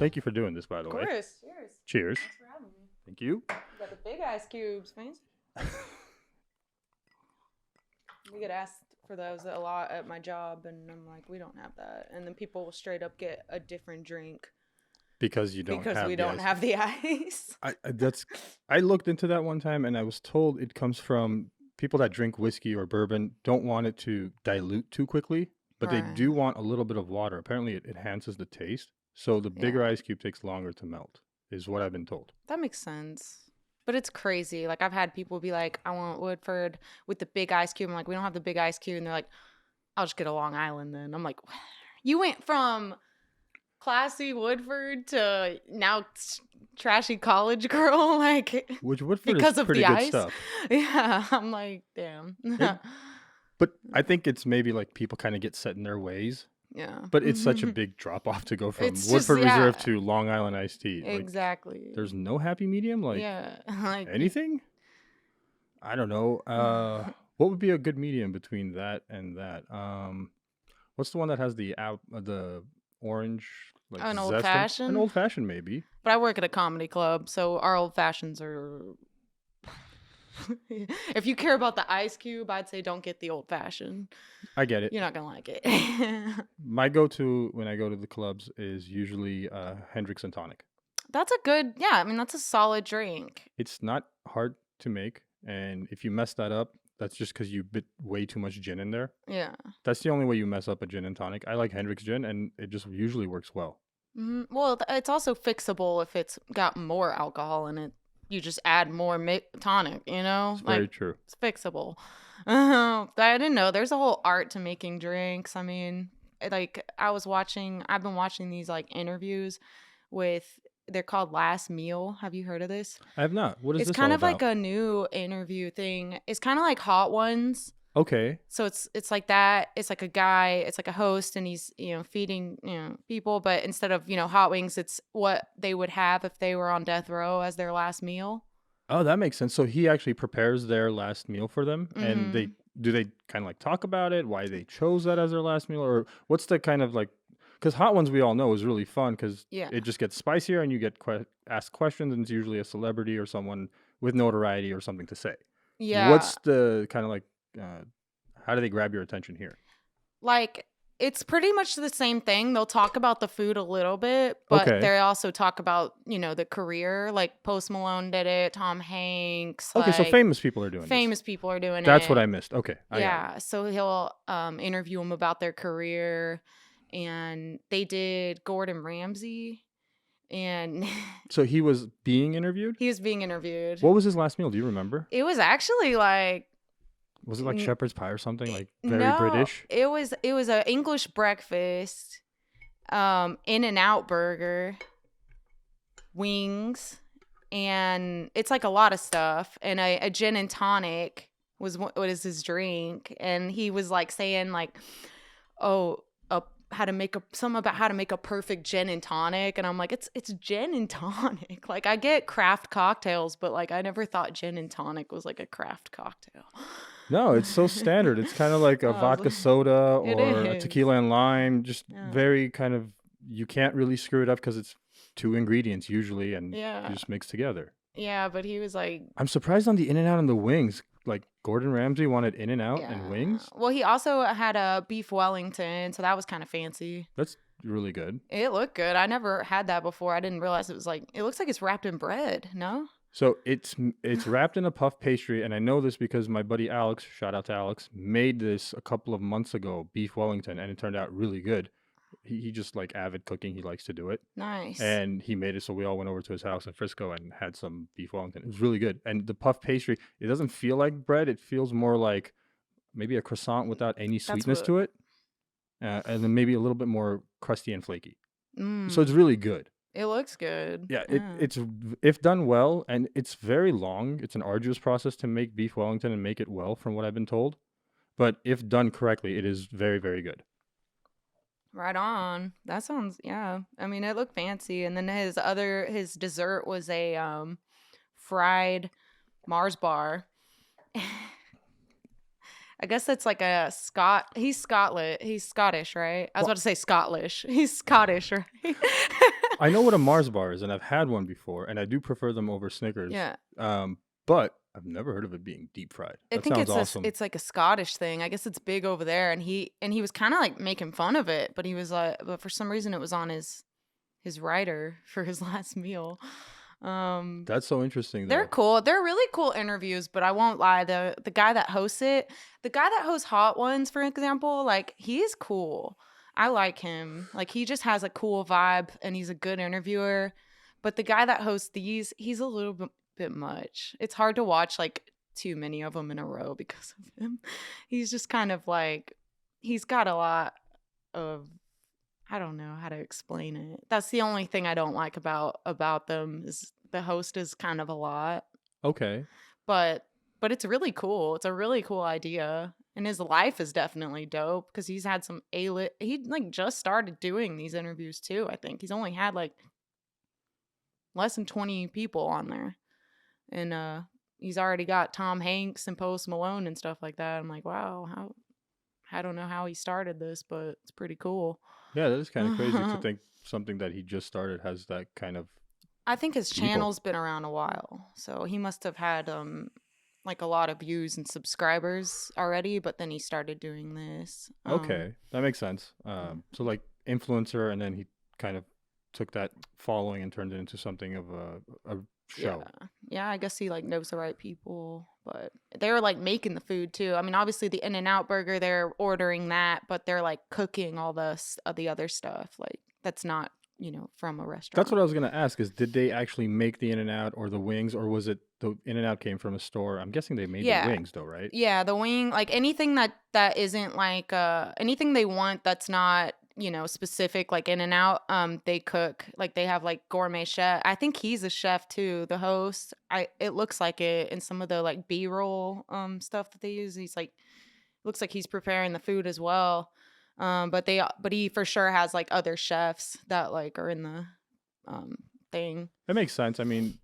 Thank you for doing this, by the way. Of course. Cheers. Cheers. Thanks for having me. Thank you. You got the big ice cubes, fancy. We get asked for those a lot at my job, and I'm like, we don't have that. And then people will straight up get a different drink Because you don't because have we the don't ice. have the ice. I looked into that one time, and I was told it comes from people that drink whiskey or bourbon don't want it to dilute too quickly, but they Right. do want a little bit of water. Apparently, it enhances the taste. So the bigger Yeah. ice cube takes longer to melt, is what I've been told. That makes sense. But it's crazy. Like, I've had people be like, I want Woodford with the big ice cube. I'm like, we don't have the big ice cube. And they're like, I'll just get a Long Island then. I'm like, you went from classy Woodford to now trashy college girl, like, Which Woodford because is of pretty the good ice. stuff. Yeah, I'm like, damn. But I think it's maybe like people kind of get set in their ways. Yeah. But it's such a big drop off to go from It's just- Woodford yeah. Reserve to Long Island iced tea. Like, Exactly. there's no happy medium? Like yeah. Like, anything? I don't know. What would be a good medium between that and that? What's the one that has the orange like An zest old in- fashioned? An old fashioned maybe. But I work at a comedy club, so our old fashions are. If you care about the ice cube, I'd say don't get the old fashioned. I get it. You're not gonna like it. My go-to when I go to the clubs is usually Hendrix and tonic. That's a good, yeah. I mean, that's a solid drink. It's not hard to make, and if you mess that up, that's just because you bit way too much gin in there. Yeah. That's the only way you mess up a gin and tonic. I like Hendrix gin, and it just usually works well. Well, it's also fixable if it's got more alcohol in it. You just add more tonic, you know? It's very true. It's fixable. I didn't know. There's a whole art to making drinks. I mean, like, I've been watching these, like, interviews they're called Last Meal. Have you heard of this? I have not. What is It's this kind all of like about? a new interview thing. It's kind of like Hot Ones. Okay. So it's like that. It's like a guy, it's like a host, and he's, feeding, people, but instead of, hot wings, it's what they would have if they were on death row as their last meal. Oh, that makes sense. So he actually prepares their last meal for them, and they kind of like talk about it, why they chose that as their last meal, or what's the kind of like, because Hot Ones we all know is really fun because Yeah. it just gets spicier and you get asked questions, and it's usually a celebrity or someone with notoriety or something to say. Yeah. What's the kind of like, how do they grab your attention here? Like, it's pretty much the same thing. They'll talk about the food a little bit, but Okay. they also talk about, the career. Like, Post Malone did it, Tom Hanks. Okay, so like, famous people are doing this. famous people are doing it. That's what I missed. Okay. I got it. Yeah, so he'll interview them about their career, and they did Gordon Ramsay, and So he was being interviewed? he was being interviewed. What was his last meal? Do you remember? It was actually like Was it like N- shepherd's pie or something? Like very no, British? It was an English breakfast, In-N-Out burger, wings, and it's like a lot of stuff, and a gin and tonic was what is his drink, and he was like saying like, oh, something about how to make a perfect gin and tonic, and I'm like, it's gin and tonic. Like, I get craft cocktails, but like I never thought gin and tonic was like a craft cocktail. No, it's so standard. It's kind of like a Oh, vodka soda it or a is. tequila and lime. Just Yeah. very kind of, you can't really screw it up because it's 2 ingredients usually and Yeah. you just mix together. Yeah, but he was like, I'm surprised on the In-N-Out and the wings. Like Gordon Ramsay wanted In-N-Out and yeah. wings. Well, he also had a beef Wellington, so that was kind of fancy. That's really good. It looked good. I never had that before. I didn't realize it looks like it's wrapped in bread. No? So it's wrapped in a puff pastry, and I know this because my buddy Alex, shout out to Alex, made this a couple of months ago, beef Wellington, and it turned out really good. He just like avid cooking. He likes to do it. Nice. And he made it, so we all went over to his house in Frisco and had some beef Wellington. It was really good. And the puff pastry, it doesn't feel like bread. It feels more like maybe a croissant without any sweetness to it. And then maybe a little bit more crusty and flaky. So it's really good. It looks good. Yeah, it's if done well, and it's very long. It's an arduous process to make beef Wellington and make it well, from what I've been told. But if done correctly, it is very, very good. Right on. That sounds, yeah. I mean, it looked fancy. And then his dessert was a fried Mars bar. I guess that's like he's Scottish, right? I was about to say Scottish. He's Scottish, right? I know what a Mars bar is, and I've had one before, and I do prefer them over Snickers. Yeah. But I've never heard of it being deep fried. I That think sounds awesome. it's like a Scottish thing. I guess it's big over there, and he was kind of like making fun of it, but he was like, but for some reason it was on his rider for his last meal. That's so interesting, though. They're cool. They're really cool interviews, but I won't lie. The guy that hosts it, the guy that hosts Hot Ones, for example, like he's cool. I like him. Like he just has a cool vibe, and he's a good interviewer. But the guy that hosts these, he's a little bit much. It's hard to watch like too many of them in a row because of him. He's just kind of like, he's got a lot of, I don't know how to explain it. That's the only thing I don't like about them is the host is kind of a lot. Okay. But it's really cool. It's a really cool idea. And his life is definitely dope because he's had some he like just started doing these interviews too, I think. He's only had like less than 20 people on there. And he's already got Tom Hanks and Post Malone and stuff like that. I'm like, wow, I don't know how he started this, but it's pretty cool. Yeah, that is kind of crazy to think something that he just started has that kind of. I think his channel's been around a while, so he must have had like a lot of views and subscribers already, but then he started doing this. Okay, that makes sense. So like influencer, and then he kind of took that following and turned it into something of a show. Yeah, I guess he like knows the right people, but they're like making the food too. I mean, obviously the In-N-Out burger, they're ordering that, but they're like cooking all the other stuff. Like that's not, from a restaurant. That's what I was going to ask is did they actually make the In-N-Out or the wings, or was it the In-N-Out came from a store? I'm guessing they made the wings though, right? Yeah, the wing, like anything that isn't like anything they want that's not, specific like In-N-Out, they cook. Like they have like gourmet chef. I think he's a chef too, the host. It looks like it in some of the like B-roll stuff that they use. He's like looks like he's preparing the food as well. But he for sure has like other chefs that like are in the thing. That makes sense. I mean,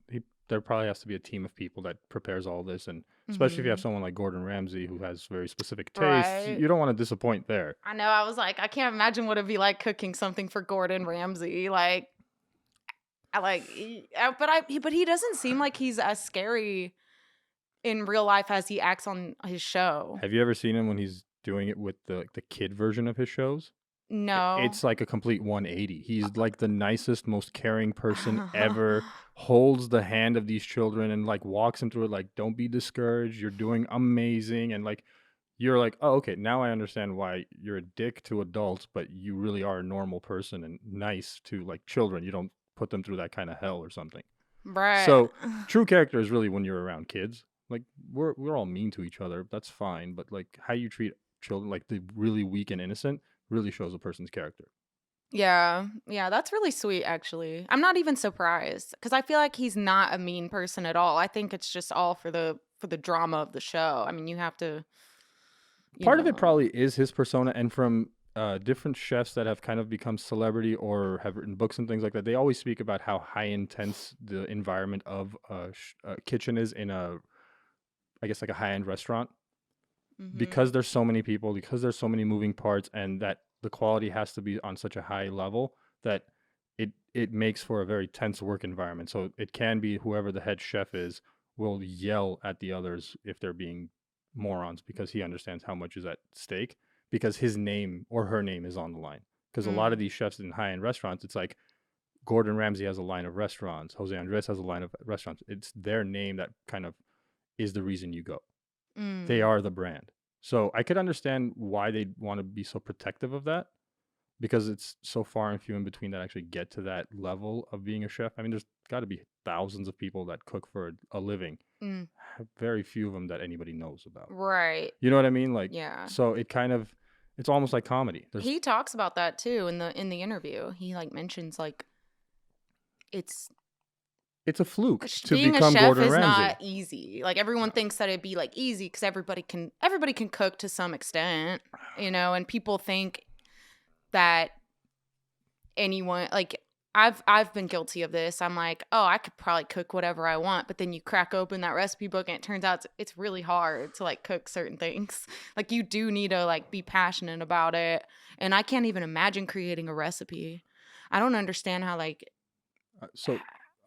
there probably has to be a team of people that prepares all this, and especially if you have someone like Gordon Ramsay who has very specific tastes, you don't want to disappoint there. I know. I was like, I can't imagine what it'd be like cooking something for Gordon Ramsay. Like, but he doesn't seem like he's as scary in real life as he acts on his show. Have you ever seen him when he's doing it with the kid version of his shows? No. It's like a complete 180. He's like the nicest, most caring person ever, holds the hand of these children and like walks them through it like, don't be discouraged. You're doing amazing. And like, you're like, oh, okay, now I understand why you're a dick to adults, but you really are a normal person and nice to like children. You don't put them through that kind of hell or something. Right. So true character is really when you're around kids. Like we're all mean to each other. That's fine. But like how you treat children, like the really weak and innocent, really shows a person's character. Yeah, that's really sweet, actually. I'm not even surprised because I feel like he's not a mean person at all. I think it's just all for the drama of the show. I mean, you have to. Part of it probably is his persona, and from different chefs that have kind of become celebrity or have written books and things like that, they always speak about how high intense the environment of a kitchen is in I guess like a high-end restaurant. Because there's so many people, because there's so many moving parts, and that the quality has to be on such a high level that it makes for a very tense work environment. So it can be whoever the head chef is will yell at the others if they're being morons because he understands how much is at stake because his name or her name is on the line. Because a lot of these chefs in high-end restaurants, it's like Gordon Ramsay has a line of restaurants, Jose Andres has a line of restaurants. It's their name that kind of is the reason you go. They are the brand. So I could understand why they'd want to be so protective of that because it's so far and few in between that actually get to that level of being a chef. I mean, there's got to be thousands of people that cook for a living. Very few of them that anybody knows about. Right. You know what I mean? Like, yeah. So it's almost like comedy. He talks about that too in the interview. He like mentions like it's a fluke to being become a chef Gordon is Ramsay. not easy. Like everyone thinks that it'd be like easy because everybody can cook to some extent, and people think that anyone like I've been guilty of this. I'm like, oh, I could probably cook whatever I want, but then you crack open that recipe book and it turns out it's really hard to like cook certain things. Like you do need to like be passionate about it, and I can't even imagine creating a recipe. I don't understand how like So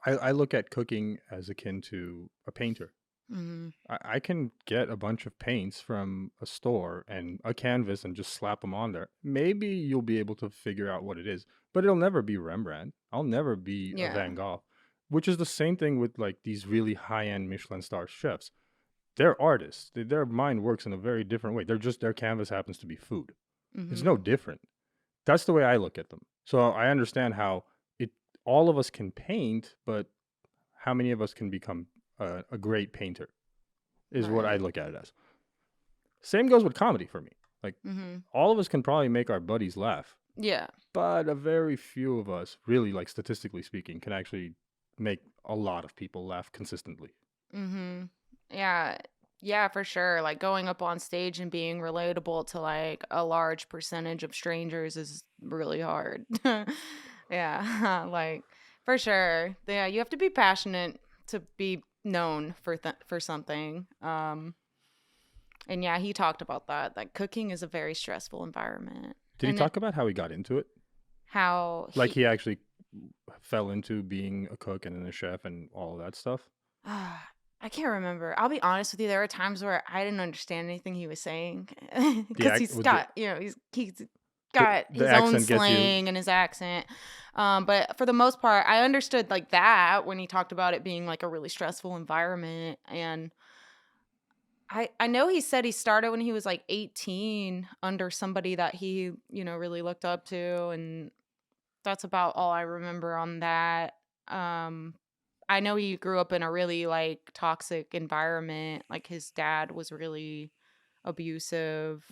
I look at cooking as akin to a painter. Mm-hmm. I can get a bunch of paints from a store and a canvas and just slap them on there. Maybe you'll be able to figure out what it is, but it'll never be Rembrandt. I'll never be a Yeah. Van Gogh, which is the same thing with like these really high-end Michelin star chefs. They're artists. Their mind works in a very different way. They're just their canvas happens to be food. It's no Mm-hmm. different. That's the way I look at them. So I understand how it all of us can paint, but how many of us can become a great painter is what I Right. look at it as. Same goes with comedy for me. Like Mm-hmm. all of us can probably make our buddies laugh, Yeah. but a very few of us, really, like statistically speaking, can actually make a lot of people laugh consistently. Mm-hmm. Yeah. Yeah, for sure. Like going up on stage and being relatable to like a large percentage of strangers is really hard. Yeah. Like for sure. Yeah, you have to be passionate to be known for something. And yeah, he talked about that. Like cooking is a very stressful environment. Did he And it, talk about how he got into it? how Like he he actually fell into being a cook and then a chef and all of that stuff? I can't remember. I'll be honest with you. There were times where I didn't understand anything he was saying The because act he's with got, he's got the his own accent gets you. slang and his accent. But for the most part, I understood like that when he talked about it being like a really stressful environment. And I know he said he started when he was like 18 under somebody that he, really looked up to. And that's about all I remember on that. Um, I know he grew up in a really like toxic environment. Like his dad was really abusive.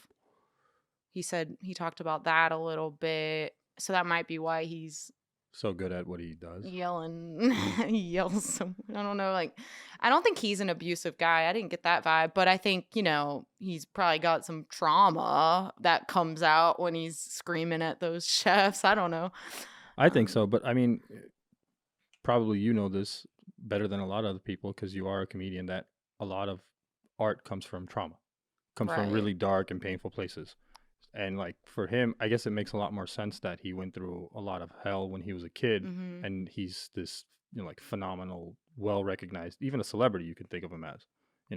He said he talked about that a little bit. So that might be why he's So good at what he does. yelling. He yells so I don't know, like I don't think he's an abusive guy. I didn't get that vibe, but I think, he's probably got some trauma that comes out when he's screaming at those chefs. I don't know. I think Um, so, but I mean, probably you know this better than a lot of other people because you are a comedian that a lot of art comes from trauma, comes from right. really dark and painful places. And like for him, I guess it makes a lot more sense that he went through a lot of hell when he was a kid Mhm. and he's this, like phenomenal, well recognized, even a celebrity you can think of him as.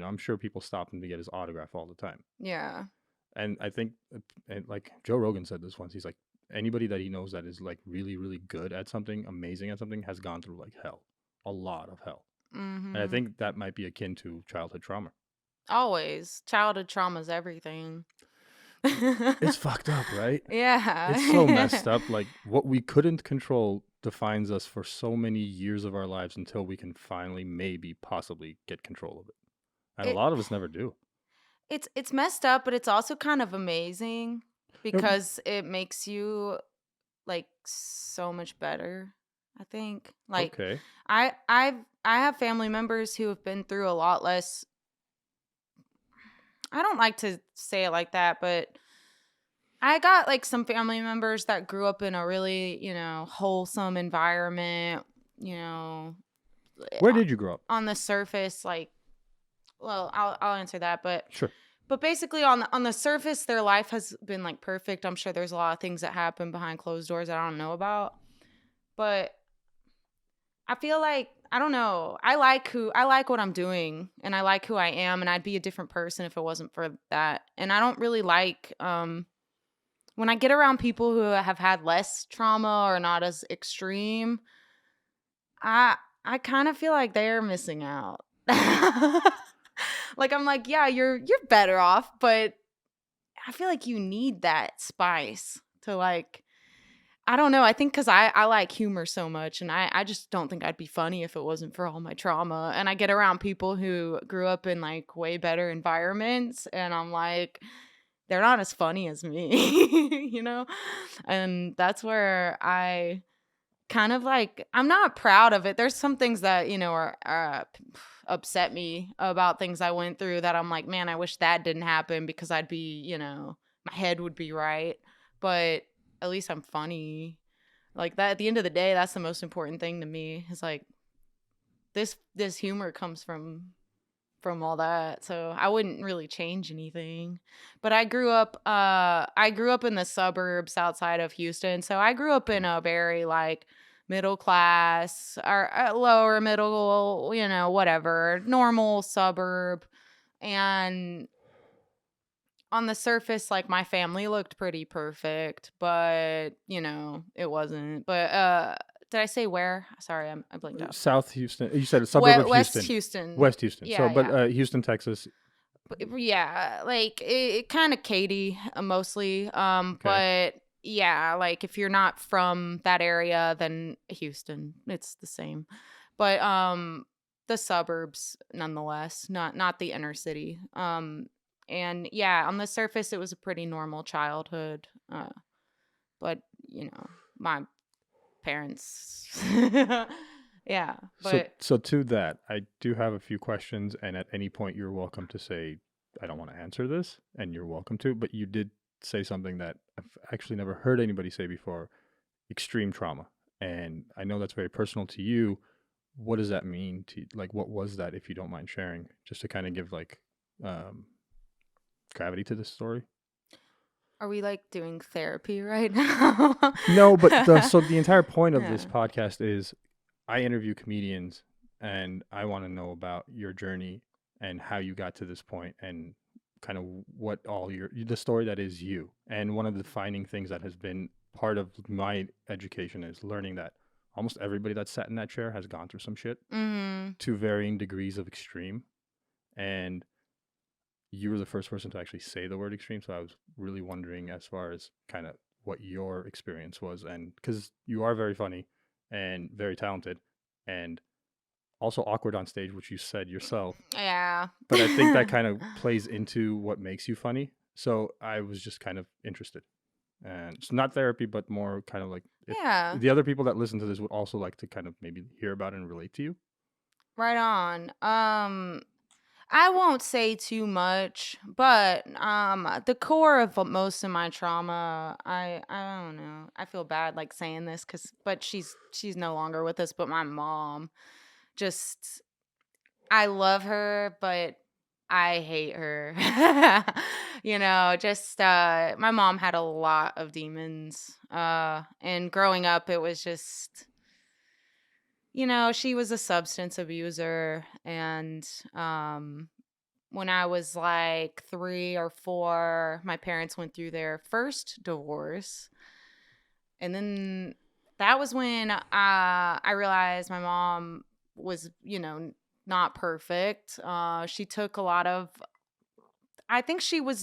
I'm sure people stop him to get his autograph all the time. Yeah. And I think, and like Joe Rogan said this once, he's like, anybody that he knows that is like really, really good at something, amazing at something, has gone through like hell, a lot of hell. And I Mhm. think that might be akin to childhood trauma. Always. Childhood trauma's everything. It's fucked up, right? It's so Yeah. messed up. Like what we couldn't control defines us for so many years of our lives until we can finally, maybe, possibly get control of it. And a it lot of us never do. it's messed up, but it's also kind of amazing Yep. because it makes you like so much better, I think. Like Okay. I have family members who have been through a lot less. I don't like to say it like that, but I got like some family members that grew up in a really, wholesome environment, you know, Where did you grow up? on the surface, like, well, I'll answer that, Sure. but basically on the surface, their life has been like perfect. I'm sure there's a lot of things that happen behind closed doors that I don't know about, but I feel like I don't know. I like what I'm doing, and I like who I am, and I'd be a different person if it wasn't for that. And I don't really like when I get around people who have had less trauma or not as extreme. I I kind of feel like they're missing out. Like I'm like, yeah, you're better off, but I feel like you need that spice to like I don't know. I think because I like humor so much, and I just don't think I'd be funny if it wasn't for all my trauma. And I get around people who grew up in like way better environments, and I'm like, they're not as funny as me, you know? And that's where I kind of like, I'm not proud of it. There's some things that, upset me about things I went through that I'm like, man, I wish that didn't happen because I'd be, my head would be right. But at least I'm funny. Like that at the end of the day, that's the most important thing to me. Is like this humor comes from all that. So I wouldn't really change anything. But I grew up in the suburbs outside of Houston. So I grew up in a very like middle class or lower middle, whatever, normal suburb. And on the surface, like, my family looked pretty perfect, but it wasn't. But did I say where? Sorry, I blinked out. South Houston. You said a suburb of West Houston. Houston. West Houston. So, Yeah, but Houston, Texas. yeah, like it kind of Katy mostly. Okay. But yeah, like if you're not from that area, then Houston, it's the same. But the suburbs, nonetheless, not the inner city. And yeah, on the surface, it was a pretty normal childhood. But my parents, yeah. But So to that, I do have a few questions, and at any point, you're welcome to say, I don't want to answer this, and you're welcome to. But you did say something that I've actually never heard anybody say before: extreme trauma. And I know that's very personal to you. What does that mean to, like, what was that, if you don't mind sharing, just to kind of give like gravity to this story? are we like doing therapy right now? No, but so the entire point of this Yeah. podcast is I interview comedians, and I want to know about your journey and how you got to this point, and kind of what all the story that is you. And one of the defining things that has been part of my education is learning that almost everybody that sat in that chair has gone through some shit to varying degrees of extreme. And you were the first person to actually say the word extreme, so I was really wondering as far as kind of what your experience was. And because you are very funny and very talented, and also awkward on stage, which you said yourself. Yeah. But I think that kind of plays into what makes you funny. So I was just kind of interested. And it's not therapy, but more kind of like if Yeah. the other people that listen to this would also like to kind of maybe hear about it and relate to you. Right on. I won't say too much, but the core of most of my trauma, I don't know. I feel bad like saying this but she's no longer with us, but my mom, just, I love her, but I hate her. Just my mom had a lot of demons. And growing up, it was just, she was a substance abuser. And when I was like 3 or 4, my parents went through their first divorce. And then that was when I realized my mom was, not perfect. She took a lot of, I think my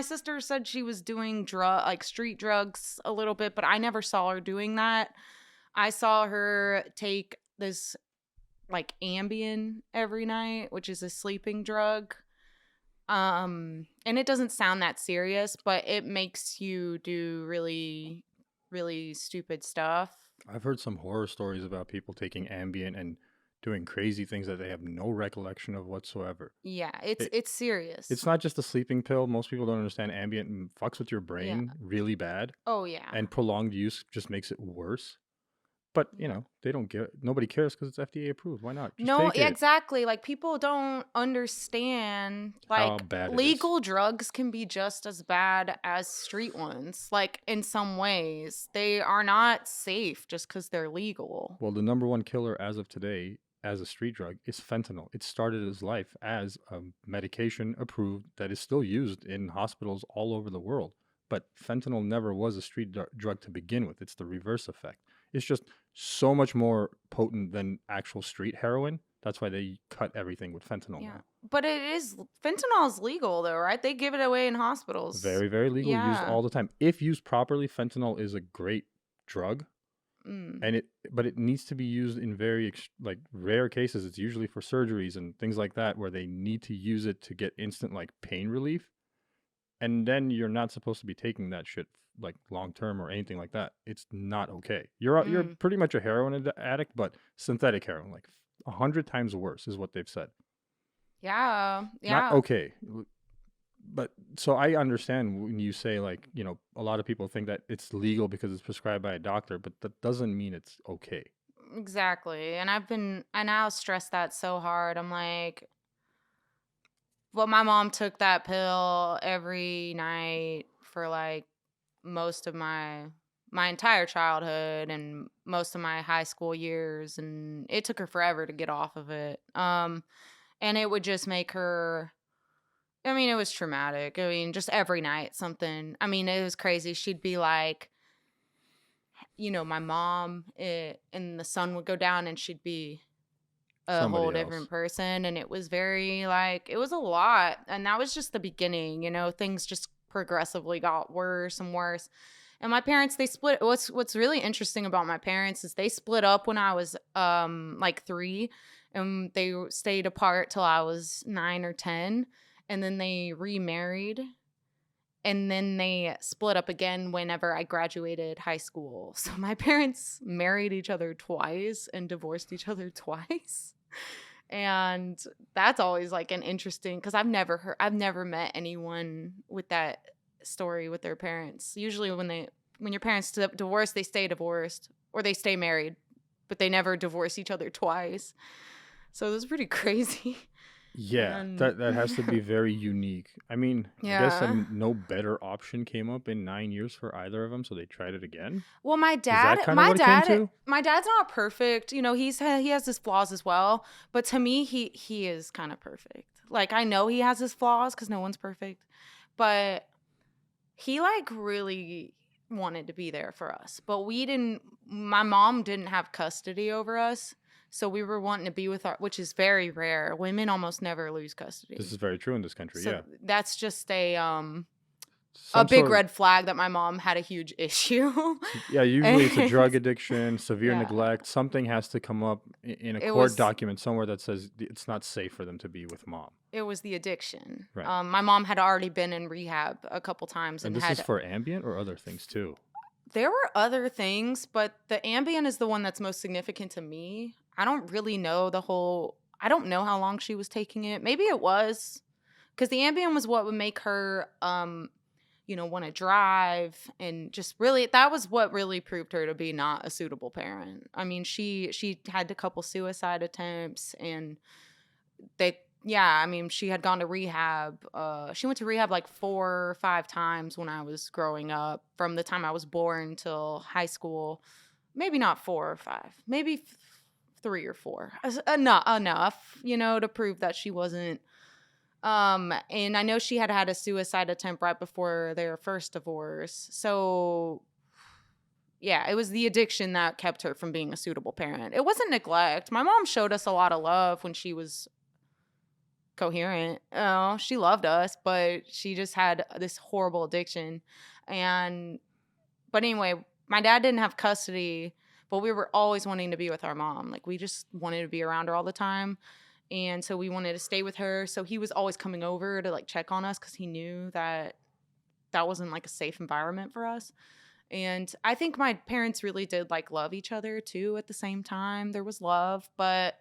sister said she was doing like street drugs a little bit, but I never saw her doing that. I saw her take this like Ambien every night, which is a sleeping drug. And it doesn't sound that serious, but it makes you do really, really stupid stuff. I've heard some horror stories about people taking Ambien and doing crazy things that they have no recollection of whatsoever. Yeah, it's serious. It's not just a sleeping pill. Most people don't understand Ambien fucks with your brain really bad. Oh, yeah. And prolonged use just makes it worse. But, they don't care. Nobody cares because it's FDA approved. Why not? Just No, take it. exactly. Like, people don't understand, like, How bad it is. legal drugs can be just as bad as street ones. Like, in some ways, they are not safe just because they're legal. Well, the number one killer as of today as a street drug is fentanyl. It started its life as a medication approved that is still used in hospitals all over the world. But fentanyl never was a street drug to begin with. It's the reverse effect. It's just so much more potent than actual street heroin. That's why they cut everything with fentanyl now. But fentanyl is legal though, right? They give it away in hospitals. Very, very legal, used all the time. If used properly, fentanyl is a great drug. But it needs to be used in very like rare cases. It's usually for surgeries and things like that where they need to use it to get instant like pain relief. And then you're not supposed to be taking that shit like long term or anything like that. It's not okay. You're pretty much a heroin addict, but synthetic heroin, like 100 times worse, is what they've said. Yeah. Not okay. But so I understand when you say like, a lot of people think that it's legal because it's prescribed by a doctor, but that doesn't mean it's okay. Exactly. And I now stress that so hard. I'm like, well, my mom took that pill every night for like most of my my entire childhood and most of my high school years, and it took her forever to get off of it. And it would just make her, I mean, it was traumatic. I mean, just every night something. I mean, it was crazy. She'd be like, my mom, and the sun would go down and she'd be a whole Somebody different else. person. And it was very like, it was a lot. And that was just the beginning, things just progressively got worse and worse. And my parents, they split. What's really interesting about my parents is they split up when I was like 3, and they stayed apart till I was 9 or 10, and then they remarried, and then they split up again whenever I graduated high school. So my parents married each other twice and divorced each other twice. And that's always like an interesting, because I've never met anyone with that story with their parents. Usually when your parents divorce, they stay divorced or they stay married, but they never divorce each other twice. So it was pretty crazy. Yeah, And that has to be very unique. I mean, I guess yeah. no better option came up in 9 years for either of them, so they tried it again. Well, Is that kind of what it came to? my dad's not perfect. He has his flaws as well, but to me he is kind of perfect. Like, I know he has his flaws cuz no one's perfect, but he like really wanted to be there for us. But my mom didn't have custody over us. So we were wanting to be with which is very rare. Women almost never lose custody. This is very true in this country. So Yeah, that's just a some big sort. red flag that my mom had a huge issue. Yeah, usually it's a drug addiction, severe Yeah. neglect. Something has to come up in a It court was document somewhere that says it's not safe for them to be with mom. it was the addiction. Right. My mom had already been in rehab a couple times And and this is had for ambient or other things too. there were other things, but the Ambien is the one that's most significant to me. I don't really know I don't know how long she was taking it. Maybe it was because the Ambien was what would make her, want to drive, and just really, that was what really proved her to be not a suitable parent. I mean, she had a couple suicide attempts, and she had gone to rehab. She went to rehab like 4 or 5 times when I was growing up, from the time I was born till high school. Maybe not 4 or 5, maybe 3 or 4. Enough, to prove that she wasn't. And I know she had a suicide attempt right before their first divorce. So yeah, it was the addiction that kept her from being a suitable parent. It wasn't neglect. My mom showed us a lot of love when she was coherent. Oh, she loved us, but she just had this horrible addiction. But anyway, my dad didn't have custody, but we were always wanting to be with our mom. Like, we just wanted to be around her all the time. And so we wanted to stay with her. So he was always coming over to like check on us because he knew that wasn't like a safe environment for us. And I think my parents really did like love each other too at the same time. There was love, but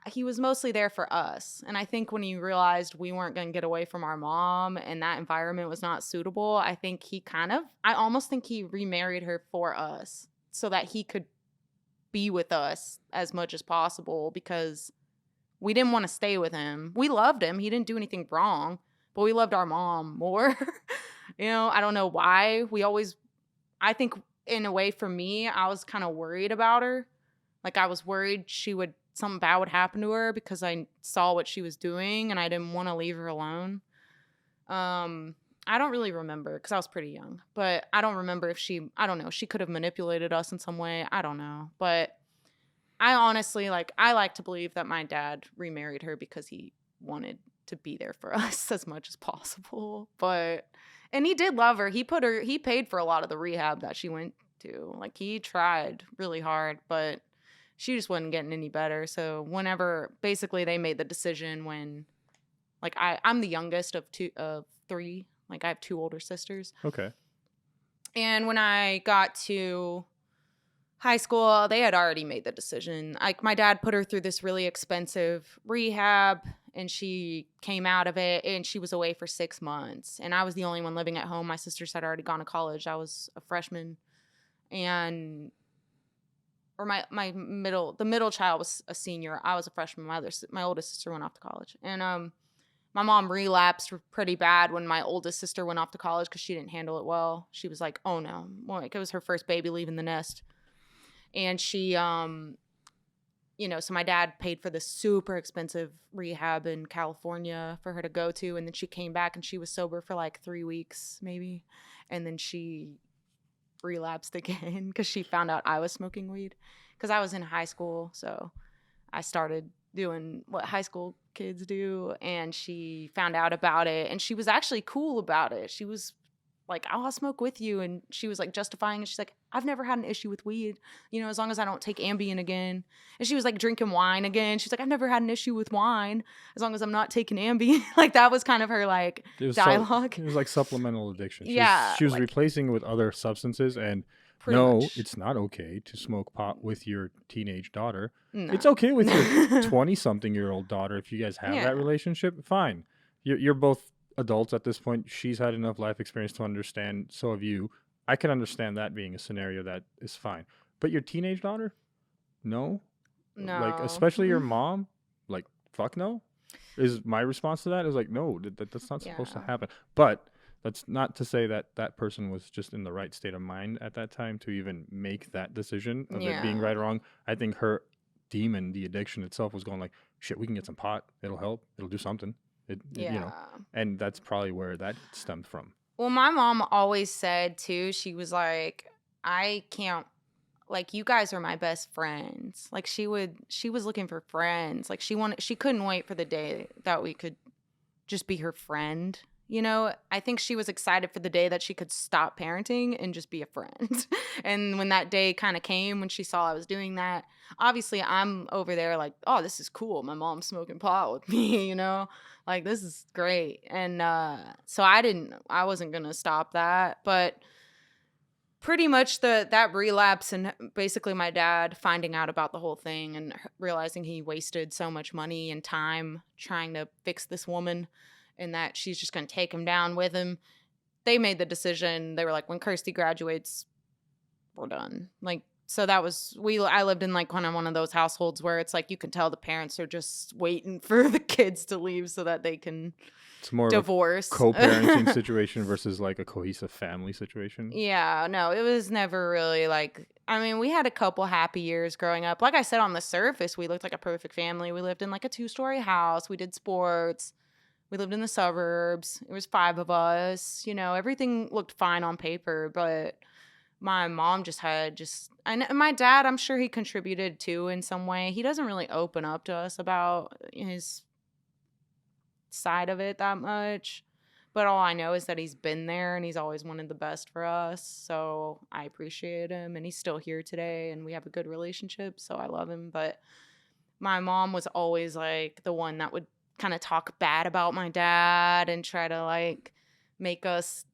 he was mostly there for us. And I think when he realized we weren't going to get away from our mom and that environment was not suitable, I almost think he remarried her for us so that he could be with us as much as possible, because we didn't want to stay with him. We loved him. He didn't do anything wrong, but we loved our mom more. I don't know why. I think in a way for me, I was kind of worried about her. Like, I was worried something bad would happen to her because I saw what she was doing and I didn't want to leave her alone. I don't really remember because I was pretty young, but I don't remember if she could have manipulated us in some way. I don't know. But I honestly, I like to believe that my dad remarried her because he wanted to be there for us as much as possible. And he did love her. He paid for a lot of the rehab that she went to. Like, he tried really hard, but she just wasn't getting any better. So whenever, basically, they made the decision when, like, I'm the youngest of 3. Like, I have 2 older sisters. Okay. And when I got to high school, they had already made the decision. Like, my dad put her through this really expensive rehab, and she came out of it, and she was away for 6 months. And I was the only one living at home. My sisters had already gone to college. I was a freshman. The middle child was a senior. I was a freshman. My oldest sister went off to college. And My mom relapsed pretty bad when my oldest sister went off to college because she didn't handle it well. She was like, oh no. Well, like, it was her first baby leaving the nest. And she, you know, so my dad paid for this super expensive rehab in California for her to go to. And then she came back and she was sober for like 3 weeks, maybe. And then she relapsed again because she found out I was smoking weed because I was in high school. So I started doing what high school kids do, and she found out about it, and she was actually cool about it. She was like, oh, I'll smoke with you, and she was like justifying it. She's like, I've never had an issue with weed, you know, as long as I don't take Ambien again. And she was like drinking wine again. She's like, I've never had an issue with wine as long as I'm not taking Ambien. Like that was kind of her like dialogue. It was like supplemental addiction. Yeah, she was like, replacing it with other substances, and no, it's not okay to smoke pot with your teenage daughter. No. It's okay with your 20-something-year-old daughter if you guys have that relationship. Fine. You're both adults at this point. She's had enough life experience to understand. So have you. I can understand that being a scenario that is fine. But your teenage daughter? No. Like, especially your mom? Like, fuck no? Is my response to that is like, no, that's not supposed to happen. But that's not to say that that person was just in the right state of mind at that time to even make that decision of it being right or wrong. I think her demon, the addiction itself, was going like, shit, we can get some pot. It'll help. It'll do something. You know, and that's probably where that stemmed from. Well, my mom always said too, she was like, I can't, like, you guys are my best friends. Like she was looking for friends. Like she couldn't wait for the day that we could just be her friend. You know, I think she was excited for the day that she could stop parenting and just be a friend. And when that day kind of came, when she saw I was doing that, obviously I'm over there like, oh, this is cool. My mom's smoking pot with me, you know, like this is great. And so I wasn't going to stop that. But pretty much that relapse and basically my dad finding out about the whole thing and realizing he wasted so much money and time trying to fix this woman, and that she's just going to take him down with him. They made the decision. They were like, when Kirstie graduates, we're done. Like, so that was, I lived in like one of those households where it's like, you can tell the parents are just waiting for the kids to leave so that they can it's more divorce. Of a co-parenting situation versus like a cohesive family situation. Yeah, no, it was never really like, I mean, we had a couple happy years growing up. Like I said, on the surface, we looked like a perfect family. We lived in like a 2-story house. We did sports. We lived in the suburbs. It was 5 of us. You know, everything looked fine on paper, but my mom and my dad, I'm sure he contributed too in some way. He doesn't really open up to us about his side of it that much. But all I know is that he's been there and he's always wanted the best for us. So I appreciate him, and he's still here today and we have a good relationship. So I love him. But my mom was always like the one that would kind of talk bad about my dad and try to like make us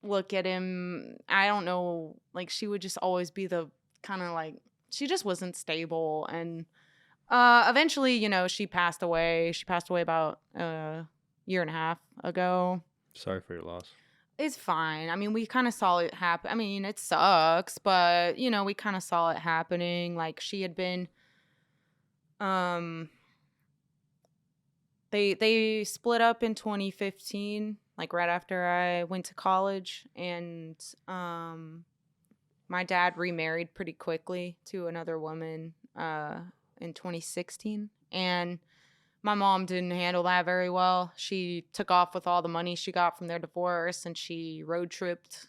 look at him. I don't know, like she would just always be the kind of like, she just wasn't stable. And eventually, you know, she passed away about a year and a half ago. Sorry for your loss. It's fine. I mean, we kind of saw it happen. I mean, it sucks, but you know, we kind of saw it happening. Like she had been They split up in 2015, like right after I went to college, and my dad remarried pretty quickly to another woman in 2016, and my mom didn't handle that very well. She took off with all the money she got from their divorce, and she road tripped,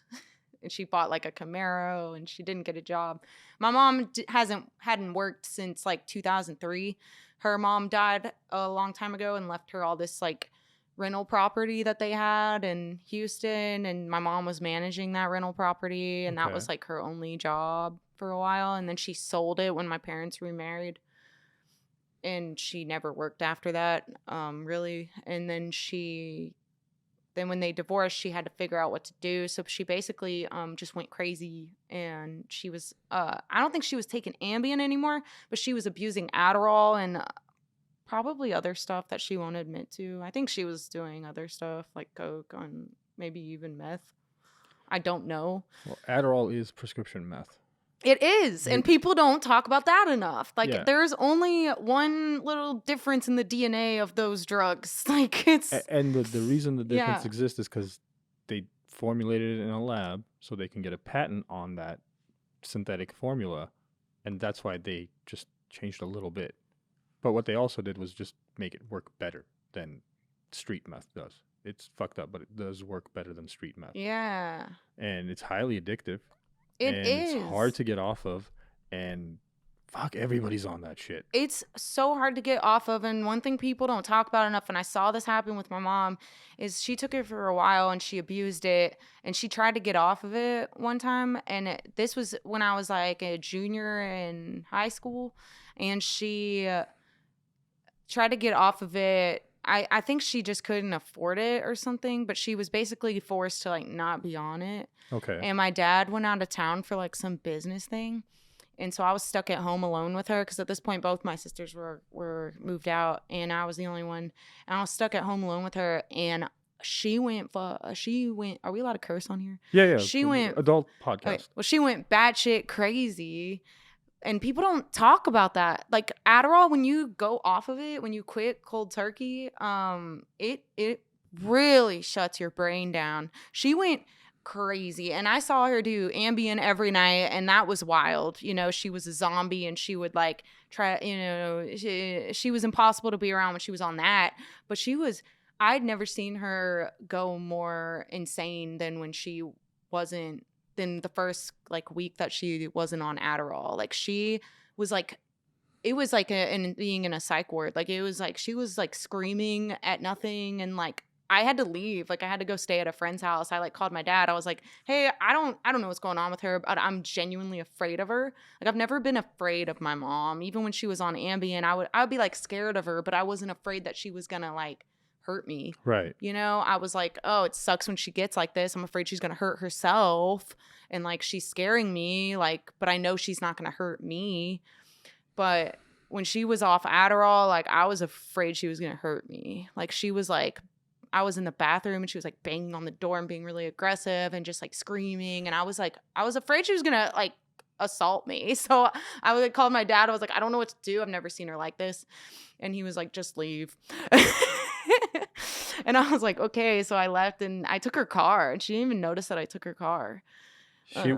and she bought like a Camaro, and she didn't get a job. My mom hadn't worked since like 2003. Her mom died a long time ago and left her all this like rental property that they had in Houston, and my mom was managing that rental property, and that was like her only job for a while. And then she sold it when my parents remarried, and she never worked after that, really. And then when they divorced, she had to figure out what to do. So she basically just went crazy, and she was, I don't think she was taking Ambien anymore, but she was abusing Adderall and probably other stuff that she won't admit to. I think she was doing other stuff like coke and maybe even meth. I don't know. Well, Adderall is prescription meth. It is. And people don't talk about that enough. Like, Yeah. there's only one little difference in the DNA of those drugs. Like, it's... And the reason the difference Yeah. exists is because they formulated it in a lab so they can get a patent on that synthetic formula. And that's why they just changed a little bit. But what they also did was just make it work better than street meth does. It's fucked up, but it does work better than street meth. Yeah. And it's highly addictive. It and is. It's hard to get off of. And fuck, everybody's on that shit. It's so hard to get off of. And one thing people don't talk about enough, and I saw this happen with my mom, is she took it for a while and she abused it. And she tried to get off of it one time. And this was when I was like a junior in high school. And she tried to get off of it. I think she just couldn't afford it or something, but she was basically forced to like not be on it. Okay. And my dad went out of town for like some business thing. And so I was stuck at home alone with her because at this point both my sisters were moved out and I was the only one. And I was stuck at home alone with her, and she went are we allowed to curse on here? Yeah. She went adult podcast. Okay, well, she went batshit crazy. And people don't talk about that. Like Adderall, when you go off of it, when you quit cold turkey, it really shuts your brain down. She went crazy, and I saw her do Ambien every night, and that was wild. You know, she was a zombie, and she would like try. You know, she was impossible to be around when she was on that. But I'd never seen her go more insane than when she wasn't. Than the first like week that she wasn't on Adderall. Like she was like, it was like being in a psych ward. Like it was like she was like screaming at nothing, and like I had to leave. Like I had to go stay at a friend's house. I like called my dad. I was like, hey, I don't know what's going on with her, but I'm genuinely afraid of her. Like I've never been afraid of my mom. Even when she was on Ambien, I would be like scared of her, but I wasn't afraid that she was gonna like hurt me. Right. You know, I was like, oh, it sucks when she gets like this. I'm afraid she's going to hurt herself. And like, she's scaring me. Like, but I know she's not going to hurt me. But when she was off Adderall, like, I was afraid she was going to hurt me. Like, she was like, I was in the bathroom and she was like banging on the door and being really aggressive and just like screaming. And I was afraid she was going to like assault me. So I would call my dad. I was like, I don't know what to do. I've never seen her like this. And he was like, just leave. And I was like, okay. So I left and I took her car, and she didn't even notice that I took her car.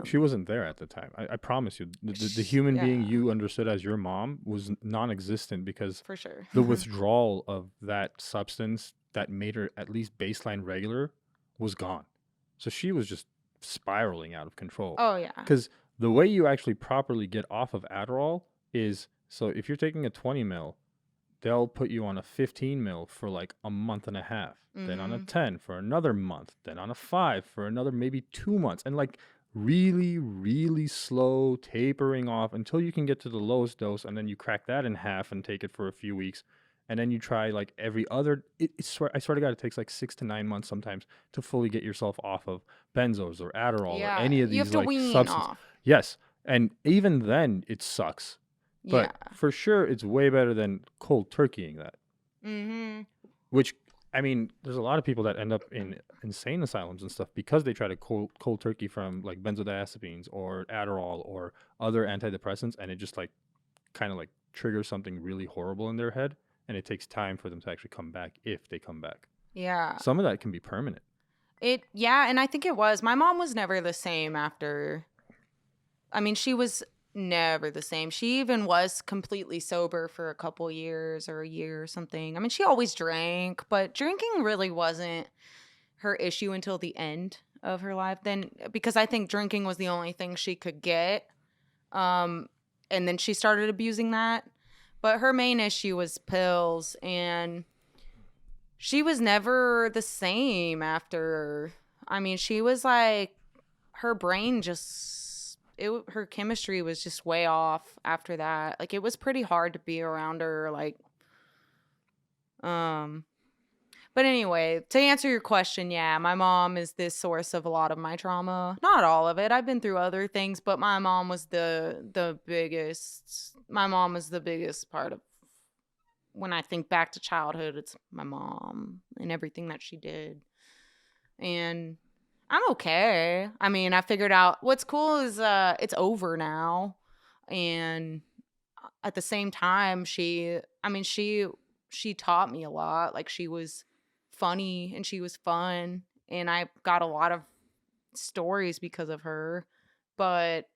She wasn't there at the time. I promise you. The human being you understood as your mom was non-existent because for sure the withdrawal of that substance that made her at least baseline regular was gone. So she was just spiraling out of control. Oh, yeah. Because the way you actually properly get off of Adderall is, so if you're taking a 20 mil, they'll put you on a 15 mil for like a month and a half, then on a 10 for another month, then on a 5 for another maybe 2 months, and like really, really slow tapering off until you can get to the lowest dose, and then you crack that in half and take it for a few weeks, and then you try like every other. I swear to God, it takes like 6 to 9 months sometimes to fully get yourself off of benzos or Adderall or any of these like substances. Off. Yes, and even then it sucks. But for sure, it's way better than cold turkeying that. Mm-hmm. Which, I mean, there's a lot of people that end up in insane asylums and stuff because they try to cold turkey from like benzodiazepines or Adderall or other antidepressants, and it just like kind of like triggers something really horrible in their head, and it takes time for them to actually come back if they come back. Yeah. Some of that can be permanent. And I think it was. My mom was never the same after. I mean, she was never the same. She even was completely sober for a couple years or a year or something. I mean, she always drank, but drinking really wasn't her issue until the end of her life. Then, because I think drinking was the only thing she could get. And then she started abusing that. But her main issue was pills, and she was never the same after. I mean, she was like, her brain just... her chemistry was just way off after that. Like, it was pretty hard to be around her. Like, but anyway, to answer your question, yeah, my mom is the source of a lot of my trauma. Not all of it. I've been through other things, but my mom was the biggest. My mom was the biggest part of. When I think back to childhood, it's my mom and everything that she did. And I'm okay. I mean, I figured out what's cool is it's over now. And at the same time, she taught me a lot. Like she was funny and she was fun and I got a lot of stories because of her. But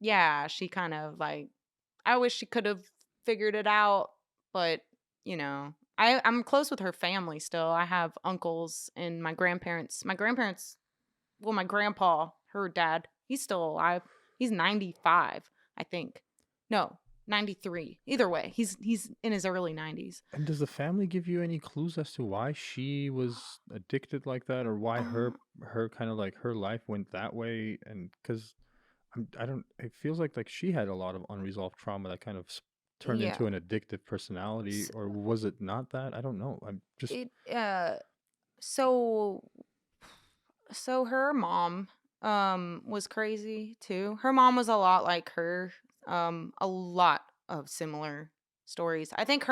yeah, she kind of like I wish she could have figured it out, but you know, I'm close with her family still. I have uncles and my grandparents. Well, my grandpa, her dad, he's still alive. He's 95, I think. No, 93. Either way, he's in his early 90s. And does the family give you any clues as to why she was addicted like that, or why Um, her kind of like her life went that way? And because I don't, it feels like she had a lot of unresolved trauma that kind of turned yeah. into an addictive personality, S- or was it not that? I don't know. I'm just It so so her mom was crazy too. Her mom was a lot like her. A lot of similar stories. I think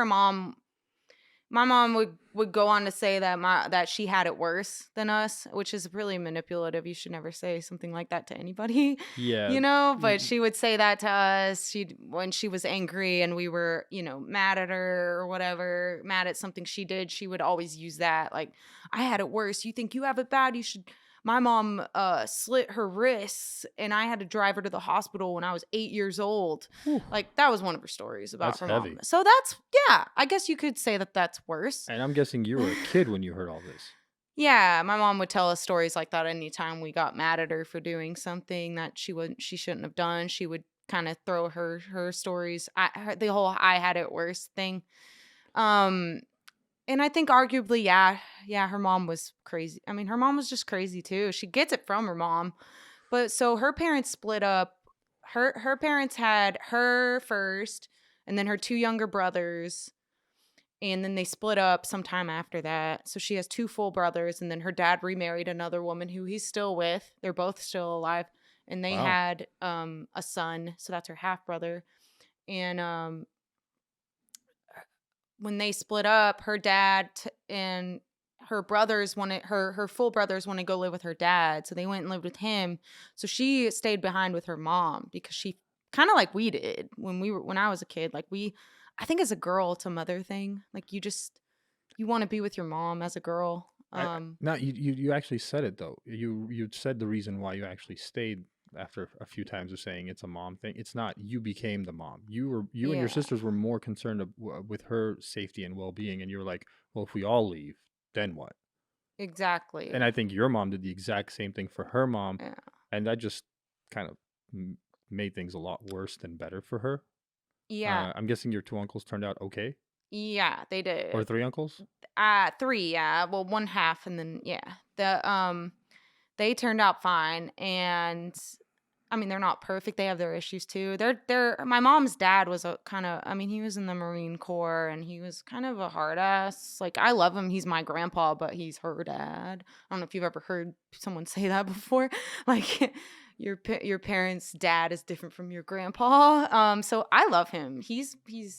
my mom would go on to say that she had it worse than us, which is really manipulative. You should never say something like that to anybody, yeah. you know, but y- she would say that to us. She when she was angry and we were, mad at her or whatever, mad at something she did, she would always use that like I had it worse. You think you have it bad? You should My mom slit her wrists and I had to drive her to the hospital when I was 8 years old. Whew, Like that was one of her stories about that's her mom. heavy. So that's yeah, I guess you could say that that's worse. And I'm guessing you were a kid when you heard all this. Yeah, my mom would tell us stories like that anytime we got mad at her for doing something that she shouldn't have done. She would kind of throw her stories, the whole "I had it worse" thing. Um, and I think arguably, yeah, her mom was crazy. I mean, her mom was just crazy too. She gets it from her mom, but so her parents split up. Her parents had her first, and then her two younger brothers, and then they split up sometime after that. So she has two full brothers, and then her dad remarried another woman who he's still with. They're both still alive, and they Wow. had a son. So that's her half brother. And when they split up, her dad and her brothers wanted her full brothers want to go live with her dad, so they went and lived with him. So she stayed behind with her mom because she kind of like we did when I was a kid. Like I think as a girl, it's a mother thing. Like you want to be with your mom as a girl. No, you actually said it though. You said the reason why you actually stayed after a few times of saying it's a mom thing. It's not. You became the mom. You and your Yeah, sisters were more concerned with her safety and well-being, and you were like, well, if we all leave, then what? exactly. And I think your mom did the exact same thing for her mom, Yeah. and that just kind of made things a lot worse than better for her. Yeah. I'm guessing your two uncles turned out okay, Yeah, they or did. three uncles. Three, yeah. Well, one half and then yeah. They turned out fine and I mean, they're not perfect. They have their issues too. They're my mom's dad was a kind of I mean, he was in the Marine Corps and he was kind of a hard ass. Like I love him. He's my grandpa, but he's her dad. I don't know if you've ever heard someone say that before. Like your parents' dad is different from your grandpa. So I love him. He's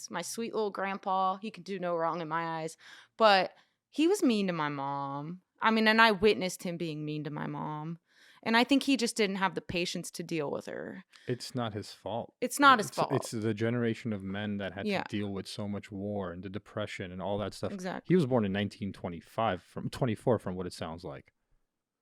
my sweet little grandpa. He can do no wrong in my eyes. But he was mean to my mom. I mean, and I witnessed him being mean to my mom. And I think he just didn't have the patience to deal with her. It's not his fault. It's not his It's fault. the generation of men that had to Yeah, deal with so much war and the depression and all that stuff. He exactly. was born in 1925 from 24 from what it sounds like.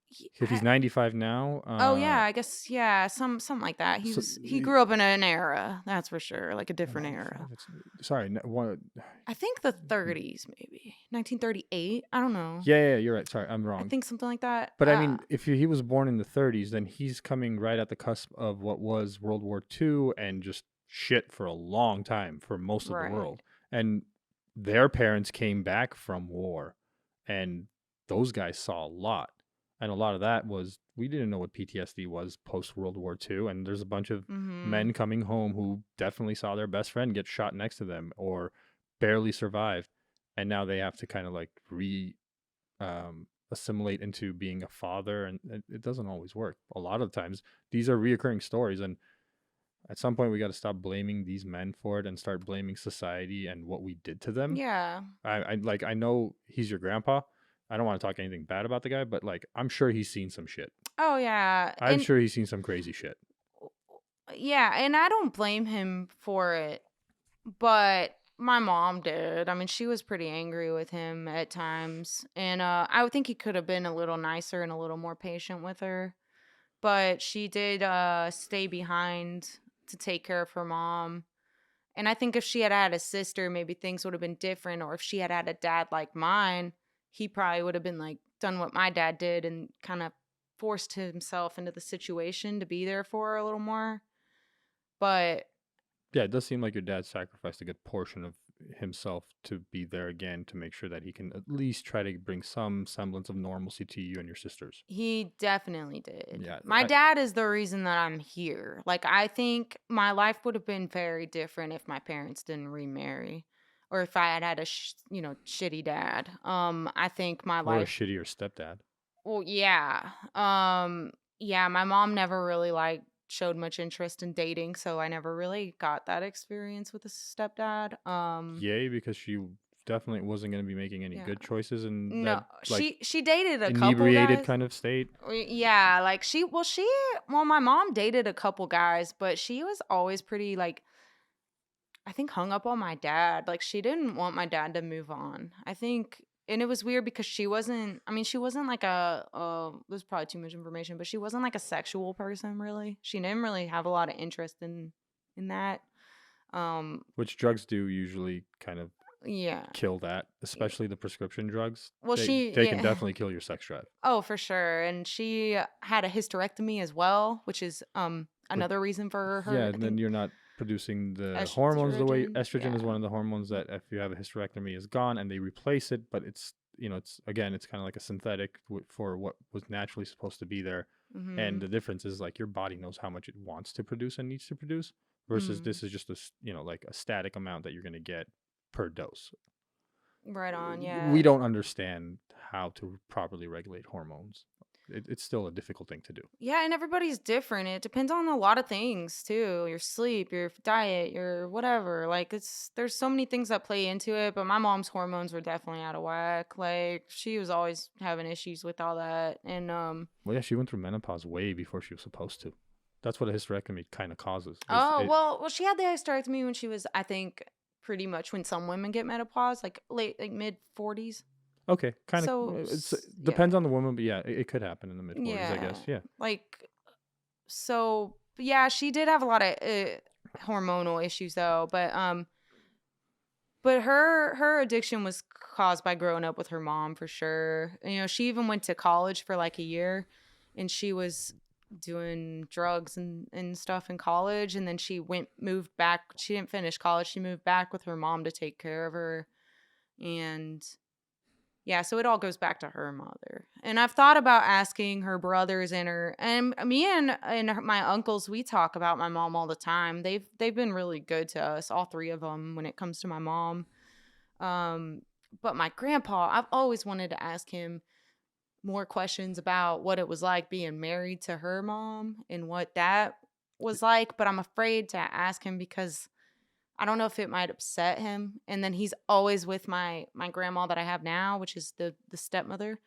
He- If he's I- 95 now, oh yeah, I guess yeah, something like that. so He grew up in an era, that's for sure, like a different 95. era. It's sorry, one. I think the 30s maybe. 1938, I don't know. Yeah, you're right. Sorry, I'm I wrong. think something like that. But I mean, if he was born in the 30s, then he's coming right at the cusp of what was World War II and just shit for a long time for most of the Right. world. And their parents came back from war, and those guys saw a lot. And a lot of that was we didn't know what PTSD was post World War II. And there's a bunch of Mhm. men coming home who definitely saw their best friend get shot next to them or barely survived. And now they have to kind of like assimilate into being a father, and it doesn't always work. A lot of times these are reoccurring stories, and at some point we got to stop blaming these men for it and start blaming society and what we did to them. Yeah. I know he's your grandpa, I don't want to talk anything bad about the guy, but like, I'm sure he's seen some shit. Oh yeah, I'm sure he's seen some crazy shit. Yeah, and I don't blame him for it, but my mom did. I mean, she was pretty angry with him at times, and I would think he could have been a little nicer and a little more patient with her. But she did stay behind to take care of her mom. And I think if she had had a sister, maybe things would have been different. Or if she had had a dad like mine, he probably would have been like done what my dad did and kind of forced himself into the situation to be there for her a little more. But yeah, it does seem like your dad sacrificed a good portion of himself to be there again to make sure that he can at least try to bring some semblance of normalcy to you and your sisters. he definitely did. Yeah, My dad is the reason that I'm here. Like, I think my life would have been very different if my parents didn't remarry, or if I had had a shitty dad. I think my or a life. shittier stepdad. Well, yeah. Yeah. My mom never really showed much interest in dating, so I never really got that experience with a stepdad. Yay, because she definitely wasn't going to be making any Yeah. good choices in No, that like she dated a couple inebriated guys. kind of state. Yeah, like my mom dated a couple guys, but she was always pretty like, I think, hung up on my dad. Like, she didn't want my dad to move on. I think, and it was weird because she wasn't like this is probably too much information, but she wasn't like a sexual person really. She didn't really have a lot of interest in that. Which drugs do usually kind of Yeah. kill that, especially the prescription drugs. Well, they can definitely kill your sex drive. Oh, for sure. And she had a hysterectomy as well, which is another reason for her. Yeah, and then you're not producing the hormones the way estrogen is one of the hormones that if you have a hysterectomy is gone and they replace it, but it's it's kind of like a synthetic for what was naturally supposed to be there. Mm-hmm. And the difference is like your body knows how much it wants to produce and needs to produce versus this is just a like a static amount that you're going to get per dose. Right on. Yeah, we don't understand how to properly regulate hormones. It's still a difficult thing to do. Yeah, and everybody's different. It depends on a lot of things too. Your sleep, your diet, your whatever. Like, there's so many things that play into it. But my mom's hormones were definitely out of whack. Like, she was always having issues with all that. And well, yeah, she went through menopause way before she was supposed to. That's what a hysterectomy kind of causes. Well, she had the hysterectomy when she was, I think, pretty much when some women get menopause, like mid 40s. Okay, kind of. It depends on the woman, but yeah, it could happen in the mid 40s, I guess. Yeah. Like, so yeah, she did have a lot of hormonal issues though, but her addiction was caused by growing up with her mom for sure. She even went to college for like a year, and she was doing drugs and stuff in college, and then she moved back. She didn't finish college. She moved back with her mom to take care of her, and yeah, so it all goes back to her mother. And I've thought about asking her brothers and me and my uncles, we talk about my mom all the time. They've been really good to us, all three of them, when it comes to my mom. But my grandpa, I've always wanted to ask him more questions about what it was like being married to her mom and what that was like, but I'm afraid to ask him because I don't know if it might upset him. And then he's always with my grandma that I have now, which is the stepmother.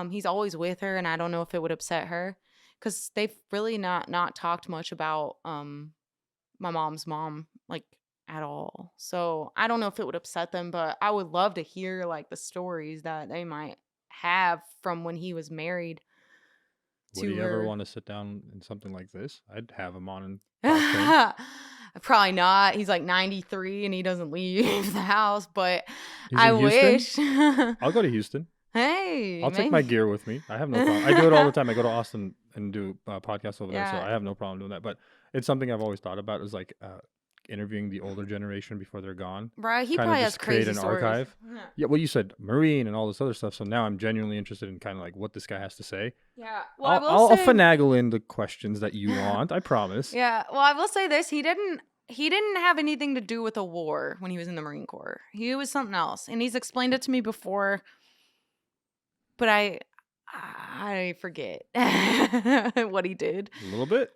He's always with her, and I don't know if it would upset her because they've really not talked much about my mom's mom, like, at all. So I don't know if it would upset them, but I would love to hear like the stories that they might have from when he was married. Would he ever want to sit down in something like this? I'd have him on and probably not. He's like 93 and he doesn't leave the house, but I wish. I'll go to Houston. Hey, I'll take my gear with me. I have no problem. I do it all the time. I go to Austin and do podcasts over there, so I have no problem doing that. But it's something I've always thought about, is like interviewing the older generation before they're gone. Right, he probably has crazy stories. Archive. Yeah, well, you said Marine and all this other stuff, so now I'm genuinely interested in kind of like what this guy has to say. Yeah, well, I'll finagle in the questions that you want. I promise. Yeah, well, I will say this: he didn't have anything to do with a war when he was in the Marine Corps. He was something else, and he's explained it to me before, but I forget what he did. A little bit.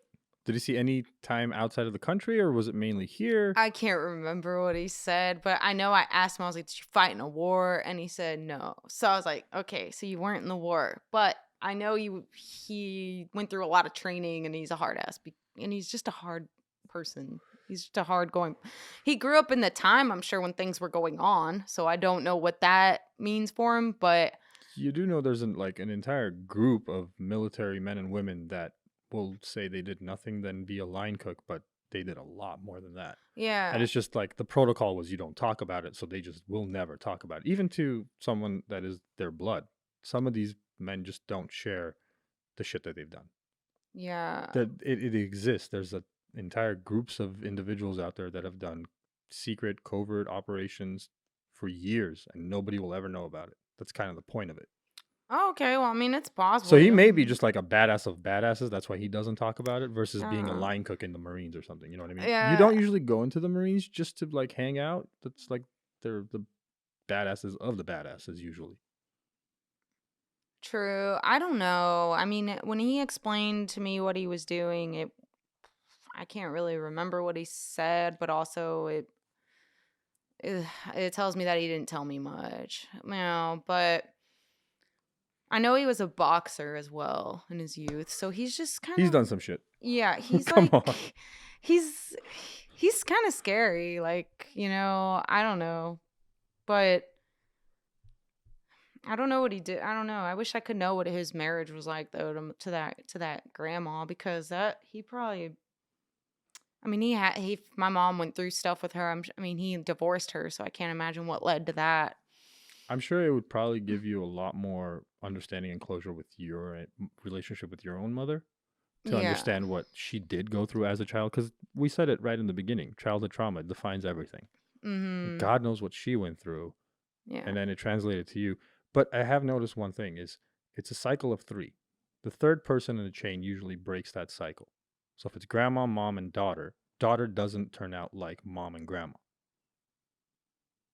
Did he see any time outside of the country, or was it mainly here? I can't remember what he said, but I know I asked him, I was like, did you fight in a war? And he said no. So I was like, okay, so you weren't in the war. But I know he went through a lot of training, and he's a hard ass. And he's just a hard person. He's just a hard going. He grew up in the time, I'm sure, when things were going on. So I don't know what that means for him, but You do know there's an entire group of military men and women that will say they did nothing than be a line cook, but they did a lot more than that. yeah. And it's just like the protocol was you don't talk about it, so they just will never talk about it. Even to someone that is their blood. Some of these men just don't share the shit that they've done. Yeah. That it exists. There's entire groups of individuals out there that have done secret, covert operations for years, and nobody will ever know about it. That's kind of the point of it. Oh, okay. Well, I mean, it's possible. So he may be just like a badass of badasses. That's why he doesn't talk about it versus being a Yeah. line cook in the Marines or something. You know what I mean? Yeah. You don't usually go into the Marines just to like hang out. That's like they're the badasses of the badasses usually. True. I don't know. I mean, when he explained to me what he was doing, I can't really remember what he said, but also it tells me that he didn't tell me much. But I know he was a boxer as well in his youth, so he's just kind of He's done some shit. Yeah, he's Come like on. he's kind of scary, like, I don't know. But I don't know what he did. I don't know. I wish I could know what his marriage was like though to that grandma, because he probably, I mean, my mom went through stuff with her. He divorced her, so I can't imagine what led to that. I'm sure it would probably give you a lot more understanding and closure with your relationship with your own mother to understand what she did go through as a child. Because we said it right in the beginning. Childhood trauma defines everything. Mm-hmm. God knows what she went through. Yeah. And then it translated to you. But I have noticed one thing is it's a cycle of 3. The third person in the chain usually breaks that cycle. So if it's grandma, mom, and daughter doesn't turn out like mom and grandma.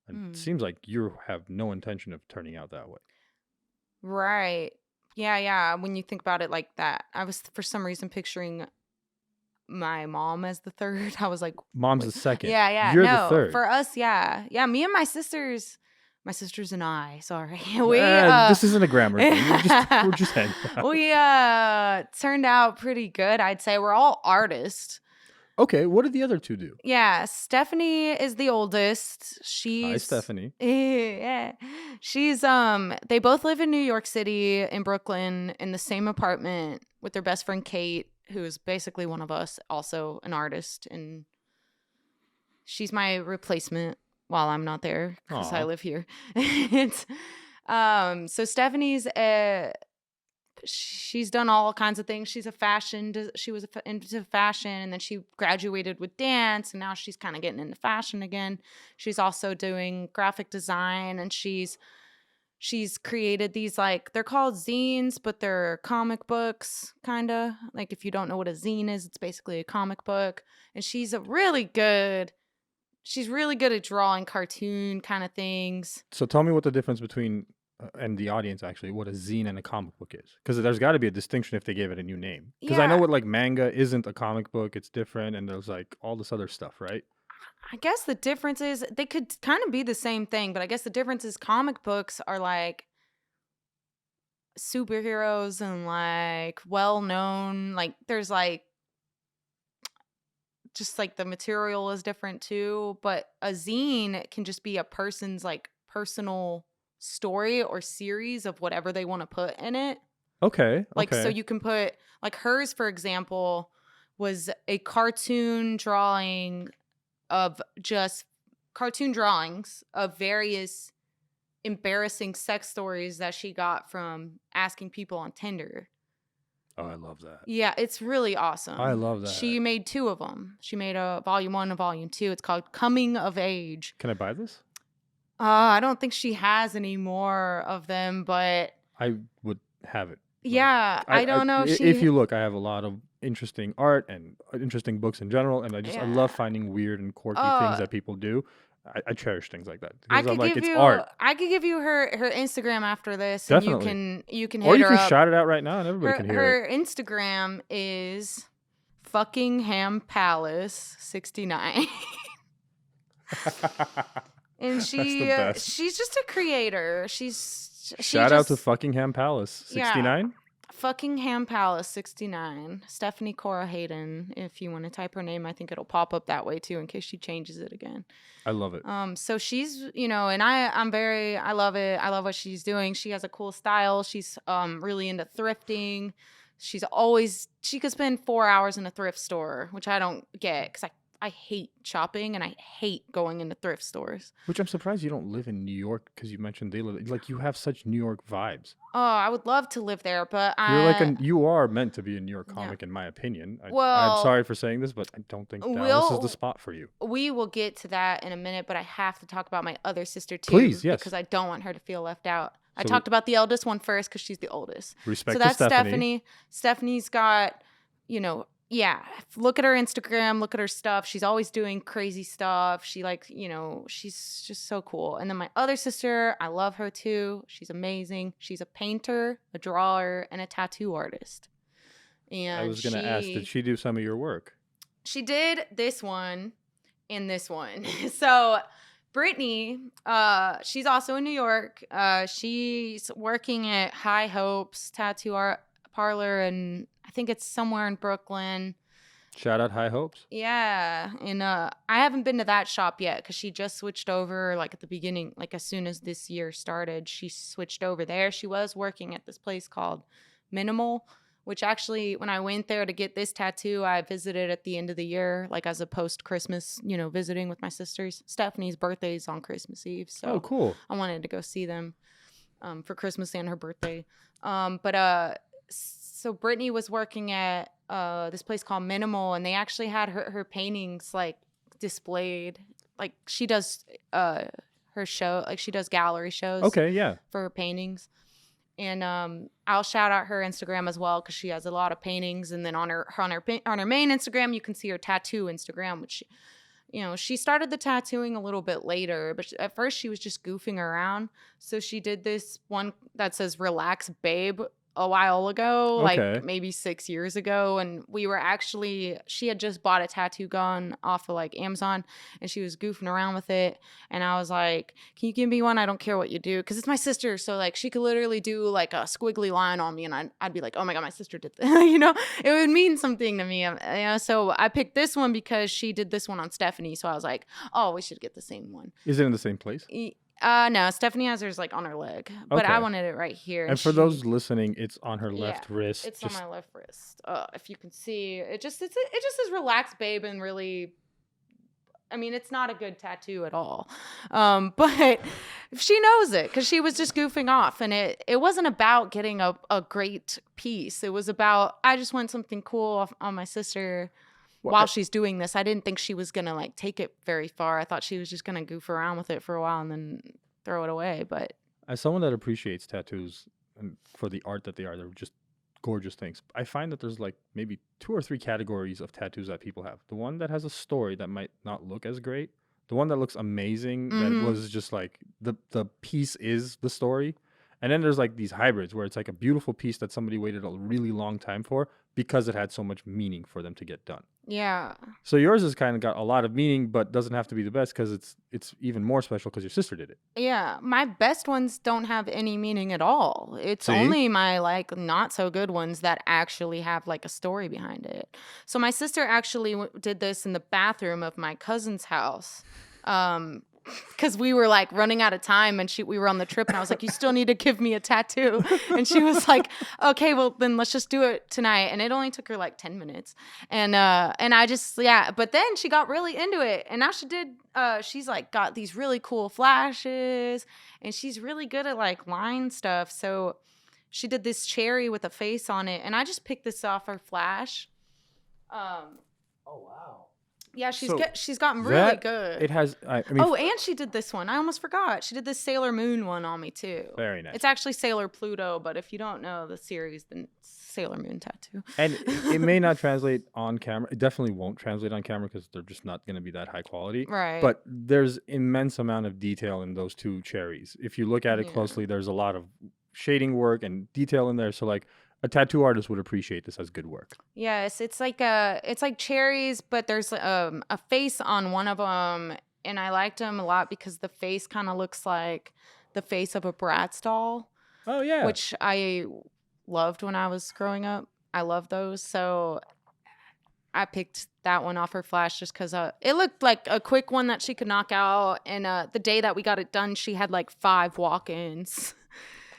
And it seems like you have no intention of turning out that way. Right. Yeah. When you think about it like that, I was for some reason picturing my mom as the third. I was like, mom's the second. Yeah. You're the third. For us, yeah. Me and my sisters and I. Sorry, this isn't a grammar thing. We're just hanging out. We turned out pretty good. I'd say we're all artists. Okay, what did the other 2 do? Yeah, Stephanie is the oldest. Hi, Stephanie. Yeah. She's they both live in New York City, in Brooklyn, in the same apartment with their best friend Kate, who is basically one of us, also an artist, and she's my replacement while I'm not there because I live here. So Stephanie's she's done all kinds of things. She was into fashion, and then she graduated with dance, and now she's kind of getting into fashion again. She's also doing graphic design, and she's created these, like, they're called zines, but they're comic books, kind of. Like, if you don't know what a zine is, it's basically a comic book. And she's really good at drawing cartoon kind of things. So tell me what the difference between and the audience actually what a zine and a comic book is, because there's got to be a distinction if they gave it a new name, because I know what, like, manga isn't a comic book, it's different, and there's like all this other stuff, right? I guess the difference is they could kind of be the same thing, but I guess the difference is comic books are like superheroes and like well-known, like there's like just like the material is different too, but a zine can just be a person's like personal story or series of whatever they want to put in it. Okay. Like, so you can put, like, hers, for example, was a cartoon drawing of just cartoon drawings of various embarrassing sex stories that she got from asking people on Tinder. Oh, I love that. Yeah, it's really awesome. I love that. She made 2 of them. She made a volume 1 and volume 2. It's called Coming of Age. Can I buy this? I don't think she has any more of them, but I would have it. Yeah, I don't know if you look, I have a lot of interesting art and interesting books in general, and I love finding weird and quirky things that people do. I cherish things like that because I'm like, it's art. I could give you her Instagram after this. Definitely. And you can hit or you her can up. shout it out right now and everybody can hear it. Her Instagram is Fuckingham Palace 69. And That's the best. she's just a creator. Shout out to Fuckingham Palace 69. Fuckingham Palace 69. Stephanie Cora Hayden. If you want to type her name, I think it'll pop up that way too in case she changes it again. I love it. So she's, and I love it. I love what she's doing. She has a cool style. She's really into thrifting. She could spend 4 hours in a thrift store, which I don't get because I hate shopping and I hate going into thrift stores. Which I'm surprised you don't live in New York because you mentioned you have such New York vibes. Oh, I would love to live there, but you are meant to be a New York comic in my opinion. I'm sorry for saying this, but I don't think Dallas is the spot for you. We will get to that in a minute, but I have to talk about my other sister too. Please, yes. Because I don't want her to feel left out. I talked about the eldest one first because she's the oldest. Respect so that's to Stephanie. Stephanie's got, look at her Instagram, look at her stuff. She's always doing crazy stuff. She she's just so cool. And then my other sister, I love her too. She's amazing. She's a painter, a drawer, and a tattoo artist. And I was going to ask, did she do some of your work? She did this one and this one. So Brittany, she's also in New York. She's working at High Hopes Tattoo Art Parlor, and I think it's somewhere in Brooklyn. Shout out High Hopes. Yeah, and I haven't been to that shop yet because she just switched over at the beginning, as soon as this year started. She switched over there. She was working at this place called Minimal, which actually, when I went there to get this tattoo, I visited at the end of the year, as a post-Christmas, visiting with my sisters. Stephanie's birthday is on Christmas Eve, so cool. I wanted to go see them for Christmas and her birthday. So Brittany was working at this place called Minimal, and they actually had her paintings displayed. She does her show, she does gallery shows. Okay, yeah. For her paintings. And I'll shout out her Instagram as well because she has a lot of paintings. And then on her main Instagram, you can see her tattoo Instagram, which she started the tattooing a little bit later, but at first she was just goofing around. So she did this one that says "Relax, Babe" a while ago, maybe 6 years ago, and she had just bought a tattoo gun off of Amazon, and she was goofing around with it, and I was like, can you give me one? I don't care what you do, because it's my sister, so she could literally do a squiggly line on me, and I'd be like, oh my god, my sister did that. It would mean something to me. So I picked this one because she did this one on Stephanie, so I was like, oh, we should get the same one. Is it in the same place? No, Stephanie has hers on her leg, but I wanted it right here. And for those listening, it's on her left wrist. It's on my left wrist. If you can see, it just says "Relax, Babe," and really, it's not a good tattoo at all. But she knows it because she was just goofing off, and it wasn't about getting a great piece. It was about, I just want something cool on my sister. While she's doing this, I didn't think she was gonna take it very far. I thought she was just gonna goof around with it for a while and then throw it away. But as someone that appreciates tattoos and for the art that they're just gorgeous things. I find that there's maybe 2 or 3 categories of tattoos that people have. The one that has a story that might not look as great. The one that looks amazing, that was just the piece is the story. And then there's these hybrids where it's a beautiful piece that somebody waited a really long time for because it had so much meaning for them to get done. Yeah. So yours has kind of got a lot of meaning, but doesn't have to be the best because it's even more special because your sister did it. Yeah. My best ones don't have any meaning at all. It's only my not so good ones that actually have a story behind it. So my sister actually did this in the bathroom of my cousin's house. Because we were running out of time, and we were on the trip, and I was like, you still need to give me a tattoo. And she was like, okay, well then let's just do it tonight. And it only took her 10 minutes. And I just, but then she got really into it. And now she's got these really cool flashes, and she's really good at line stuff. So she did this cherry with a face on it, and I just picked this off her flash. Oh wow. Yeah, she's gotten really good. It has. And she did this one. I almost forgot. She did this Sailor Moon one on me too. Very nice. It's actually Sailor Pluto, but if you don't know the series, then it's Sailor Moon tattoo. And it may not translate on camera. It definitely won't translate on camera because they're just not going to be that high quality. Right. But there's immense amount of detail in those 2 cherries. If you look at it closely, there's a lot of shading work and detail in there. So A tattoo artist would appreciate this as good work. Yes, it's like cherries, but there's a face on one of them, and I liked them a lot because the face kind of looks like the face of a Bratz doll. Oh yeah, which I loved when I was growing up. I love those, so I picked that one off her flash just because it looked like a quick one that she could knock out. And the day that we got it done, she had like 5 walk-ins.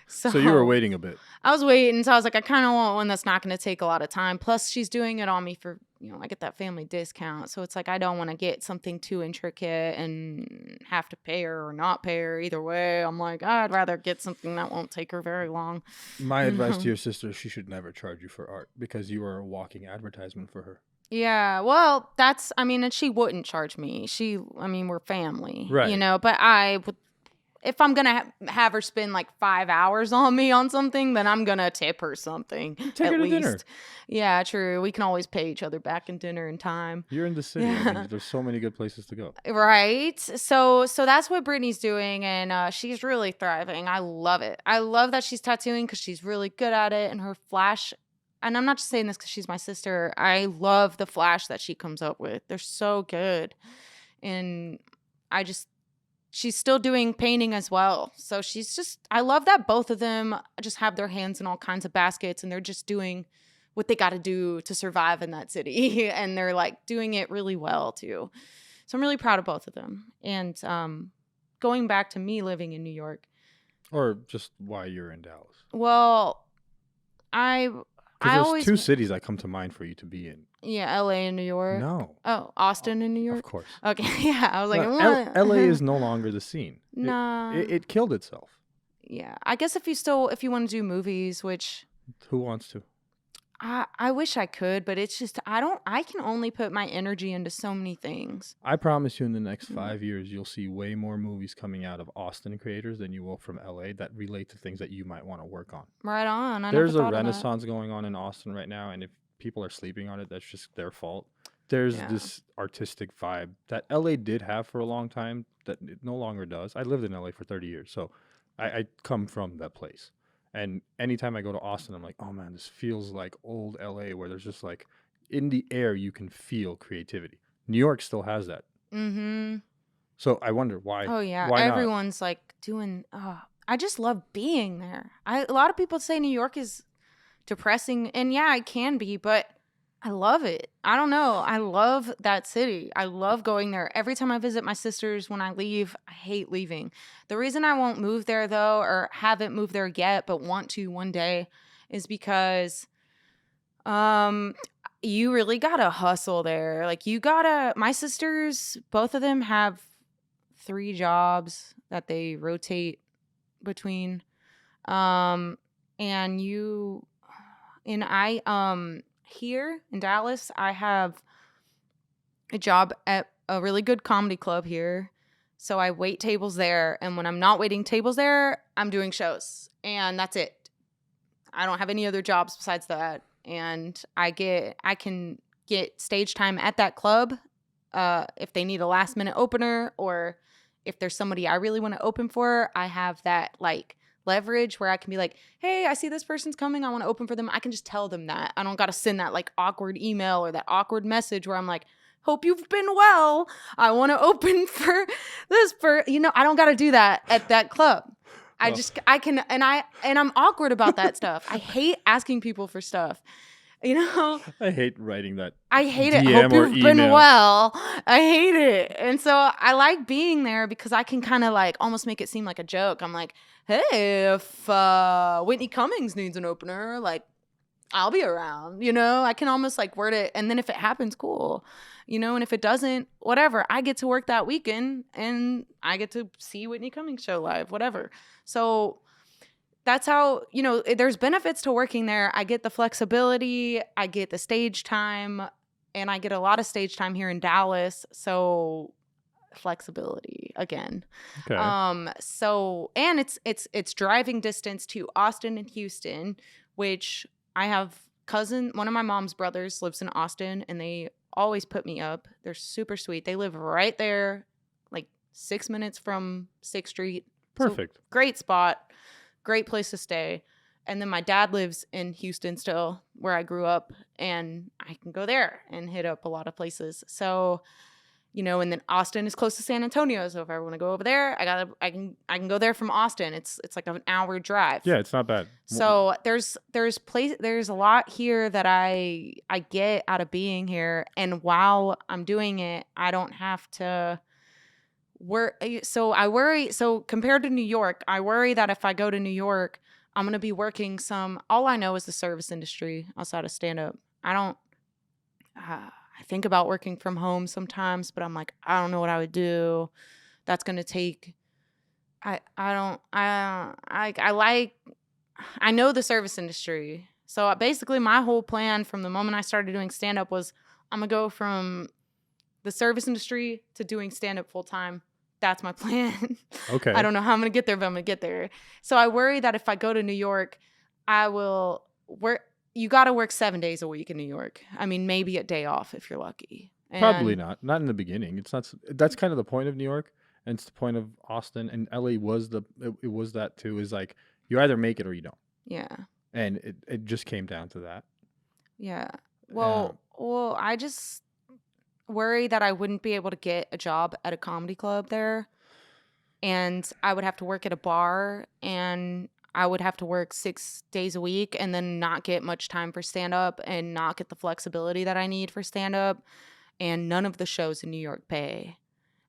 So you were waiting a bit. I was waiting, so I was like, I kind of want one that's not going to take a lot of time. Plus, she's doing it on me for, I get that family discount. So it's like, I don't want to get something too intricate and have to pay her or not pay her. Either way, I'm like, I'd rather get something that won't take her very long. My advice to your sister, she should never charge you for art because you are a walking advertisement for her. Yeah, well, and she wouldn't charge me. We're family, right? But I would, if I'm going to have her spend like 5 hours on me on something, then I'm going to tip her something. Take her to dinner. Yeah, true. We can always pay each other back in dinner and time. You're in the city. Yeah. There's so many good places to go. Right. So that's what Brittany's doing, and she's really thriving. I love it. I love that she's tattooing because she's really good at it, and her flash. And I'm not just saying this because she's my sister. I love the flash that she comes up with. They're so good. And she's still doing painting as well. So I love that both of them just have their hands in all kinds of baskets and they're just doing what they got to do to survive in that city. And they're like doing it really well too. So I'm really proud of both of them. And going back to me living in New York. Or just why you're in Dallas. Well, there's 2 cities that come to mind for you to be in. Yeah, LA and New York. No. Oh, Austin and New York? Of course. Okay, yeah. I was like, LA is no longer the scene. Nah. It killed itself. Yeah. I guess if you want to do movies, which... Who wants to? I wish I could, but it's just, I can only put my energy into so many things. I promise you in the next 5 years, you'll see way more movies coming out of Austin creators than you will from LA that relate to things that you might want to work on. Right on. There's a renaissance going on in Austin right now, and if people are sleeping on it, that's just their fault. There's this artistic vibe that LA did have for a long time that it no longer does. I lived in LA for 30 years, so I come from that place. And anytime I go to Austin, I'm like, oh man, this feels like old LA where there's just like in the air, you can feel creativity. New York still has that. Mm-hmm. So I wonder why. Oh yeah. Why everyone's like doing, I just love being there. A lot of people say New York is depressing, and yeah, it can be, but I love it. I don't know. I love that city. I love going there. Every time I visit my sisters, when I leave, I hate leaving. The reason I won't move there, though, or haven't moved there yet, but want to one day, is because you really gotta hustle there. Like, my sisters, both of them have 3 jobs that they rotate between. Here in Dallas, I have a job at a really good comedy club here. So I wait tables there. And when I'm not waiting tables there, I'm doing shows. And that's it. I don't have any other jobs besides that. And I can get stage time at that club if they need a last minute opener, or if there's somebody I really want to open for. I have that like leverage where I can be like, hey, I see this person's coming, I want to open for them. I can just tell them that. I don't got to send that like awkward email or that awkward message where I'm like, hope you've been well, I want to open for this I don't got to do that at that club. I'm awkward about that stuff. I hate asking people for stuff. I hate writing that. I hate DM it. Hope you've email. been well. I hate it. And so I like being there because I can kind of like almost make it seem like a joke. I'm like, hey, if Whitney Cummings needs an opener, like I'll be around, I can almost like word it. And then if it happens, cool, and if it doesn't, whatever, I get to work that weekend and I get to see Whitney Cummings show live, whatever. So that's how, there's benefits to working there. I get the flexibility, I get the stage time, and I get a lot of stage time here in Dallas. So flexibility again. Okay. And it's driving distance to Austin and Houston, which I have one of my mom's brothers lives in Austin, and they always put me up. They're super sweet. They live right there, like 6 minutes from 6th Street. Perfect. So great spot. Great place to stay. And then my dad lives in Houston still, where I grew up, and I can go there and hit up a lot of places. So, you know, and then Austin is close to San Antonio, so if I want to go over there, I can go there from Austin. It's like an hour drive. Yeah, it's not bad. So there's a lot here that I get out of being here, and while I'm doing it, I don't have to work. So I worry. So compared to New York, I worry that if I go to New York, I'm gonna be working all I know is the service industry outside of stand up. I don't. I think about working from home sometimes, but I'm like, I don't know what I would do. That's gonna take. I know the service industry. So basically my whole plan from the moment I started doing stand up was I'm gonna go from the service industry to doing stand up full time. That's my plan. Okay. I don't know how I'm gonna get there, but I'm gonna get there. So I worry that if I go to New York, I will work. You got to work 7 days a week in New York. I mean, maybe a day off if you're lucky. Probably not in the beginning. It's not. That's kind of the point of New York, and it's the point of Austin, and LA was it was that too. Is like you either make it or you don't. Yeah. And it just came down to that. Yeah. Well, I just worry that I wouldn't be able to get a job at a comedy club there, and I would have to work at a bar, and I would have to work 6 days a week and then not get much time for stand-up and not get the flexibility that I need for stand-up. And none of the shows in New York pay.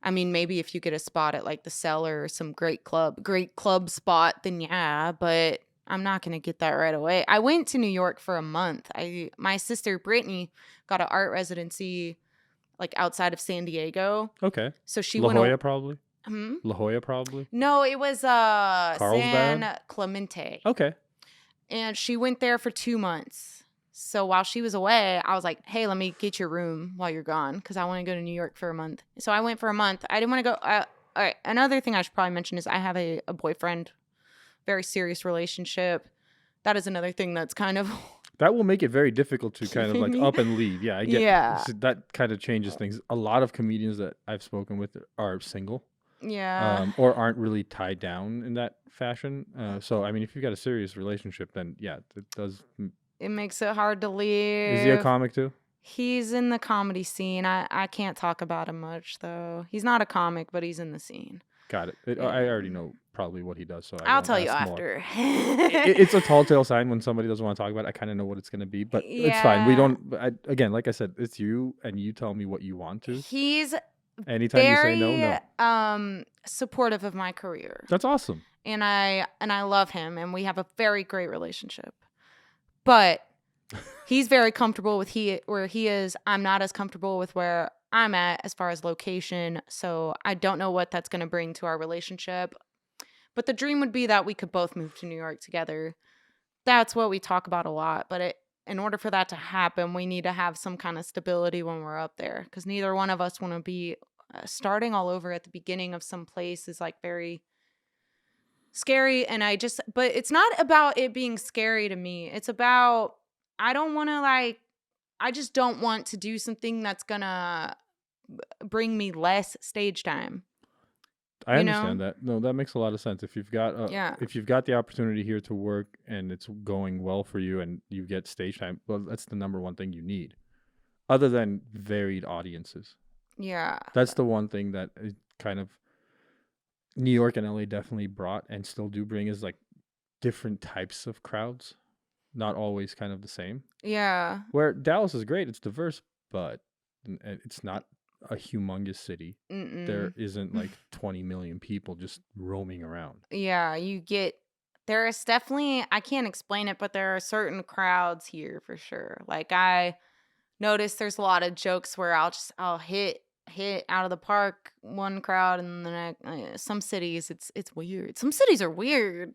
I mean, maybe if you get a spot at like the Cellar or some great club spot, then yeah, but I'm not going to get that right away. I went to New York for a month. My sister Brittany got an art residency like outside of San Diego. Okay. So she La Jolla probably? Hmm? La Jolla probably? No, it was San Clemente. Okay. And she went there for 2 months. So while she was away, I was like, hey, let me get your room while you're gone because I want to go to New York for a month. So I went for a month. I didn't want to go. All right. Another thing I should probably mention is I have a boyfriend, very serious relationship. That is another thing that's kind of... That will make it very difficult to kind of like up and leave. Yeah, I get. Yeah. So that kind of changes things. A lot of comedians that I've spoken with are single. Yeah. Or aren't really tied down in that fashion. So, I mean, if you've got a serious relationship, then yeah, it does. It makes it hard to leave. Is he a comic too? He's in the comedy scene. I can't talk about him much, though. He's not a comic, but he's in the scene. Got it. Yeah. I already know probably what he does, so I'll tell you after. It's a tall tale sign when somebody doesn't want to talk about it. I kind of know what it's going to be, but it's fine. We don't. Again, like I said, it's you, and you tell me what you want to. He's anytime you say no. Supportive of my career. That's awesome. And I love him, and we have a very great relationship. But he's very comfortable with where he is. I'm not as comfortable with where I'm at as far as location. So I don't know what that's going to bring to our relationship. But the dream would be that we could both move to New York together. That's what we talk about a lot. But in order for that to happen, we need to have some kind of stability when we're up there. Because neither one of us want to be starting all over at the beginning of some place is like very scary. And but it's not about it being scary to me. It's about, I just don't want to do something that's going to bring me less stage time. I understand that. No, that makes a lot of sense. If you've got if you've got the opportunity here to work and it's going well for you and you get stage time, well, that's the number one thing you need. Other than varied audiences. Yeah. That's the one thing that is kind of New York and LA definitely brought and still do bring is like different types of crowds. Not always kind of the same. Yeah. Where Dallas is great, it's diverse, but it's not a humongous city. Mm-mm. There isn't like 20 million people just roaming around. Yeah, there is definitely, I can't explain it, but there are certain crowds here for sure. Like I noticed there's a lot of jokes where I'll hit out of the park one crowd, and then some cities it's weird. Some cities are weird.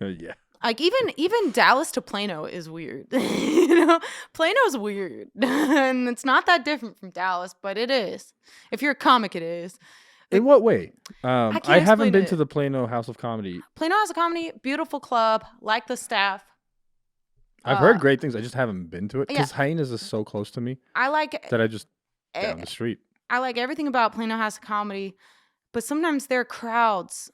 Yeah. Like even Dallas to Plano is weird. You know, Plano's weird. And it's not that different from Dallas, but it is. If you're a comic, it is. In what way? I haven't been it. to the Plano House of Comedy. Plano House of Comedy, beautiful club, like the staff. I've heard great things. I just haven't been to it because Hyenas is so close to me. I like that I just down the street. I like everything about Plano House of Comedy, but sometimes their crowds,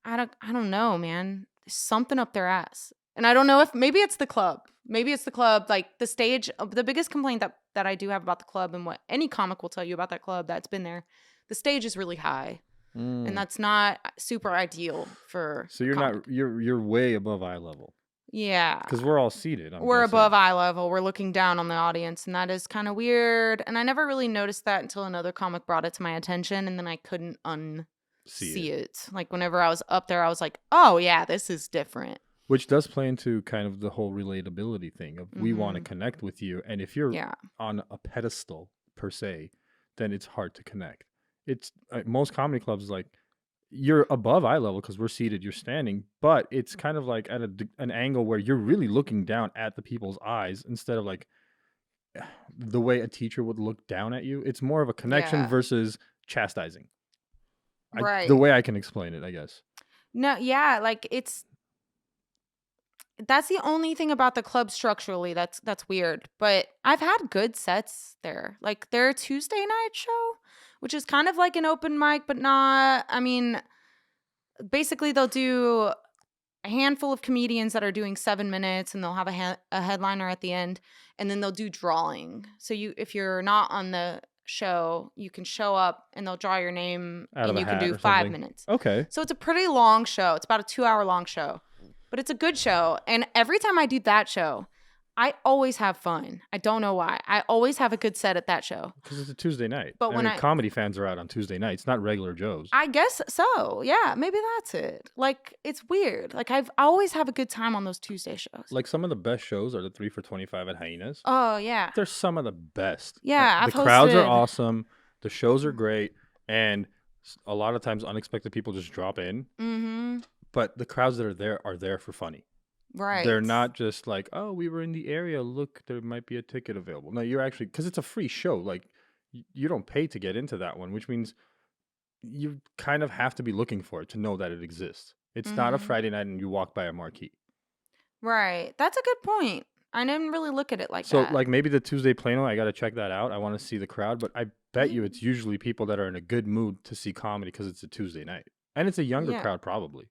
I don't know, man. There's something up their ass. And I don't know if maybe it's the club. Maybe it's the club. Like the stage, the biggest complaint that I do have about the club and what any comic will tell you about that club that's been there, the stage is really high. And that's not super ideal for So you're way above eye level. Yeah. Because we're all seated. We're above eye level. We're looking down on the audience, and that is kind of weird. And I never really noticed that until another comic brought it to my attention, and then I couldn't unsee it. Like whenever I was up there, I was like, oh yeah, this is different. Which does play into kind of the whole relatability thing of we want to connect with you. And if you're on a pedestal per se, then it's hard to connect. It's most comedy clubs like you're above eye level because we're seated, you're standing, but it's kind of like at an angle where you're really looking down at the people's eyes instead of like the way a teacher would look down at you. It's more of a connection versus chastising. Right. The way I can explain it, I guess. No, yeah, like that's the only thing about the club structurally that's weird. But I've had good sets there. Like their Tuesday night show, which is kind of like an open mic, but not. I mean, basically they'll do a handful of comedians that are doing 7 minutes, and they'll have a headliner at the end, and then they'll do drawing. So if you're not on the show, you can show up and they'll draw your name and you can do 5 minutes. Okay. So it's a pretty long show. It's about a 2-hour long show. But it's a good show. And every time I do that show, I always have fun. I don't know why. I always have a good set at that show. Because it's a Tuesday night. But when comedy fans are out on Tuesday nights, not regular Joes. I guess so. Yeah, maybe that's it. Like, it's weird. Like, I always have a good time on those Tuesday shows. Like, some of the best shows are the 3 for $25 at Hyenas. Oh, yeah. They're some of the best. Yeah, the crowds are awesome. The shows are great. And a lot of times unexpected people just drop in. Mm-hmm. But the crowds that are there for funny. Right. They're not just like, oh, we were in the area. Look, there might be a ticket available. No, you're actually, because it's a free show. Like, you don't pay to get into that one, which means you kind of have to be looking for it to know that it exists. It's not a Friday night and you walk by a marquee. Right. That's a good point. I didn't really look at it like that. So, like, maybe the Tuesday Plano, I got to check that out. I want to see the crowd. But I bet you it's usually people that are in a good mood to see comedy because it's a Tuesday night. And it's a younger crowd, probably.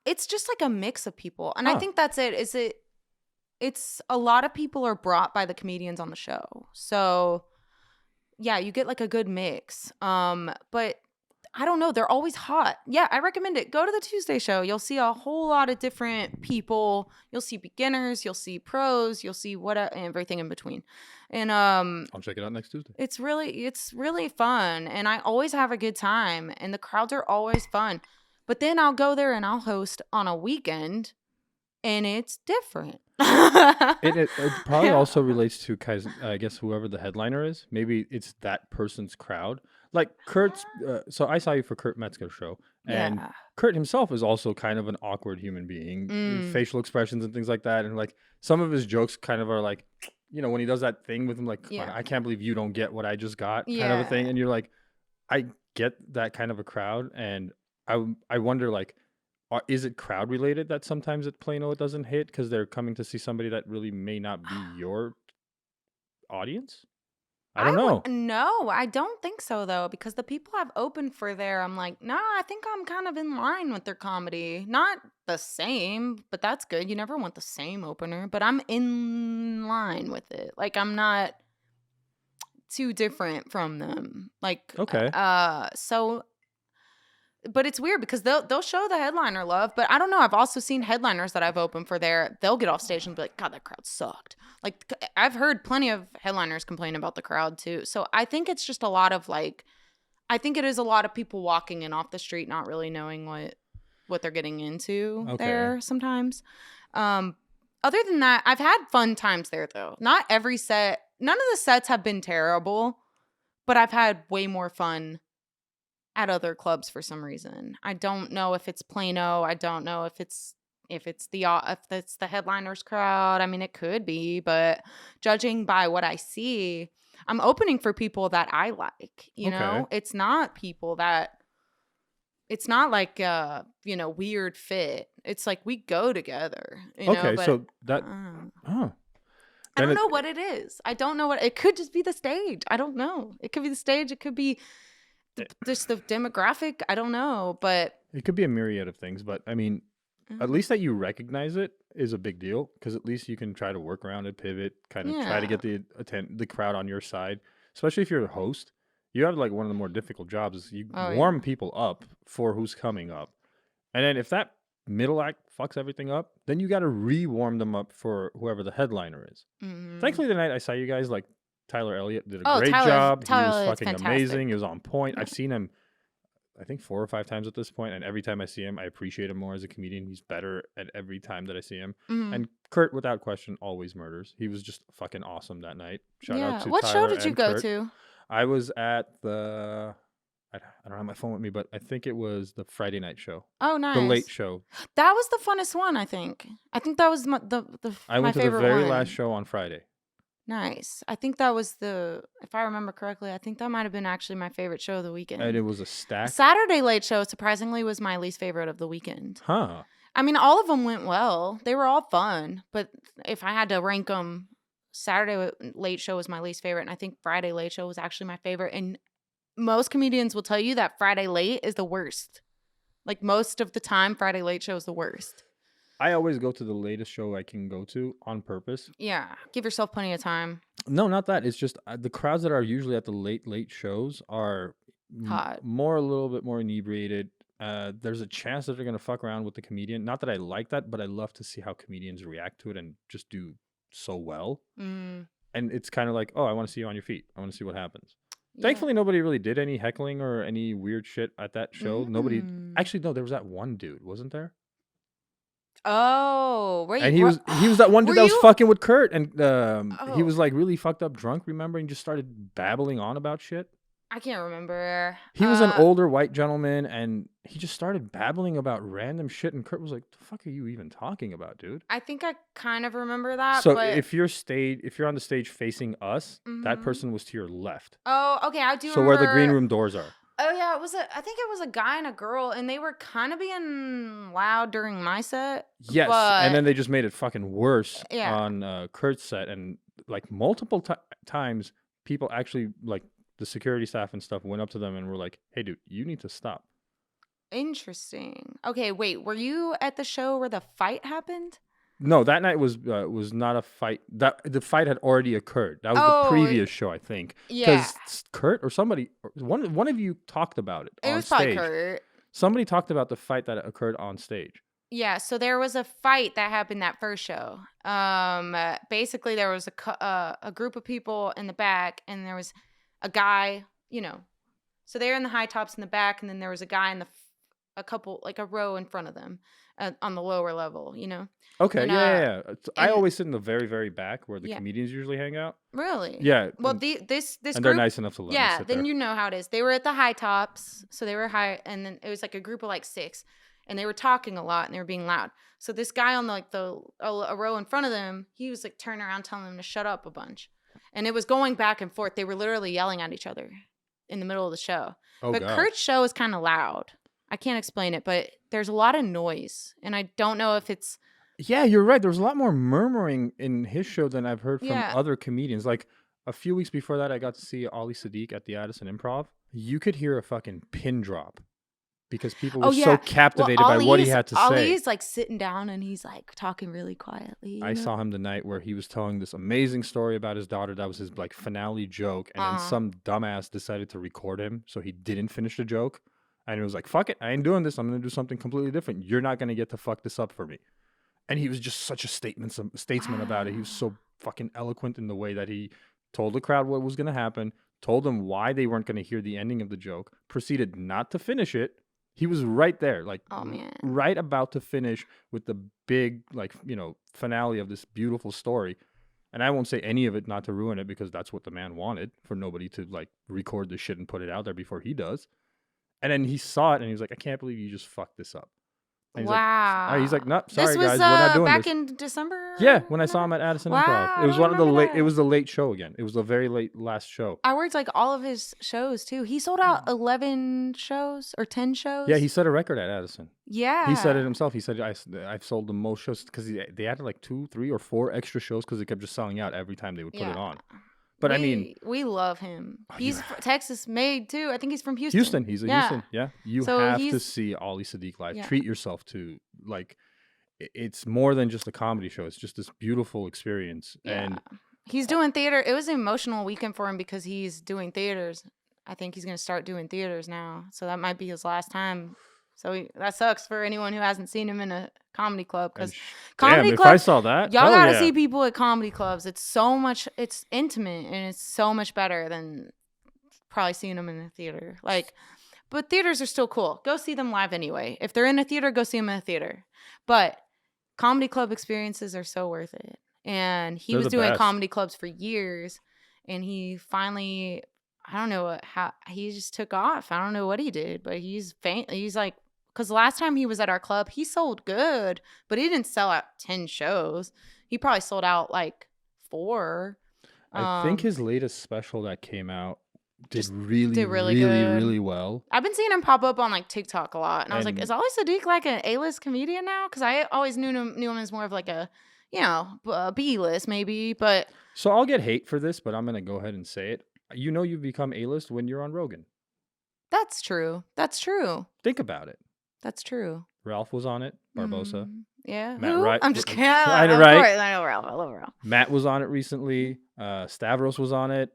It's just like a mix of people, and I think that's it. It's a lot of people are brought by the comedians on the show, so yeah, you get like a good mix. But I don't know, they're always hot. Yeah, I recommend it. Go to the Tuesday show. You'll see a whole lot of different people. You'll see beginners. You'll see pros. You'll see everything in between. And I'll check it out next Tuesday. It's really fun, and I always have a good time, and the crowds are always fun. But then I'll go there and I'll host on a weekend, and it's different. It probably also relates to, I guess, whoever the headliner is. Maybe it's that person's crowd. Like Kurt's, so I saw you for Kurt Metzger's show, and Kurt himself is also kind of an awkward human being, facial expressions and things like that. And like some of his jokes kind of are like, you know, when he does that thing with him, like, I can't believe you don't get what I just got kind of a thing. And you're like, I get that kind of a crowd, and I wonder, like, is it crowd related that sometimes at Plano it doesn't hit because they're coming to see somebody that really may not be your audience? I don't know. No, I don't think so, though, because the people I've opened for there, I'm like, no, I think I'm kind of in line with their comedy. Not the same, but that's good. You never want the same opener, but I'm in line with it. Like, I'm not too different from them. Like, okay. So... But it's weird because they'll show the headliner love, but I don't know. I've also seen headliners that I've opened for there. They'll get off stage and be like, God, that crowd sucked. Like, I've heard plenty of headliners complain about the crowd too. So I think it's just a lot of like, I think it is a lot of people walking in off the street not really knowing what they're getting into there sometimes. Other than that, I've had fun times there though. Not every set, none of the sets have been terrible, but I've had way more fun at other clubs for some reason. I don't know if it's Plano. I don't know if it's the headliners crowd. I mean, it could be, but judging by what I see, I'm opening for people that I like. You know, it's not people that. It's not like weird fit. It's like we go together. You know, but, so that. I don't know what it is. I don't know what it could just be. The stage. I don't know. It could be the stage. It could be. Just the demographic, I don't know, but it could be a myriad of things. But I mean, at least that you recognize it is a big deal, because at least you can try to work around it, pivot, kind of try to get the crowd on your side, especially if you're a host. You have like one of the more difficult jobs is you warm people up for who's coming up. And then if that middle act fucks everything up, then you got to re-warm them up for whoever the headliner is. Thankfully, the night I saw you guys, like Tyler Elliott did a great job. He was fucking amazing. He was on point. I've seen him, I think 4 or 5 times at this point, and every time I see him, I appreciate him more as a comedian. He's better at every time that I see him. And Kurt, without question, always murders. He was just fucking awesome that night. Shout out to What Tyler show did you go to? I was at I don't have my phone with me, but I think it was the Friday night show. Oh, nice. The late show. That was the funnest one, I think. I think that was I went to the very last show on Friday. Nice. I think that was if I remember correctly, I think that might have been actually my favorite show of the weekend. And it was a stack. Saturday late show, surprisingly, was my least favorite of the weekend. Huh. I mean, all of them went well. They were all fun. But if I had to rank them, Saturday late show was my least favorite. And I think Friday late show was actually my favorite. And most comedians will tell you that Friday late is the worst. Like most of the time, Friday late show is the worst. I always go to the latest show I can go to on purpose. Yeah. Give yourself plenty of time. No, not that. It's just the crowds that are usually at the late shows are hot. A little bit more inebriated. There's a chance that they're going to fuck around with the comedian. Not that I like that, but I love to see how comedians react to it and just do so well. And it's kind of like, oh, I want to see you on your feet. I want to see what happens. Yeah. Thankfully, nobody really did any heckling or any weird shit at that show. Nobody. Actually, no, there was that one dude, wasn't there? Oh, right. And he was that one dude that was fucking with Kurt, and he was like really fucked up drunk, remember, and just started babbling on about shit. I can't remember. He was an older white gentleman, and he just started babbling about random shit, and Kurt was like, "The fuck are you even talking about, dude?" I think I kind of remember that. So but... if you're on the stage facing us, that person was to your left. Oh, okay, I do. So remember... where the green room doors are. Oh yeah, I think it was a guy and a girl, and they were kind of being loud during my set. Yes, and then they just made it fucking worse on Kurt's set, and like multiple times, people actually like the security staff and stuff went up to them and were like, "Hey, dude, you need to stop." Interesting. Okay, wait, were you at the show where the fight happened? No, that night was not a fight. The fight had already occurred. That was the previous show, I think. Yeah. Because Kurt or somebody, one of you talked about it. It was probably Kurt. Somebody talked about the fight that occurred on stage. Yeah, so there was a fight that happened that first show. Basically, there was a group of people in the back, and there was a guy, so they're in the high tops in the back, and then there was a guy in a row in front of them on the lower level, Okay, and, yeah. I always sit in the very, very back where the comedians usually hang out. Really? Yeah. Well, this and group, they're nice enough to let me sit then there. You know how it is. They were at the high tops, so they were high, and then it was like a group of like 6, and they were talking a lot and they were being loud. So this guy on a row in front of them, he was like turning around telling them to shut up a bunch, and it was going back and forth. They were literally yelling at each other in the middle of the show. But God. Kurt's show is kind of loud. I can't explain it, but there's a lot of noise, and I don't know if it's. Yeah, you're right. There's a lot more murmuring in his show than I've heard from other comedians. Like a few weeks before that, I got to see Ali Sadiq at the Addison Improv. You could hear a fucking pin drop because people were so captivated by what he had to say. Ali's like sitting down and he's like talking really quietly. I saw him the night where he was telling this amazing story about his daughter. That was his like finale joke, and then some dumbass decided to record him, so he didn't finish the joke. And he was like, "Fuck it, I ain't doing this. I'm gonna do something completely different. You're not gonna get to fuck this up for me." And he was just such a statesman about it. He was so fucking eloquent in the way that he told the crowd what was going to happen, told them why they weren't going to hear the ending of the joke, proceeded not to finish it. He was right there, like right about to finish with the big, like, finale of this beautiful story. And I won't say any of it not to ruin it, because that's what the man wanted, for nobody to like record this shit and put it out there before he does. And then he saw it and he was like, "I can't believe you just fucked this up." And wow. He's like, "No, sorry this was, guys, we're not doing back this." in December? Yeah, when I saw him at Addison Improv. It was it was the late show again. It was the very last show. I worked like all of his shows too. He sold out 11 shows or 10 shows. Yeah, he set a record at Addison. Yeah. He said it himself. He said, I've sold the most shows, because they added like 2, 3, or 4 extra shows because they kept just selling out every time they would put it on. But I mean, we love him. Oh, He's Texas made too. I think he's from Houston. Houston. He's a Houston. Yeah. You So have to he's- see Ali Sadiq live. Yeah. Treat yourself to like. It's more than just a comedy show. It's just this beautiful experience. Yeah. And He's doing theater. It was an emotional weekend for him because he's doing theaters. I think he's going to start doing theaters now. So that might be his last time. So that sucks for anyone who hasn't seen him in a comedy club. Because comedy damn, clubs, if I saw that, y'all hell got to yeah. see people at comedy clubs. It's so much, it's intimate and it's so much better than probably seeing them in a theater. Like, but theaters are still cool. Go see them live anyway. If they're in a theater, go see them in a theater. But comedy club experiences are so worth it. And he was doing comedy clubs for years, and he finally, I don't know how, he just took off. I don't know what he did, but he's like, because last time he was at our club, he sold good, but he didn't sell out 10 shows. He probably sold out like 4. I think his latest special that came out did really well. I've been seeing him pop up on like TikTok a lot, and I was like, is Ali Sadiq like an A-list comedian now? Because I always knew him as more of like a, you know, B-list maybe, but. So I'll get hate for this, but I'm going to go ahead and say it. You know you've become A-list when you're on Rogan. That's true. That's true. Think about it. That's true. Ralph was on it. Barbosa. Yeah. Matt Wright. I'm just kidding. I know Ralph. I love Ralph. Matt was on it recently. Stavros was on it.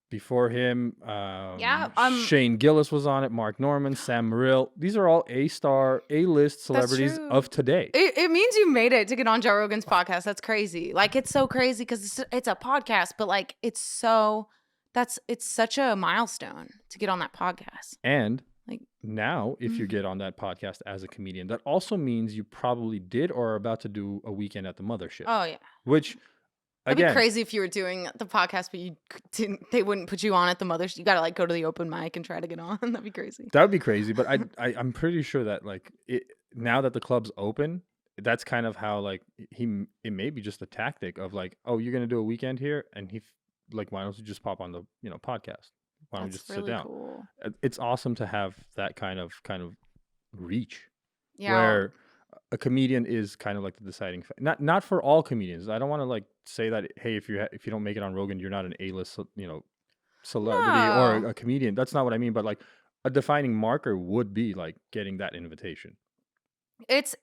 Before him, Shane Gillis was on it. Mark Norman, Sam Morrill. These are all A-star, A-list celebrities of today. It means you made it to get on Joe Rogan's podcast. That's crazy. Like, it's so crazy because it's a podcast, but like, it's such a milestone to get on that podcast. And like now, if you get on that podcast as a comedian, that also means you probably did or are about to do a weekend at the mothership. Oh yeah. Which. It'd be crazy if you were doing the podcast, but you didn't. They wouldn't put you on at the mothership. You got to like go to the open mic and try to get on. That'd be crazy. That would be crazy, but I'm pretty sure that like now that the club's open, that's kind of how like it may be just a tactic of like, oh, you're gonna do a weekend here, and like, why don't you just pop on the podcast? Why don't we just sit down? Cool. It's awesome to have that kind of reach, yeah. Where a comedian is kind of like the deciding factor. Not for all comedians. I don't want to like say that, hey, if you don't make it on Rogan, you're not an A-list, celebrity or a comedian. That's not what I mean. But like a defining marker would be like getting that invitation. It's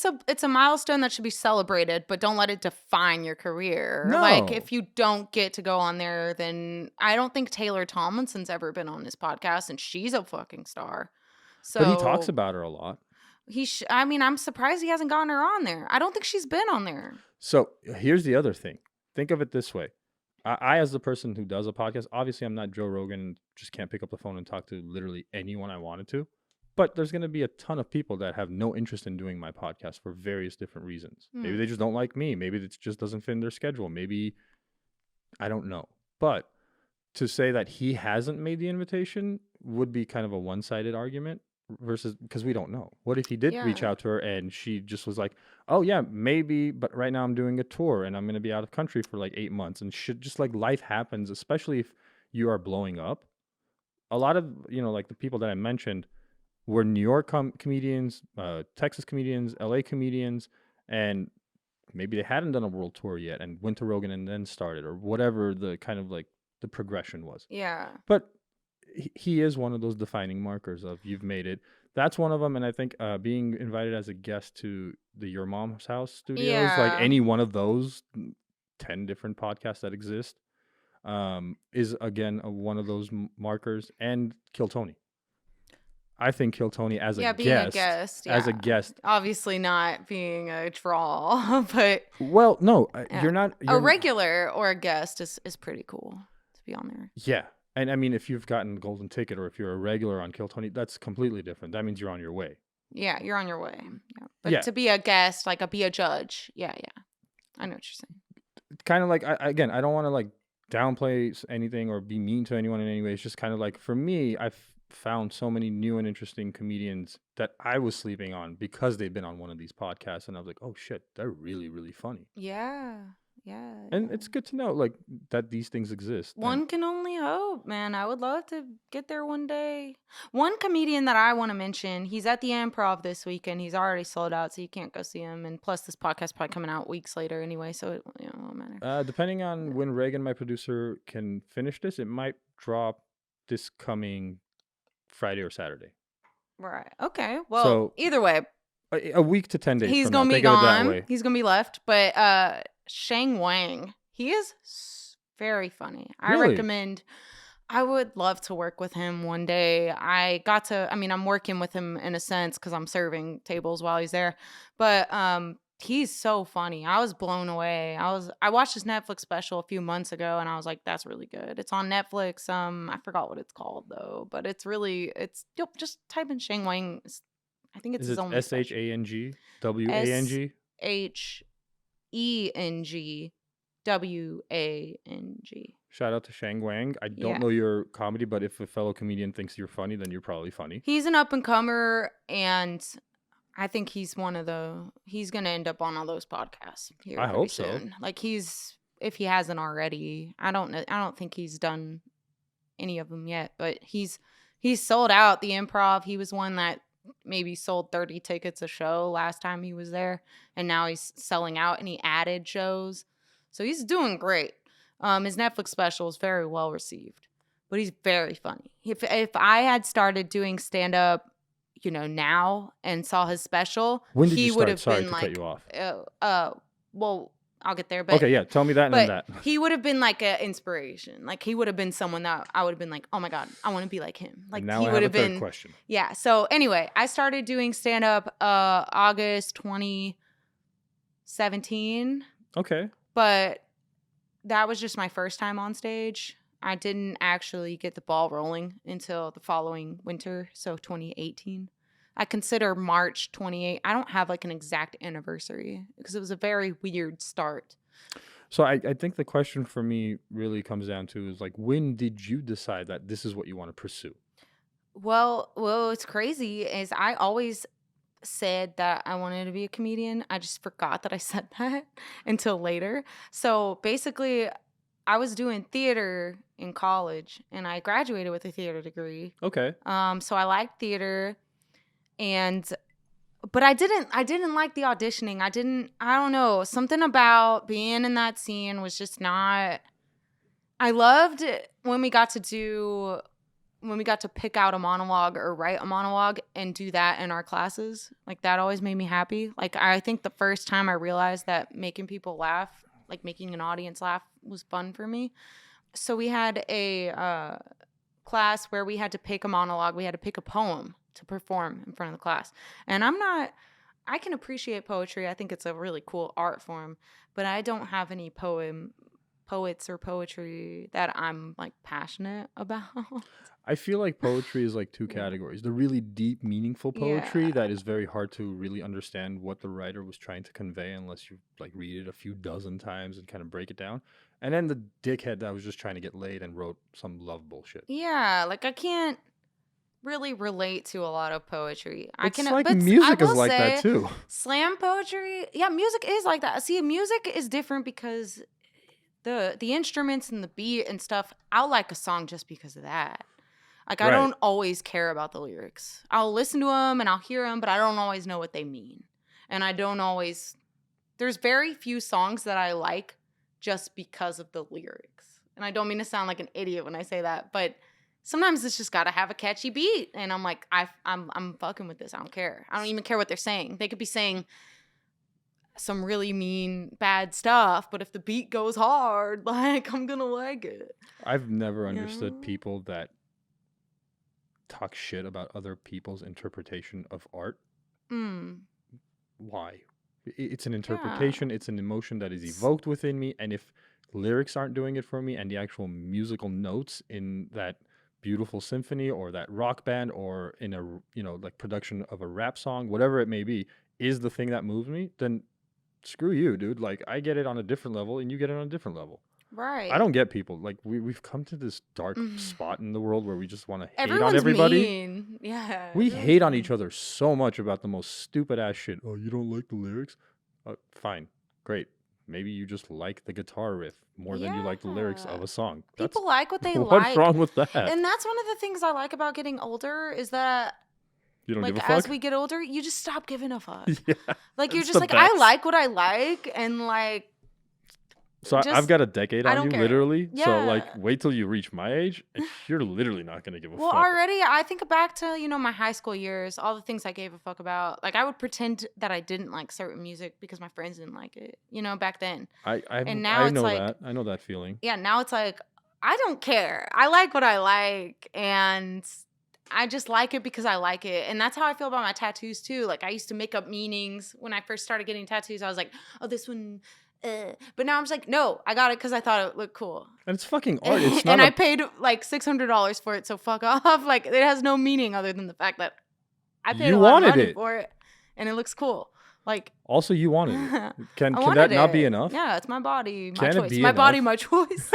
a milestone that should be celebrated, but don't let it define your career. No. Like if you don't get to go on there, then I don't think Taylor Tomlinson's ever been on this podcast, and she's a fucking star. So, but he talks about her a lot. I'm surprised he hasn't gotten her on there. I don't think she's been on there. So here's the other thing. Think of it this way. I as the person who does a podcast, obviously I'm not Joe Rogan, just can't pick up the phone and talk to literally anyone I wanted to. But there's going to be a ton of people that have no interest in doing my podcast for various different reasons. Maybe they just don't like me. Maybe it just doesn't fit in their schedule. Maybe, I don't know. But to say that he hasn't made the invitation would be kind of a one-sided argument. Versus, because we don't know. What if he did reach out to her and she just was like, oh yeah, maybe, but right now I'm doing a tour and I'm going to be out of country for like 8 months, and shit, just like life happens, especially if you are blowing up. A lot of, like the people that I mentioned were New York comedians, Texas comedians, LA comedians, and maybe they hadn't done a world tour yet and went to Rogan and then started, or whatever the kind of like the progression was. Yeah. But he is one of those defining markers of you've made it. That's one of them. And I think being invited as a guest to the Your Mom's House studios, like any one of those 10 different podcasts that exist, is again one of those markers. And Kill Tony. I think Kill Tony as a guest, obviously not being a draw, but well, no, you're not a regular or a guest is pretty cool to be on there. Yeah. And I mean, if you've gotten the golden ticket or if you're a regular on Kill Tony, that's completely different. That means you're on your way. Yeah, you're on your way. Yeah. But to be a guest, like be a judge. Yeah. I know what you're saying. Kind of like, I don't want to like downplay anything or be mean to anyone in any way. It's just kind of like, for me, I've found so many new and interesting comedians that I was sleeping on because they've been on one of these podcasts. And I was like, oh shit, they're really, really funny. Yeah. Yeah. And it's good to know, like, that these things exist. One can only hope, man. I would love to get there one day. One comedian that I want to mention, he's at the Improv this weekend. He's already sold out, so you can't go see him. And plus, this podcast probably coming out weeks later anyway, so it won't matter. Depending on when Reagan, my producer, can finish this, it might drop this coming Friday or Saturday. Right. Okay. Well, So either way, a week to 10 days. he's from gonna now. be Think of it that gone. way. He's gonna be left. But Shang Wang, he is very funny. I Really? recommend. I would love to work with him one day. I'm working with him in a sense because I'm serving tables while he's there. But he's so funny. I was blown away. I watched his Netflix special a few months ago and I was like, that's really good. It's on Netflix. I forgot what it's called though, but just type in Shang Wang. I think it's Is his it only special. SHANG? SHENGWANG. Shout out to Shang Wang. I don't Yeah. know your comedy, but if a fellow comedian thinks you're funny, then you're probably funny. He's an up and comer, and I think he's he's gonna end up on all those podcasts here. I very hope so. soon. Like if he hasn't already, I don't think he's done any of them yet, but he's sold out the Improv. He was one that maybe sold 30 tickets a show last time he was there, and now he's selling out and he added shows. So he's doing great. His Netflix special is very well received, but he's very funny. If I had started doing stand up, now and saw his special, When did he you would start? have Sorry been to like, cut you off. well, I'll get there. But Okay, yeah. Tell me that and then but that. he would have been like an inspiration. Like he would have been someone that I would have been like, oh my God, I want to be like him. Like Now he I would have have a third been. question. Yeah. So anyway, I started doing stand up August 2017. Okay. But that was just my first time on stage. I didn't actually get the ball rolling until the following winter, so 2018. I consider March 28. I don't have like an exact anniversary because it was a very weird start. So I think the question for me really comes down to is like, when did you decide that this is what you want to pursue? Well, what's crazy is I always said that I wanted to be a comedian. I just forgot that I said that until later. So basically, I was doing theater in college and I graduated with a theater degree. Okay. So I liked theater but I didn't like the auditioning. I don't know. Something about being in that scene was just not. I loved it when we got to pick out a monologue or write a monologue and do that in our classes. Like that always made me happy. Like I think the first time I realized that making people laugh, like making an audience laugh, was fun for me. So we had a class where we had to pick a monologue. We had to pick a poem to perform in front of the class. And I can appreciate poetry. I think it's a really cool art form, but I don't have any poets or poetry that I'm like passionate about. I feel like poetry is like two categories. The really deep, meaningful poetry that is very hard to really understand what the writer was trying to convey unless you like read it a few dozen times and kind of break it down. And then the dickhead that was just trying to get laid and wrote some love bullshit. Yeah, like I can't really relate to a lot of poetry. But music is like that too. Slam poetry, yeah, music is like that. See, music is different because the instruments and the beat and stuff. I'll like a song just because of that. Like I don't always care about the lyrics. I'll listen to them and I'll hear them, but I don't always know what they mean. And I don't always. There's very few songs that I like just because of the lyrics. And I don't mean to sound like an idiot when I say that, but sometimes it's just got to have a catchy beat. And I'm like, I'm fucking with this. I don't care. I don't even care what they're saying. They could be saying some really mean, bad stuff, but if the beat goes hard, like, I'm going to like it. I've never understood people that talk shit about other people's interpretation of art. Why? It's an interpretation. It's an emotion that is evoked within me. And if lyrics aren't doing it for me and the actual musical notes in that beautiful symphony or that rock band or in a like production of a rap song, whatever it may be, is the thing that moves me, then screw you, dude. Like I get it on a different level and you get it on a different level. Right. I don't get people. Like we've come to this dark spot in the world where we just want to hate Everyone's on everybody. Mean. Yeah. We hate on each other so much about the most stupid ass shit. Oh, you don't like the lyrics? Fine. Great. maybe you just like the guitar riff more than you like the lyrics of a song. People like what they What's like. wrong with that? And that's one of the things I like about getting older is that you don't like give a fuck? as we get older, you just stop giving a fuck. Yeah, like you're it's just the like, best. I like what I like, and like So I've got a decade on you, care. literally. Yeah. So like, wait till you reach my age, and you're literally not gonna give a fuck. Well, already I think back to, you know, my high school years, all the things I gave a fuck about. Like I would pretend that I didn't like certain music because my friends didn't like it, you know, back then. And now I it's know like, that. I know that feeling. Yeah, now it's like, I don't care. I like what I like, and I just like it because I like it. And that's how I feel about my tattoos too. Like I used to make up meanings when I first started getting tattoos. I was like, oh, this one. But now I'm just like, no, I got it because I thought it looked cool. And it's fucking art. It's not. And I paid like $600 for it, so fuck off. Like it has no meaning other than the fact that I paid a lot of money for it, and it looks cool. Like also, you wanted it. Can that not be enough? Yeah, it's my body, my Can choice. it be my enough? body, my choice.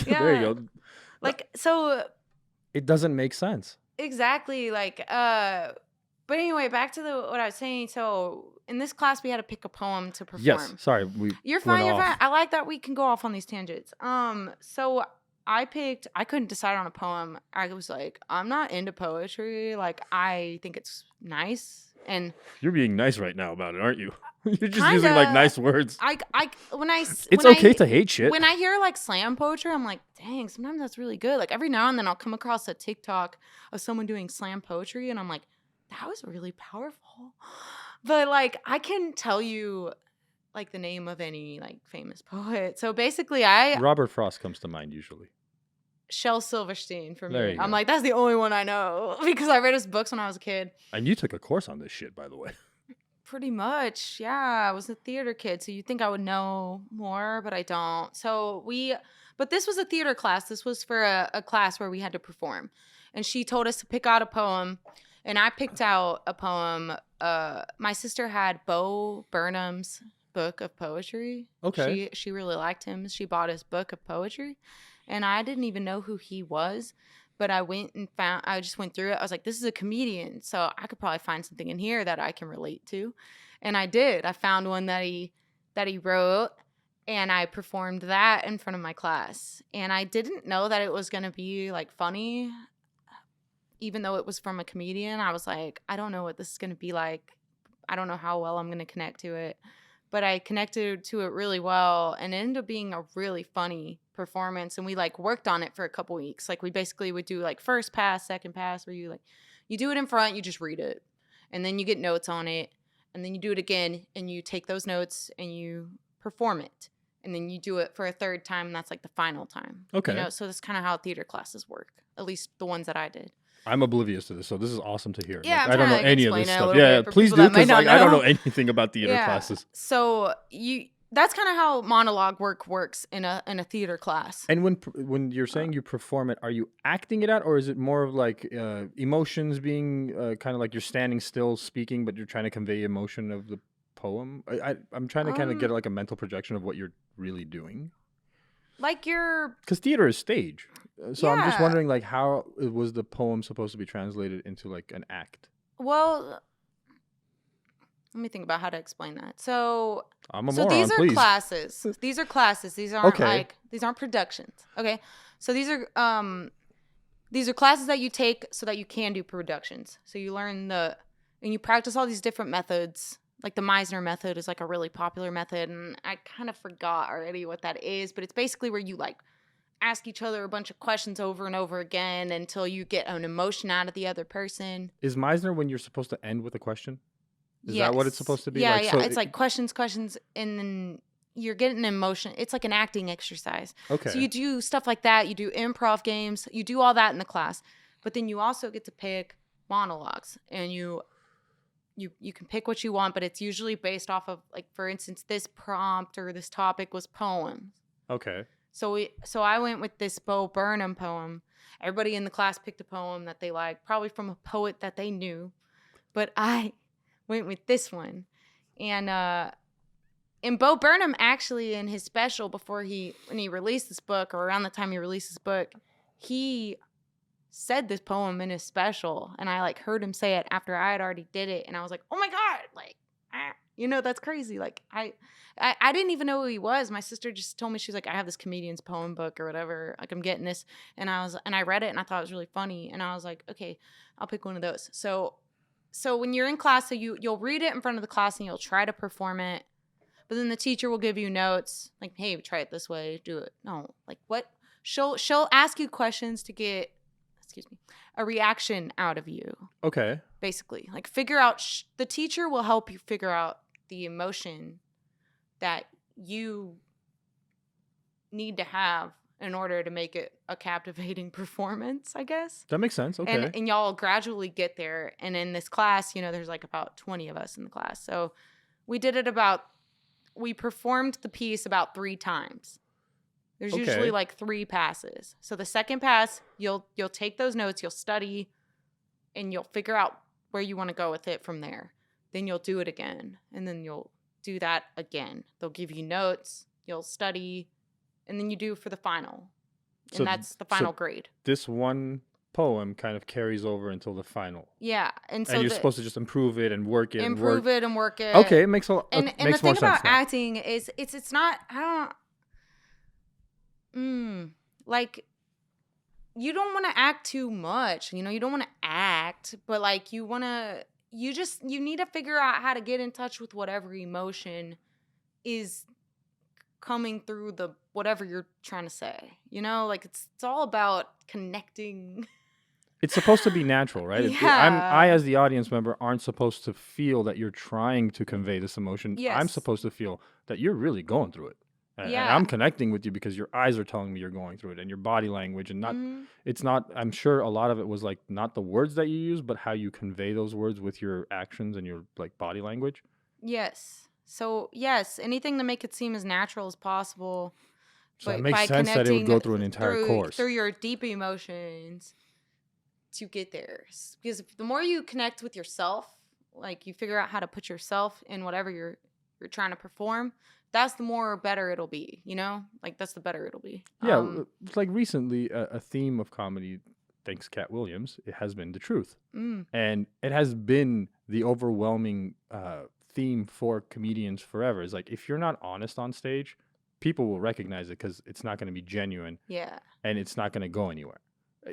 There you go. Like so. It doesn't make sense. Exactly. Like but anyway, back to what I was saying. So in this class, we had to pick a poem to perform. Yes. Sorry, You're fine. You're fine. I like that we can go off on these tangents. So I couldn't decide on a poem. I was like, I'm not into poetry. Like I think it's nice. And you're being nice right now about it, aren't you? You're just using like nice words. It's okay to hate shit. When I hear like slam poetry, I'm like, dang, sometimes that's really good. Like every now and then I'll come across a TikTok of someone doing slam poetry, and I'm like, that was really powerful. But like I can tell you like the name of any like famous poet. So basically Robert Frost comes to mind usually. Shel Silverstein for There me. you I'm go. like, that's the only one I know because I read his books when I was a kid. And you took a course on this shit, by the way. Pretty much, yeah. I was a theater kid, so you'd think I would know more, but I don't. But this was a theater class. This was for a class where we had to perform. And she told us to pick out a poem, and I picked out a poem. My sister had Bo Burnham's book of poetry. Okay. She really liked him. She bought his book of poetry, and I didn't even know who he was. But I just went through it. I was like, this is a comedian, so I could probably find something in here that I can relate to. And I did. I found one that he wrote, and I performed that in front of my class. And I didn't know that it was going to be like funny, even though it was from a comedian. I was like, I don't know what this is going to be like. I don't know how well I'm going to connect to it. But I connected to it really well, and it ended up being a really funny performance. And we like worked on it for a couple weeks. Like we basically would do like first pass, second pass, where you do it in front, you just read it, and then you get notes on it, and then you do it again, and you take those notes and you perform it, and then you do it for a third time, and that's like the final time. Okay. You know, so that's kind of how theater classes work, at least the ones that I did. I'm oblivious to this, so this is awesome to hear. Yeah, like, I don't know any of this stuff. Yeah, please do, because like, I don't know anything about theater classes. So that's kind of how monologue work works in a theater class. And when you're saying you perform it, are you acting it out, or is it more of like emotions being kind of like you're standing still speaking, but you're trying to convey emotion of the poem? I'm trying to kind of get like a mental projection of what you're really doing. Like because theater is stage. So I'm just wondering, like, how was the poem supposed to be translated into like an act? Well, let me think about how to explain that. So I'm a moron, these are please. classes. These are classes. These aren't these aren't productions. Okay. So these are classes that you take so that you can do productions. So you learn and you practice all these different methods. Like the Meisner method is like a really popular method, and I kind of forgot already what that is, but it's basically where you like ask each other a bunch of questions over and over again until you get an emotion out of the other person. Is Meisner when you're supposed to end with a question? Is that what it's supposed to be? Yeah, like, yeah. So it's like questions, and then you're getting an emotion. It's like an acting exercise. Okay. So you do stuff like that. You do improv games. You do all that in the class. But then you also get to pick monologues, and you can pick what you want, but it's usually based off of, like, for instance, this prompt or this topic was poems. Okay. So I went with this Bo Burnham poem. Everybody in the class picked a poem that they liked, probably from a poet that they knew. But I went with this one. And Bo Burnham, actually, in his special when he released this book, or around the time he released this book, he said this poem in his special, and I like heard him say it after I had already did it, and I was like, oh my god, like You know, that's crazy. Like, I didn't even know who he was. My sister just told me, she's like, I have this comedian's poem book or whatever. Like, I'm getting this. And I read it and I thought it was really funny. And I was like, okay, I'll pick one of those. So when you're in class, so you'll read it in front of the class and you'll try to perform it. But then the teacher will give you notes like, hey, try it this way, do it. No, like what? She'll ask you questions to get, a reaction out of you. Okay. Basically, like figure out, the teacher will help you figure out the emotion that you need to have in order to make it a captivating performance, I guess. That makes sense. Okay. And y'all gradually get there. And in this class, you know, there's like about 20 of us in the class. So we performed the piece about 3 times. There's usually like 3 passes. So the second pass, you'll take those notes, you'll study, and you'll figure out where you want to go with it from there. Then you'll do it again, and then you'll do that again. They'll give you notes, you'll study, and then you do for the final. And that's the final grade. This one poem kind of carries over until the final. Yeah. And you're supposed to just improve it and work it. Improve it and work it. Okay, it makes a lot and makes more sense. And the thing about acting is it's not, like, you don't want to act too much. You know, you don't want to act, but like you need to figure out how to get in touch with whatever emotion is coming through the whatever you're trying to say. You know, like it's all about connecting. It's supposed to be natural, right? Yeah. I, as the audience member, aren't supposed to feel that you're trying to convey this emotion. Yes. I'm supposed to feel that you're really going through it. And Yeah. I'm connecting with you because your eyes are telling me you're going through it, and your body language, and it's not, I'm sure a lot of it was like not the words that you use, but how you convey those words with your actions and your like body language. Yes. So yes, anything to make it seem as natural as possible. So it makes sense that it would go through an entire course. Through your deep emotions to get there. Because the more you connect with yourself, like you figure out how to put yourself in whatever you're trying to perform, that's the more better it'll be, you know? Like that's the better it'll be. Yeah, like recently a theme of comedy, thanks Cat Williams, it has been the truth. And it has been the overwhelming theme for comedians forever. Is like if you're not honest on stage, people will recognize it because it's not going to be genuine. Yeah. And it's not going to go anywhere.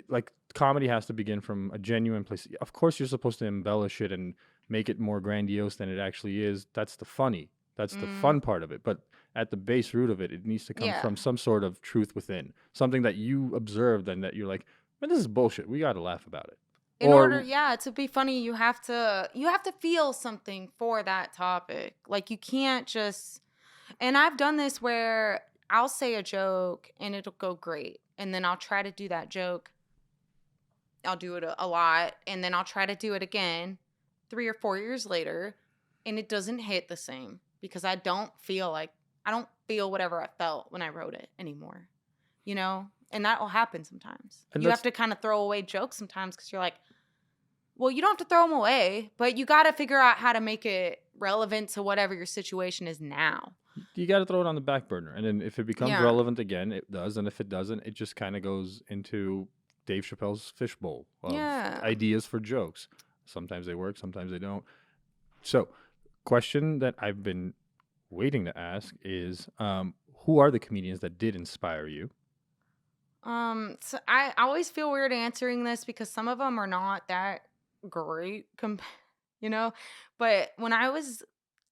Like comedy has to begin from a genuine place. Of course, you're supposed to embellish it and make it more grandiose than it actually is. That's the funny. That's the fun part of it. But at the base root of it, it needs to come from some sort of truth within. Something that you observed and that you're like, man, this is bullshit. We got to laugh about it. In order to be funny, you have to feel something for that topic. Like you can't just, and I've done this where I'll say a joke and it'll go great. And then I'll try to do that joke. I'll do it a lot. And then I'll try to do it again 3 or 4 years later. And it doesn't hit the same because I don't feel whatever I felt when I wrote it anymore, you know? And that will happen sometimes. And you have to kind of throw away jokes sometimes because you're like, well, you don't have to throw them away, but you got to figure out how to make it relevant to whatever your situation is now. You got to throw it on the back burner. And then if it becomes relevant again, it does. And if it doesn't, it just kind of goes into Dave Chappelle's fishbowl of ideas for jokes. Sometimes they work, sometimes they don't. So, question that I've been waiting to ask is, who are the comedians that did inspire you? So I always feel weird answering this because some of them are not that great, you know? But when I was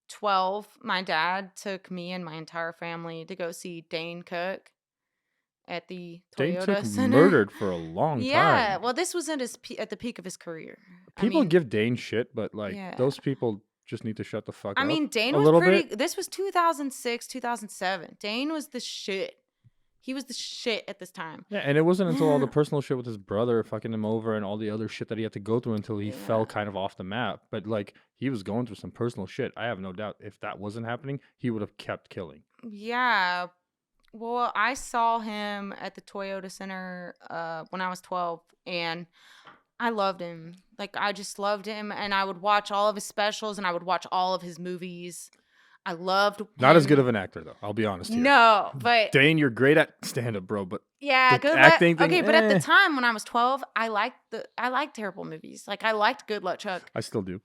12, my dad took me and my entire family to go see Dane Cook at the Toyota Center. Murdered for a long time. Yeah, well, this was at the peak of his career. People give Dane shit, but like those people just need to shut the fuck up. I mean, Dane was pretty. This was 2006, 2007. Dane was the shit. He was the shit at this time. Yeah, and it wasn't until all the personal shit with his brother fucking him over and all the other shit that he had to go through until he fell kind of off the map. But like he was going through some personal shit. I have no doubt if that wasn't happening, he would have kept killing. Yeah. Well, I saw him at the Toyota Center when I was 12, and I loved him. Like, I just loved him, and I would watch all of his specials, and I would watch all of his movies. I loved him. Not as good of an actor, though. I'll be honest here. No, but... Dane, you're great at stand-up, bro, but... Yeah, good acting thing, okay, but at the time when I was 12, I liked terrible movies. Like, I liked Good Luck Chuck. I still do.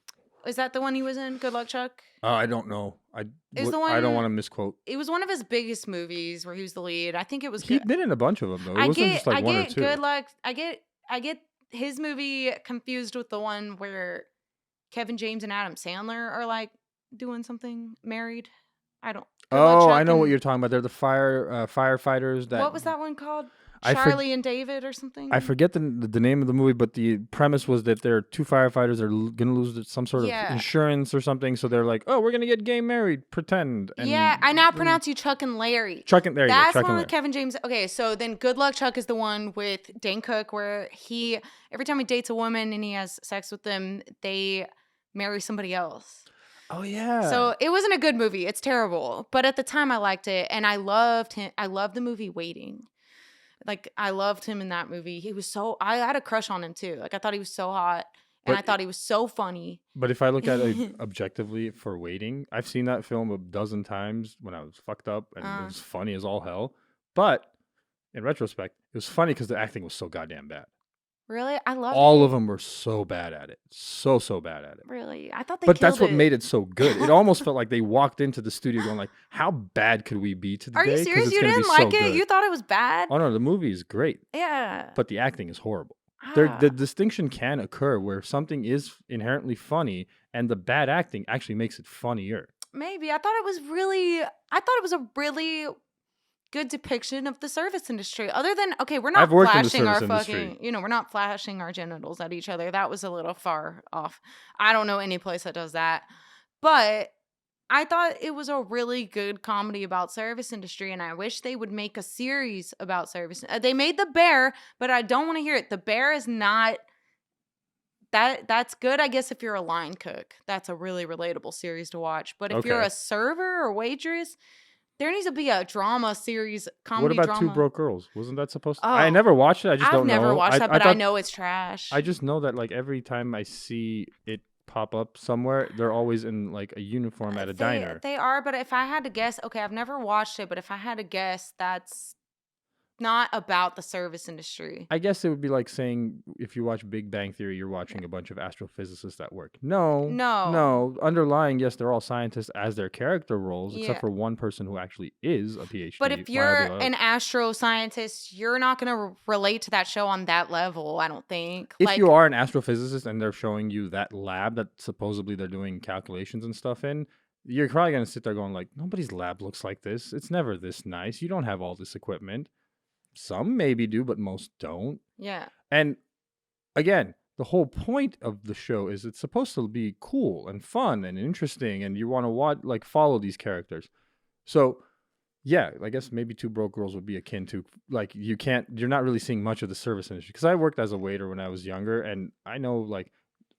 Is that the one he was in? Good Luck, Chuck? I don't know. Is the I don't one- want to misquote. It was one of his biggest movies where he was the lead. I think it was He good. been in a bunch of them though. It wasn't just like one or two. Good Luck. I get his movie confused with the one where Kevin James and Adam Sandler are like doing something married. I don't. Good Luck, Oh, Chuck I know what and- you're talking about. They're the firefighters that. What was that one called? I for- Charlie and David or something? I forget the name of the movie, but the premise was that there are two firefighters are going to lose some sort of insurance or something. So they're like, oh, we're going to get gay married, pretend. And yeah, I now pronounce you Chuck and Larry. Chuck and there That's you go. Chuck the one and with Kevin James. Okay, so then Good Luck Chuck is the one with Dane Cook where he, every time he dates a woman and he has sex with them, they marry somebody else. Oh, yeah. So it wasn't a good movie. It's terrible. But at the time I liked it and I loved him. I loved the movie Waiting. Like, I loved him in that movie. He was so, I had a crush on him too. Like, I thought he was so hot and I thought he was so funny. But if I look at it objectively for Waiting, I've seen that film a dozen times when I was fucked up and it was funny as all hell. But in retrospect, it was funny because the acting was so goddamn bad. Really? I love all of them were so bad at it. So bad at it. Really? I thought they But that's killed what it. made it so good. It almost felt like they walked into the studio going like, how bad could we be today? Are you serious? It's You gonna be didn't like so it? good. You thought it was bad? Oh no, the movie is great. Yeah. But the acting is horrible. Ah. The distinction can occur where something is inherently funny and the bad acting actually makes it funnier. Maybe. I thought it was a really good depiction of the service industry. Other than, okay, we're not I've worked in the flashing our service industry. fucking, we're not flashing our genitals at each other. That was a little far off. I don't know any place that does that. But I thought it was a really good comedy about service industry, and I wish they would make a series about service. They made The Bear, but I don't want to hear it. The Bear is not that's good, I guess, if you're a line cook. That's a really relatable series to watch. But if you're Okay. a server or waitress, there needs to be a drama series, comedy What about drama. Two Broke Girls? Wasn't that supposed to? Oh. I never watched it. I just don't know. I've never watched that, but I thought- know it's trash. I just know that like every time I see it pop up somewhere, they're always in like a uniform at a diner. They are, but if I had to guess, okay, I've never watched it, but if I had to guess, that's not about the service industry. I guess it would be like saying if you watch Big Bang Theory, you're watching a bunch of astrophysicists at work. No. Underlying, yes, they're all scientists as their character roles, Yeah. except for one person who actually is a PhD. But if you're an astroscientist, you're not going to relate to that show on that level, I don't think. If you are an astrophysicist and they're showing you that lab that supposedly they're doing calculations and stuff in, you're probably going to sit there going like, nobody's lab looks like this. It's never this nice. You don't have all this equipment. Some maybe do, but most don't. Yeah. And again, the whole point of the show is it's supposed to be cool and fun and interesting, and you want to watch, like, follow these characters. So, yeah, I guess maybe Two Broke Girls would be akin to, like, you're not really seeing much of the service industry. Because I worked as a waiter when I was younger, and I know, like,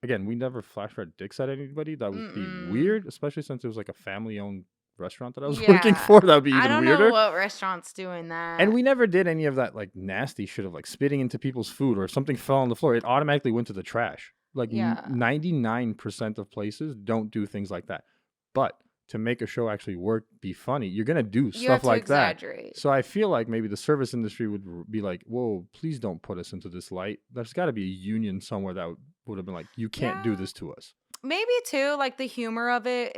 again, we never flashed our dicks at anybody. That would be weird, especially since it was like a family-owned restaurant that I was working for. That would be even weirder. I don't know what restaurant's doing that. And we never did any of that like nasty shit of like spitting into people's food, or if something fell on the floor, it automatically went to the trash. Like 99% of places don't do things like that. But to make a show actually work, be funny, you're going to do stuff like that. So I feel like maybe the service industry would be like, whoa, please don't put us into this light. There's got to be a union somewhere that would have been like, you can't do this to us. Maybe too, like the humor of it,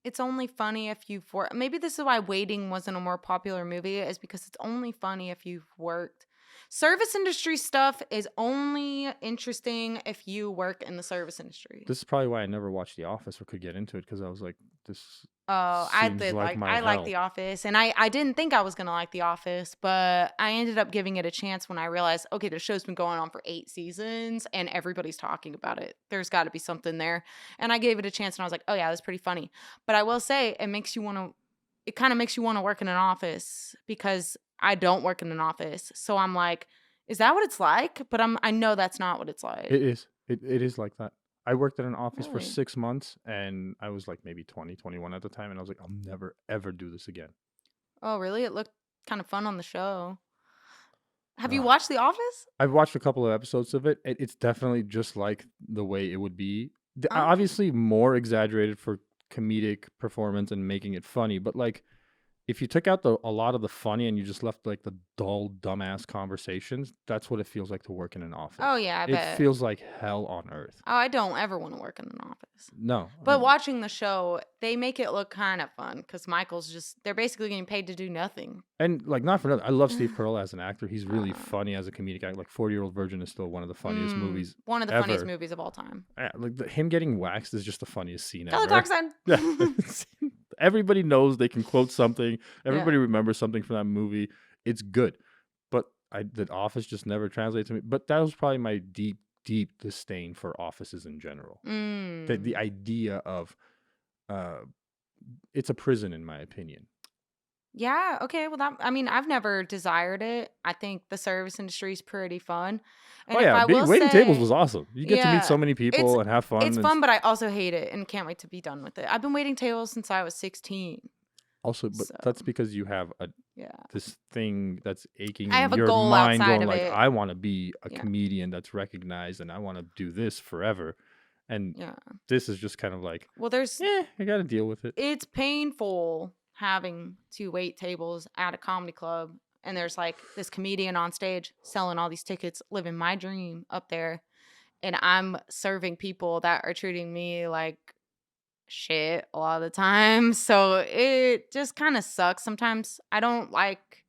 it's only funny if you've worked. Maybe this is why Waiting wasn't a more popular movie, is because it's only funny if you've worked. Service industry stuff is only interesting if you work in the service industry. This is probably why I never watched The Office or could get into it, because I was like, this. Oh, I did like The Office, and I didn't think I was gonna like The Office, but I ended up giving it a chance when I realized, okay, the show's been going on for 8 seasons and everybody's talking about it. There's got to be something there, and I gave it a chance, and I was like, oh yeah, that's pretty funny. But I will say, it kind of makes you want to work in an office, because I don't work in an office, so I'm like, is that what it's like? But I know that's not what it's like. It is. It is like that. I worked at an office for Really? 6 months, and I was like maybe 20, 21 at the time, and I was like, I'll never, ever do this again. Oh, really? It looked kind of fun on the show. Have you watched The Office? I've watched a couple of episodes of it. It's definitely just like the way it would be. Okay. Obviously more exaggerated for comedic performance and making it funny, but like if you took out a lot of the funny and you just left like the dull, dumbass conversations, that's what it feels like to work in an office. Oh, yeah, I It bet. feels like hell on earth. Oh, I don't ever want to work in an office. No. But watching the show, they make it look kind of fun because they're basically getting paid to do nothing. And like, not for nothing, I love Steve Carell as an actor. He's really funny as a comedic actor. Like 40-Year-Old Virgin is still one of the funniest movies. One of the ever. funniest movies of all time. Like him getting waxed is just the funniest scene Kelly ever. Clarkson. Yeah. Everybody knows they can quote something. Everybody remembers something from that movie. It's good. But The Office just never translates to me. But that was probably my deep disdain for offices in general. The idea of it's a prison, in my opinion. Yeah, okay. Well, I've never desired it. I think the service industry is pretty fun. And waiting tables was awesome. You get to meet so many people and have fun. It's fun, but I also hate it and can't wait to be done with it. I've been waiting tables since I was 16. Also, but that's because you have this thing that's aching I have in your a goal mind, outside going of like, it. I want to be a comedian that's recognized, and I want to do this forever. And this is just kind of like, well, I got to deal with it. It's painful having to wait tables at a comedy club, and there's like this comedian on stage selling all these tickets, living my dream up there, and I'm serving people that are treating me like shit a lot of the time. So it just kind of sucks. Sometimes I don't like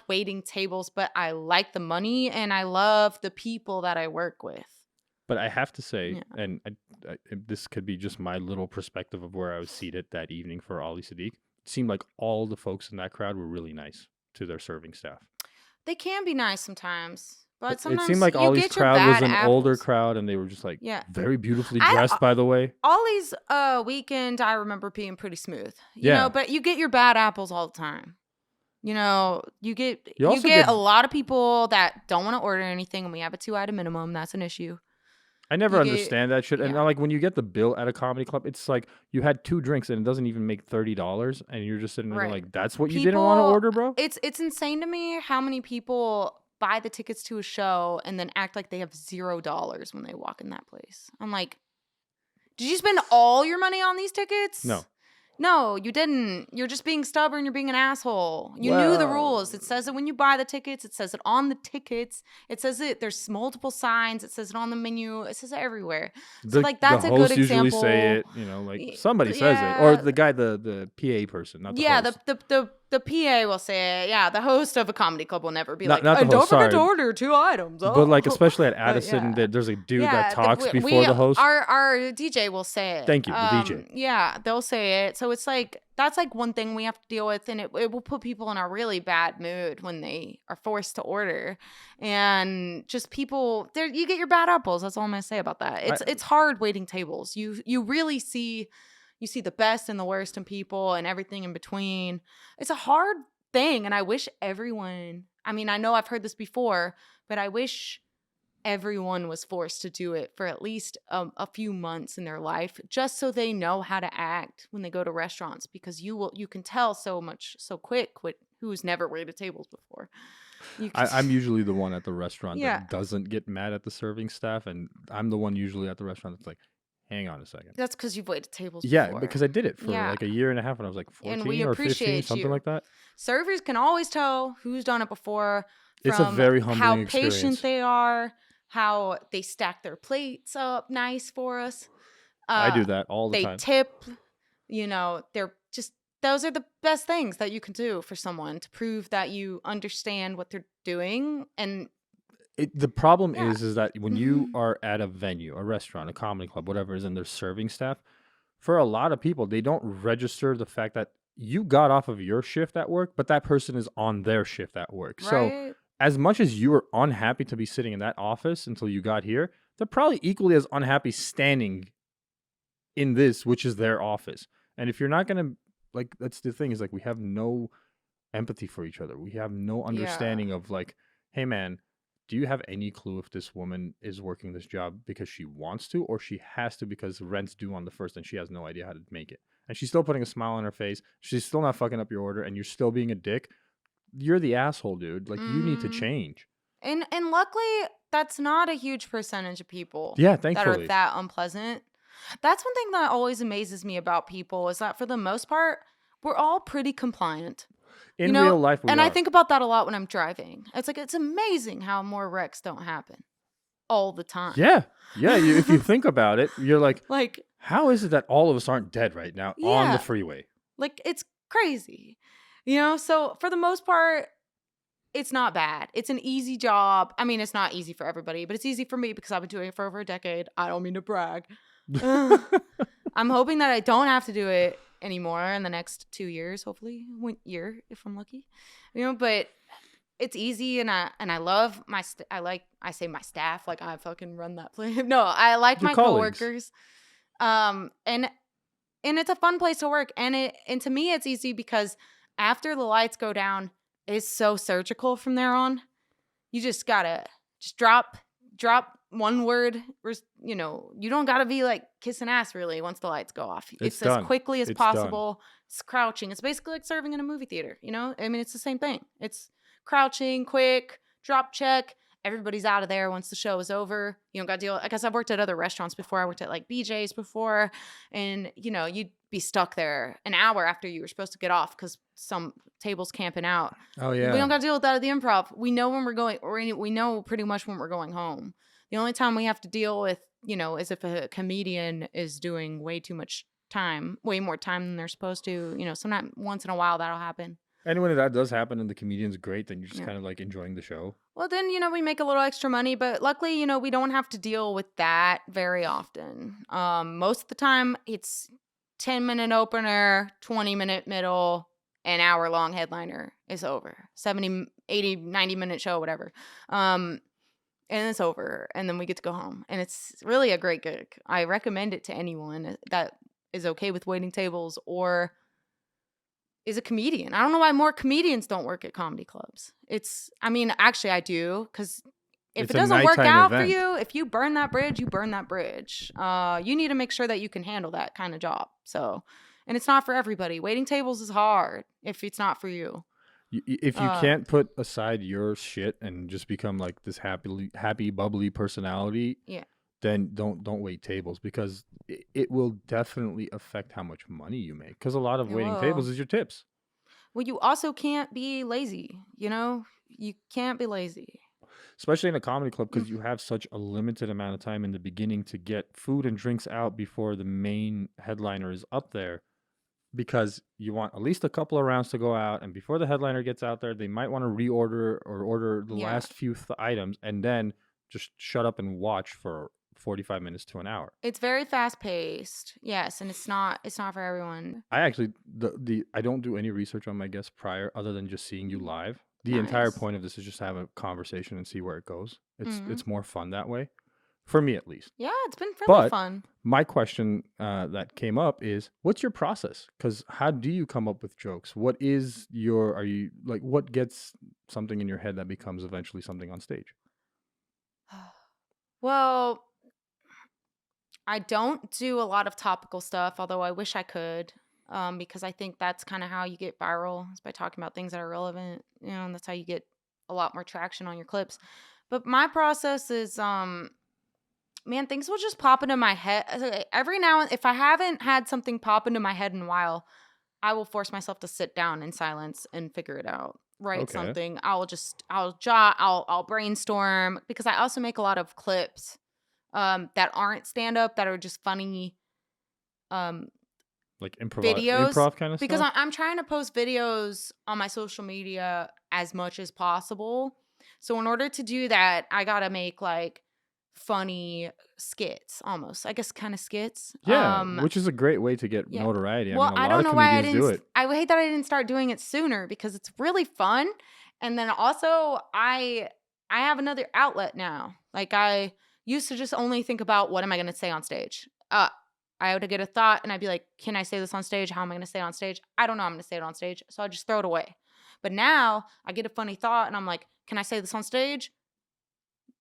waiting tables, but I like the money and I love the people that I work with. But I have to say, and this could be just my little perspective of where I was seated that evening for Ali Sadiq, it seemed like all the folks in that crowd were really nice to their serving staff. They can be nice sometimes. But sometimes it seemed like Ollie's crowd was an older crowd, and they were just like very beautifully dressed, by the way. Ollie's weekend, I remember being pretty smooth. You know, but you get your bad apples all the time. You know, you get a lot of people that don't want to order anything, and we have a 2-item minimum. That's an issue. I never understand that shit. And like when you get the bill at a comedy club, it's like you had 2 drinks and it doesn't even make $30, and you're just sitting there like, that's what you didn't want to order, bro? It's insane to me how many people buy the tickets to a show and then act like they have $0 when they walk in that place. I'm like, did you spend all your money on these tickets? No, you didn't. You're just being stubborn. You're being an asshole. You knew the rules. It says it when you buy the tickets. It says it on the tickets. It says it. There's multiple signs. It says it on the menu. It says it everywhere. So like that's a good example. The hosts usually say it. You know, like somebody says it, or the guy, the PA person, not the host. The PA will say it. Yeah, the host of a comedy club will never be not the host, don't forget to order 2 items. Oh. But like, especially at Addison, there's a dude that talks before the host. Our DJ will say it. Thank you, the DJ. Yeah, they'll say it. So it's like, that's like one thing we have to deal with, and it will put people in a really bad mood when they are forced to order. And just people, you get your bad apples. That's all I'm going to say about that. It's hard waiting tables. You really see... You see the best and the worst in people and everything in between. It's a hard thing. And I wish everyone, I mean, I know I've heard this before, but I wish everyone was forced to do it for at least a few months in their life, just so they know how to act when they go to restaurants, because you can tell so quick who's never waited tables before. I'm usually the one at the restaurant that doesn't get mad at the serving staff. And I'm the one usually at the restaurant that's like, hang on a second. That's because you've waited tables before. Yeah, because I did it for like a year and a half when I was like 14 or 15, something like that. Servers can always tell who's done it before. It's a very humbling experience. How patient they are, how they stack their plates up nice for us. I do that all the time. They tip. You know, those are the best things that you can do for someone to prove that you understand what they're doing. And the problem is that when you are at a venue, a restaurant, a comedy club, whatever it is, and there's serving staff, for a lot of people, they don't register the fact that you got off of your shift at work, but that person is on their shift at work. Right. So as much as you were unhappy to be sitting in that office until you got here, they're probably equally as unhappy standing in this, which is their office. And if you're not going to, like, that's the thing, is like, we have no empathy for each other. We have no understanding of like, hey man, do you have any clue if this woman is working this job because she wants to, or she has to because rent's due on the 1st and she has no idea how to make it? And she's still putting a smile on her face. She's still not fucking up your order, and you're still being a dick. You're the asshole, dude. Like, you need to change. And luckily, that's not a huge percentage of people. Yeah, thankfully. That are that unpleasant. That's one thing that always amazes me about people, is that for the most part, we're all pretty compliant. In real life, we and are. I think about that a lot when I'm driving. It's like, it's amazing how more wrecks don't happen all the time. Yeah. If you think about it, you're like, Like, how is it that all of us aren't dead right now on the freeway? Like, it's crazy. So for the most part, it's not bad. It's an easy job. I mean, it's not easy for everybody, but it's easy for me because I've been doing it for over a decade. I don't mean to brag. I'm hoping that I don't have to do it anymore in the next 2 years, hopefully 1 year if I'm lucky. But it's easy, and I love my I say my staff like I fucking run that place. No, I like Your my colleagues. coworkers. And it's a fun place to work, and to me it's easy because after the lights go down, it's so surgical from there on. You just gotta drop one word. You don't gotta be like kissing ass really once the lights go off. It's as quickly as possible. It's crouching. It's basically like serving in a movie theater. I mean, it's the same thing. It's crouching, quick, drop check. Everybody's out of there once the show is over. You don't got to deal. I guess I've worked at other restaurants before. I worked at like BJ's before, and you'd be stuck there an hour after you were supposed to get off because some tables camping out. Oh yeah. We don't got to deal with that at the Improv. We know when we're going, or we know pretty much when we're going home. The only time we have to deal with, is if a comedian is doing way more time than they're supposed to. Sometimes once in a while that'll happen. And when that does happen and the comedian's great, then you're just kind of like enjoying the show. Well, then, we make a little extra money, but luckily, we don't have to deal with that very often. Most of the time, it's 10-minute opener, 20-minute middle, an hour-long headliner is over. 70, 80, 90-minute show, whatever. And it's over, and then we get to go home. And it's really a great gig. I recommend it to anyone that is okay with waiting tables or is a comedian. I don't know why more comedians don't work at comedy clubs. Actually I do, because if it doesn't work out for you, if you burn that bridge, you burn that bridge. You need to make sure that you can handle that kind of job. So, and it's not for everybody. Waiting tables is hard if it's not for you. If you can't put aside your shit and just become like this happy, bubbly personality, then don't wait tables, because it will definitely affect how much money you make. Because a lot of waiting tables is your tips. Well, you also can't be lazy. You can't be lazy. Especially in a comedy club, because you have such a limited amount of time in the beginning to get food and drinks out before the main headliner is up there. Because you want at least a couple of rounds to go out, and before the headliner gets out there, they might want to reorder or order the last few items, and then just shut up and watch for 45 minutes to an hour. It's very fast paced, yes, and it's not for everyone. I actually I don't do any research on my guests prior, other than just seeing you live. The entire point of this is just to have a conversation and see where it goes. It's more fun that way. For me, at least. Yeah, it's been really fun. My question that came up is, what's your process? Because how do you come up with jokes? What gets something in your head that becomes eventually something on stage? Well, I don't do a lot of topical stuff, although I wish I could, because I think that's kind of how you get viral, is by talking about things that are relevant, and that's how you get a lot more traction on your clips. But my process is... man, things will just pop into my head. Every now and if I haven't had something pop into my head in a while, I will force myself to sit down in silence and figure it out. Write something. I'll brainstorm, because I also make a lot of clips that aren't stand up, that are just funny like videos, improv kind of because stuff? I'm trying to post videos on my social media as much as possible. So in order to do that, I got to make like funny skits, almost, I guess, kind of skits. Which is a great way to get notoriety. Well, I don't know why I didn't do it. I hate that I didn't start doing it sooner, because it's really fun. And then also I have another outlet now. Like, I used to just only think about, what am I going to say on stage? I would get a thought and I'd be like, can I say this on stage? How am I going to say it on stage? I don't know. I'm going to say it on stage. So I just throw it away. But now I get a funny thought and I'm like, can I say this on stage?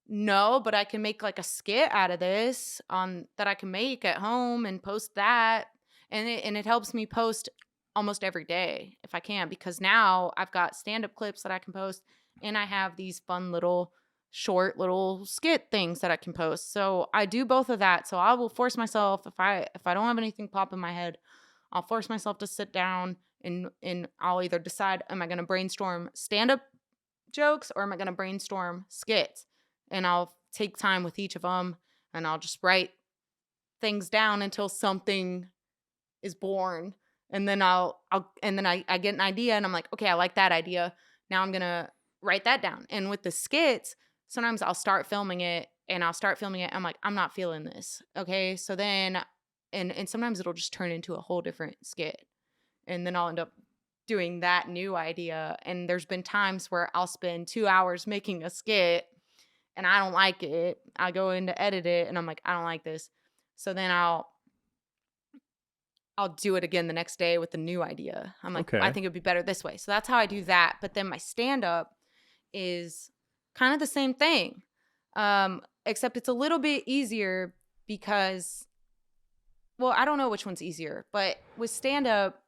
No, but I can make like a skit out of this that I can make at home and post that. And it helps me post almost every day if I can, because now I've got stand-up clips that I can post, and I have these fun short little skit things that I can post. So I do both of that. So I will force myself, if I don't have anything pop in my head, I'll force myself to sit down and I'll either decide, am I going to brainstorm stand-up jokes or am I going to brainstorm skits? And I'll take time with each of them, and I'll just write things down until something is born. And then I get an idea, and I'm like, okay, I like that idea. Now I'm going to write that down. And with the skits, sometimes I'll start filming it, and I'm like, I'm not feeling this. Okay. So then, and sometimes it'll just turn into a whole different skit. And then I'll end up doing that new idea. And there's been times where I'll spend 2 hours making a skit and I don't like it. I go in to edit it and I'm like, I don't like this. So then I'll do it again the next day with the new idea. I'm like, I think it'd be better this way. So that's how I do that. But then my stand-up is kind of the same thing, except it's a little bit easier because, well, I don't know which one's easier. But with stand-up,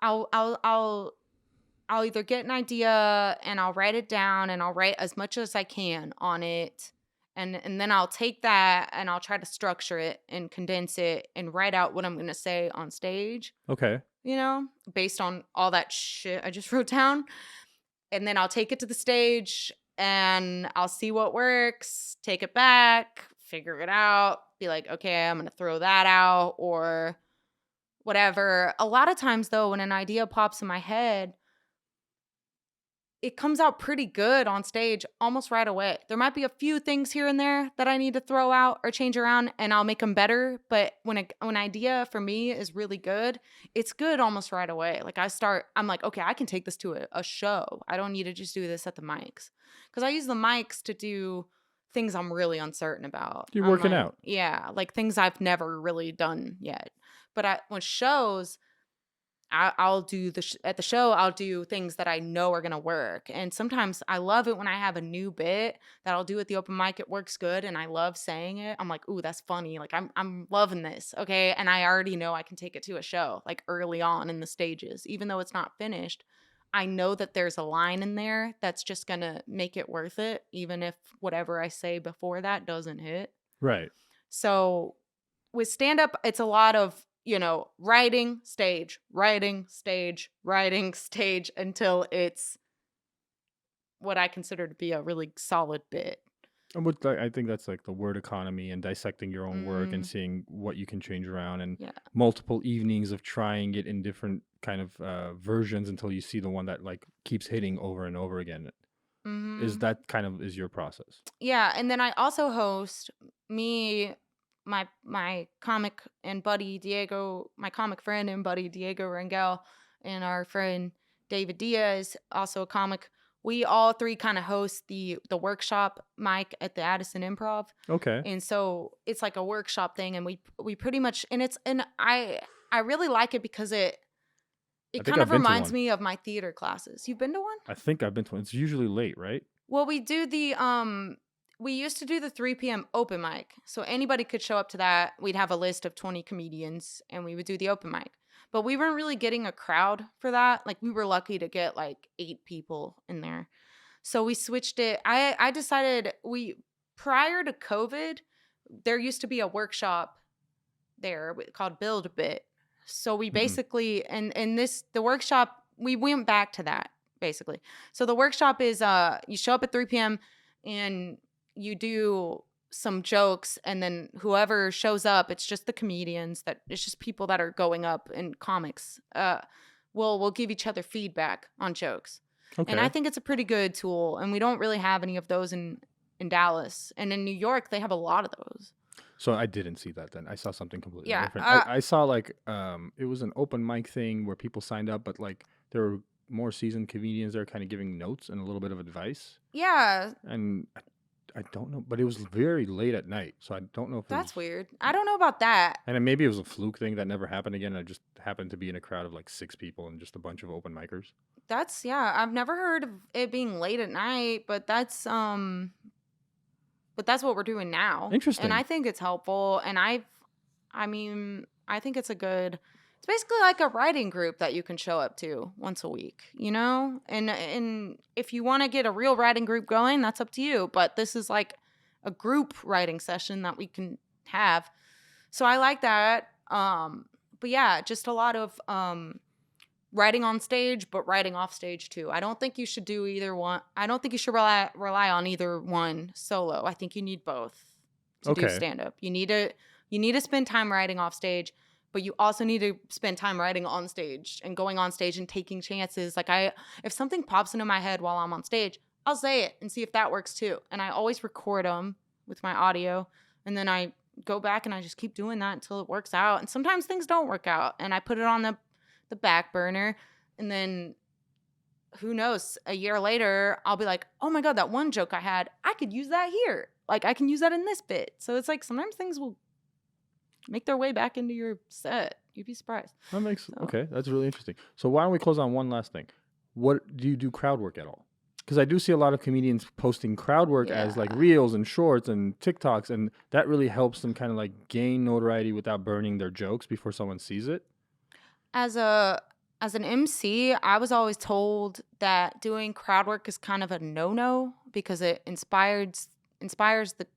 I'll either get an idea and I'll write it down and I'll write as much as I can on it. And then I'll take that and I'll try to structure it and condense it and write out what I'm going to say on stage. Okay. You know, based on all that shit I just wrote down. And then I'll take it to the stage and I'll see what works, take it back, figure it out, be like, okay, I'm going to throw that out or whatever. A lot of times, though, when an idea pops in my head, it comes out pretty good on stage almost right away. There might be a few things here and there that I need to throw out or change around, and I'll make them better. But when an idea for me is really good, it's good almost right away. Like I'm like, okay, I can take this to a show. I don't need to just do this at the mics. Because I use the mics to do things I'm really uncertain about. You're working like, out. Yeah, like things I've never really done yet. But when shows, I'll do at the show, I'll do things that I know are going to work. And sometimes I love it when I have a new bit that I'll do at the open mic. It works good. And I love saying it. I'm like, ooh, that's funny. Like I'm loving this. Okay. And I already know I can take it to a show like early on in the stages, even though it's not finished. I know that there's a line in there that's just going to make it worth it. Even if whatever I say before that doesn't hit. Right. So with stand up, it's a lot of, writing stage until it's what I consider to be a really solid bit. And I think that's like the word economy and dissecting your own work and seeing what you can change around and multiple evenings of trying it in different kind of versions until you see the one that like keeps hitting over and over again. Is that kind of is your process? Yeah. And then I also host my comic and buddy Diego, my comic friend and buddy Diego Rangel, and our friend David Diaz, also a comic. We all three kind of host the workshop mic at the Addison Improv. Okay. And so it's like a workshop thing, and we pretty much I really like it because it kind of reminds me of my theater classes. You've been to one? I think I've been to one. It's usually late, right? Well, we do we used to do the 3 p.m. open mic. So anybody could show up to that. We'd have a list of 20 comedians and we would do the open mic. But we weren't really getting a crowd for that. Like we were lucky to get like 8 people in there. So we switched it. I decided prior to COVID, there used to be a workshop there called Build a Bit. So we basically, the workshop, we went back to that basically. So the workshop is you show up at 3 p.m. and you do some jokes, and then whoever shows up, it's just the comedians, it's just people that are going up in comics. We'll give each other feedback on jokes. Okay. And I think it's a pretty good tool, and we don't really have any of those in Dallas. And in New York, they have a lot of those. So I didn't see that then. I saw something completely different. I saw like it was an open mic thing where people signed up, but like there were more seasoned comedians there kind of giving notes and a little bit of advice. Yeah. And I don't know, but it was very late at night, so I don't know if that's weird. I don't know about that. And maybe it was a fluke thing that never happened again. I just happened to be in a crowd of like 6 people and just a bunch of open micers. I've never heard of it being late at night, but that's what we're doing now. Interesting. And I think it's helpful. And I think it's it's basically like a writing group that you can show up to once a week, and if you want to get a real writing group going, that's up to you. But this is like a group writing session that we can have. So I like that. But yeah, just a lot of writing on stage, but writing off stage too. I don't think you should do either one. I don't think you should rely on either one solo. I think you need both to do stand-up. You need to spend time writing off stage, but you also need to spend time writing on stage and going on stage and taking chances. Like if something pops into my head while I'm on stage, I'll say it and see if that works too. And I always record them with my audio, and then I go back and I just keep doing that until it works out. And sometimes things don't work out, and I put it on the back burner, and then who knows, a year later I'll be like, oh my god, that one joke I had, I could use that here. Like I can use that in this bit. So it's like sometimes things will make their way back into your set. You'd be surprised. That makes okay. That's really interesting. So why don't we close on one last thing? What do you do crowd work at all? Because I do see a lot of comedians posting crowd work as like reels and shorts and TikToks, and that really helps them kind of like gain notoriety without burning their jokes before someone sees it. As an MC, I was always told that doing crowd work is kind of a no-no because it inspires the,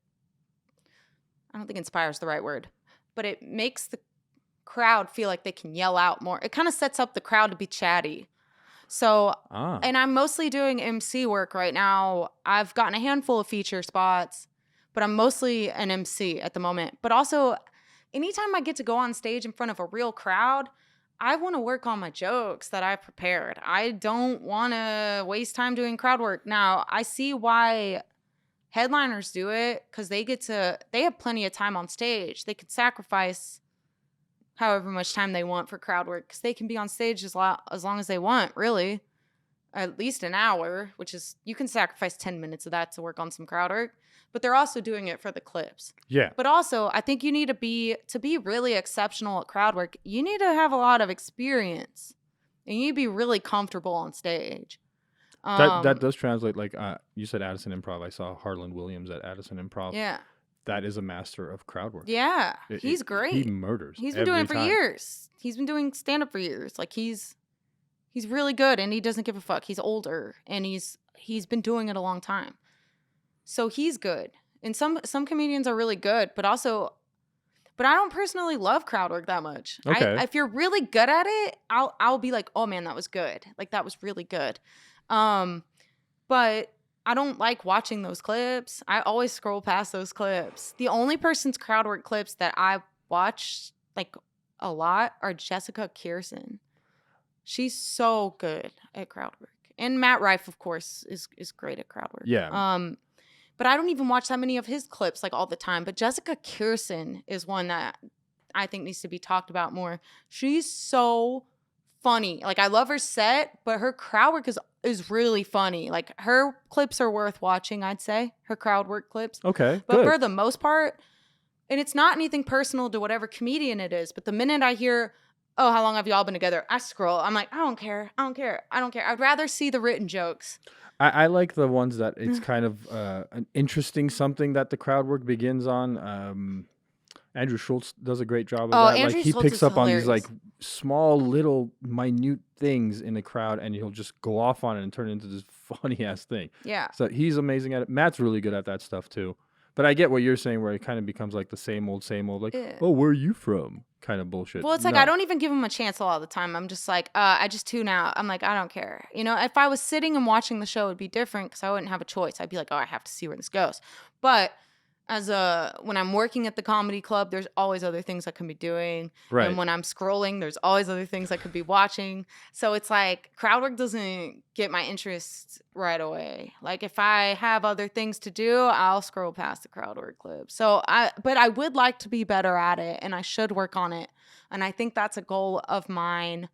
I don't think inspires is the right word, but it makes the crowd feel like they can yell out more. It kind of sets up the crowd to be chatty. So, and I'm mostly doing MC work right now. I've gotten a handful of feature spots, but I'm mostly an MC at the moment. But also, anytime I get to go on stage in front of a real crowd, I want to work on my jokes that I prepared. I don't want to waste time doing crowd work. Now, I see why headliners do it because they have plenty of time on stage. They could sacrifice however much time they want for crowd work because they can be on stage as long as they want, really. At least an hour, which is, you can sacrifice 10 minutes of that to work on some crowd work. But they're also doing it for the clips. Yeah. But also, I think you need to be really exceptional at crowd work, you need to have a lot of experience. And you need to be really comfortable on stage. That does translate. Like you said, Addison Improv. I saw Harlan Williams at Addison Improv. Yeah. That is a master of crowd work. Yeah. He's great. He murders. He's been doing it for years. He's been doing stand-up for years. Like he's really good, and he doesn't give a fuck. He's older, and he's been doing it a long time. So he's good. And some comedians are really good, but I don't personally love crowd work that much. Okay. If you're really good at it, I'll be like, oh man, that was good. Like that was really good. But I don't like watching those clips. I always scroll past those clips. The only person's crowd work clips that I watch like a lot are Jessica Kirsten. She's so good at crowd work. And Matt Rife, of course, is great at crowd work. Yeah. But I don't even watch that many of his clips like all the time. But Jessica Kirsten is one that I think needs to be talked about more. She's so funny. Like I love her set, but her crowd work is really funny. Like her clips are worth watching, I'd say. Her crowd work clips. Okay. But for the most part, and it's not anything personal to whatever comedian it is, but the minute I hear, oh, how long have y'all been together? I scroll. I'm like, I don't care. I'd rather see the written jokes. I like the ones that it's kind of an interesting something that the crowd work begins on. Andrew Schultz does a great job of that. Andrew Like he Schultz picks is up hilarious. on these like small, little, minute things in the crowd, and he'll just go off on it and turn it into this funny ass thing. Yeah. So he's amazing at it. Matt's really good at that stuff too. But I get what you're saying, where it kind of becomes like the same old, like, oh, where are you from? Kind of bullshit. Well, it's like I don't even give him a chance a lot of the time. I'm just like, I just tune out. I'm like, I don't care. You know, if I was sitting and watching the show, it'd be different because I wouldn't have a choice. I'd be like, oh, I have to see where this goes. But when I'm working at the comedy club, there's always other things I can be doing. Right. And when I'm scrolling, there's always other things I could be watching. So it's like crowd work doesn't get my interest right away. Like if I have other things to do, I'll scroll past the crowd work clip. But I would like to be better at it, and I should work on it. And I think that's a goal of mine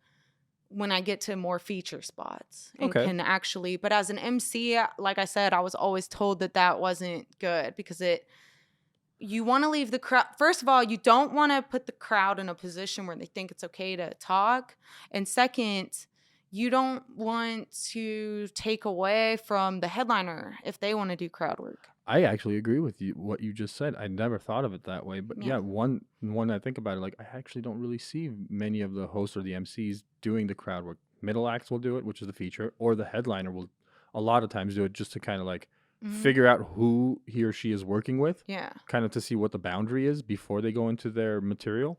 when I get to more feature spots and can actually, but as an MC, like I said, I was always told that wasn't good because you want to leave the crowd. First of all, you don't want to put the crowd in a position where they think it's okay to talk. And second, you don't want to take away from the headliner if they want to do crowd work. I actually agree with you, what you just said. I never thought of it that way. But yeah, one I think about it, like I actually don't really see many of the hosts or the MCs doing the crowd work. Middle acts will do it, which is the feature, or the headliner will a lot of times do it just to kind of like figure out who he or she is working with. Yeah. Kind of to see what the boundary is before they go into their material.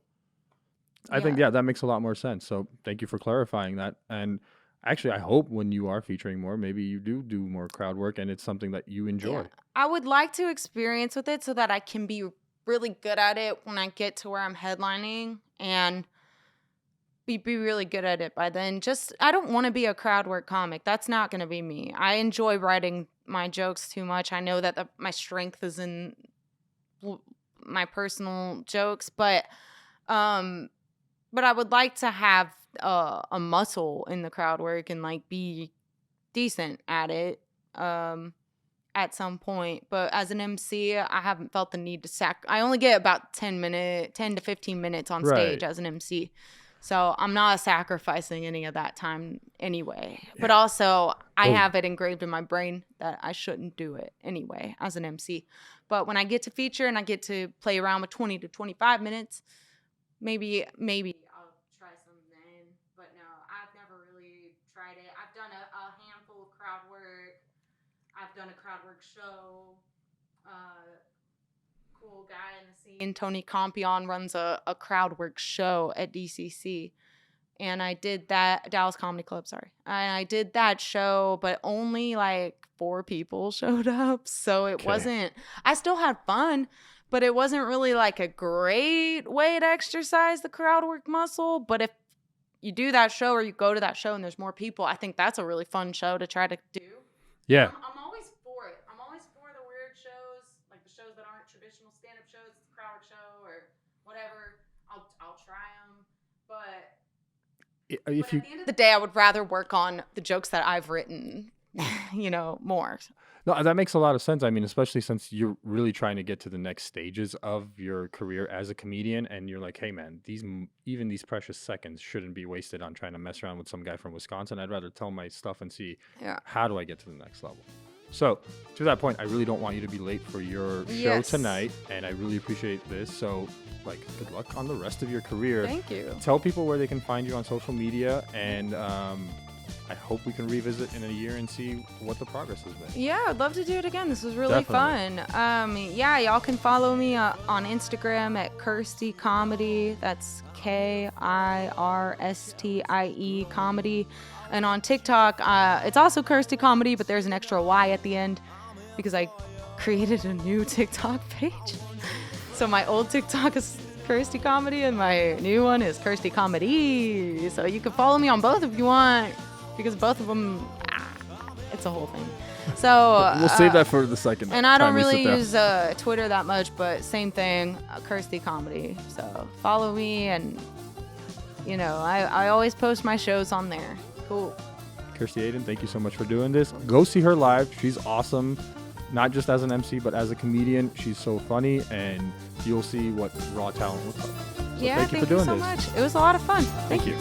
I think, yeah, that makes a lot more sense. So thank you for clarifying that. And actually, I hope when you are featuring more, maybe you do more crowd work and it's something that you enjoy. Yeah. I would like to experience with it so that I can be really good at it when I get to where I'm headlining and be really good at it by then. Just, I don't want to be a crowd work comic. That's not going to be me. I enjoy writing my jokes too much. I know that my strength is in my personal jokes, but I would like to have a muscle in the crowd work and like be decent at it at some point. But as an MC, I haven't felt the need to I only get about 10 to 15 minutes on stage as an MC. So I'm not sacrificing any of that time anyway. Yeah. But also, I have it engraved in my brain that I shouldn't do it anyway as an MC. But when I get to feature and I get to play around with 20 to 25 minutes, maybe I'll try some then. But no, I've never really tried it. I've done a handful of crowd work. I've done a crowd work show. Cool guy in the scene, Tony Compion, runs a crowd work show at DCC. And I did that, Dallas Comedy Club, sorry. And I did that show, but only like 4 people showed up. So it wasn't, I still had fun, but it wasn't really like a great way to exercise the crowd work muscle. But if you do that show or you go to that show and there's more people, I think that's a really fun show to try to do. Yeah. I'm always for it. I'm always for the weird shows, like the shows that aren't traditional stand-up shows, the crowd work show or whatever. I'll try them, but at the end of the day, I would rather work on the jokes that I've written, more. No, that makes a lot of sense. I mean, especially since you're really trying to get to the next stages of your career as a comedian, and you're like, hey, man, even these precious seconds shouldn't be wasted on trying to mess around with some guy from Wisconsin. I'd rather tell my stuff and see how do I get to the next level. So to that point, I really don't want you to be late for your show tonight, and I really appreciate this. So, good luck on the rest of your career. Thank you. Tell people where they can find you on social media, and I hope we can revisit in a year and see what the progress has been. Yeah, I'd love to do it again. This was really fun. Y'all can follow me on Instagram at Kirstie Comedy. That's KIRSTIE Comedy. And on TikTok, it's also Kirstie Comedy, but there's an extra Y at the end because I created a new TikTok page. So my old TikTok is Kirstie Comedy and my new one is Kirstie Comedy. So you can follow me on both if you want, because both of them, it's a whole thing. So we'll save that for the second. And I don't really use Twitter that much, but same thing, Kirstie Comedy. So follow me, and I always post my shows on there. Cool. Kirstie Hayden, thank you so much for doing this. Go see her live. She's awesome, not just as an MC, but as a comedian. She's so funny, and you'll see what raw talent looks like. So thank you for doing this. Thank you so much. It was a lot of fun. Thank you.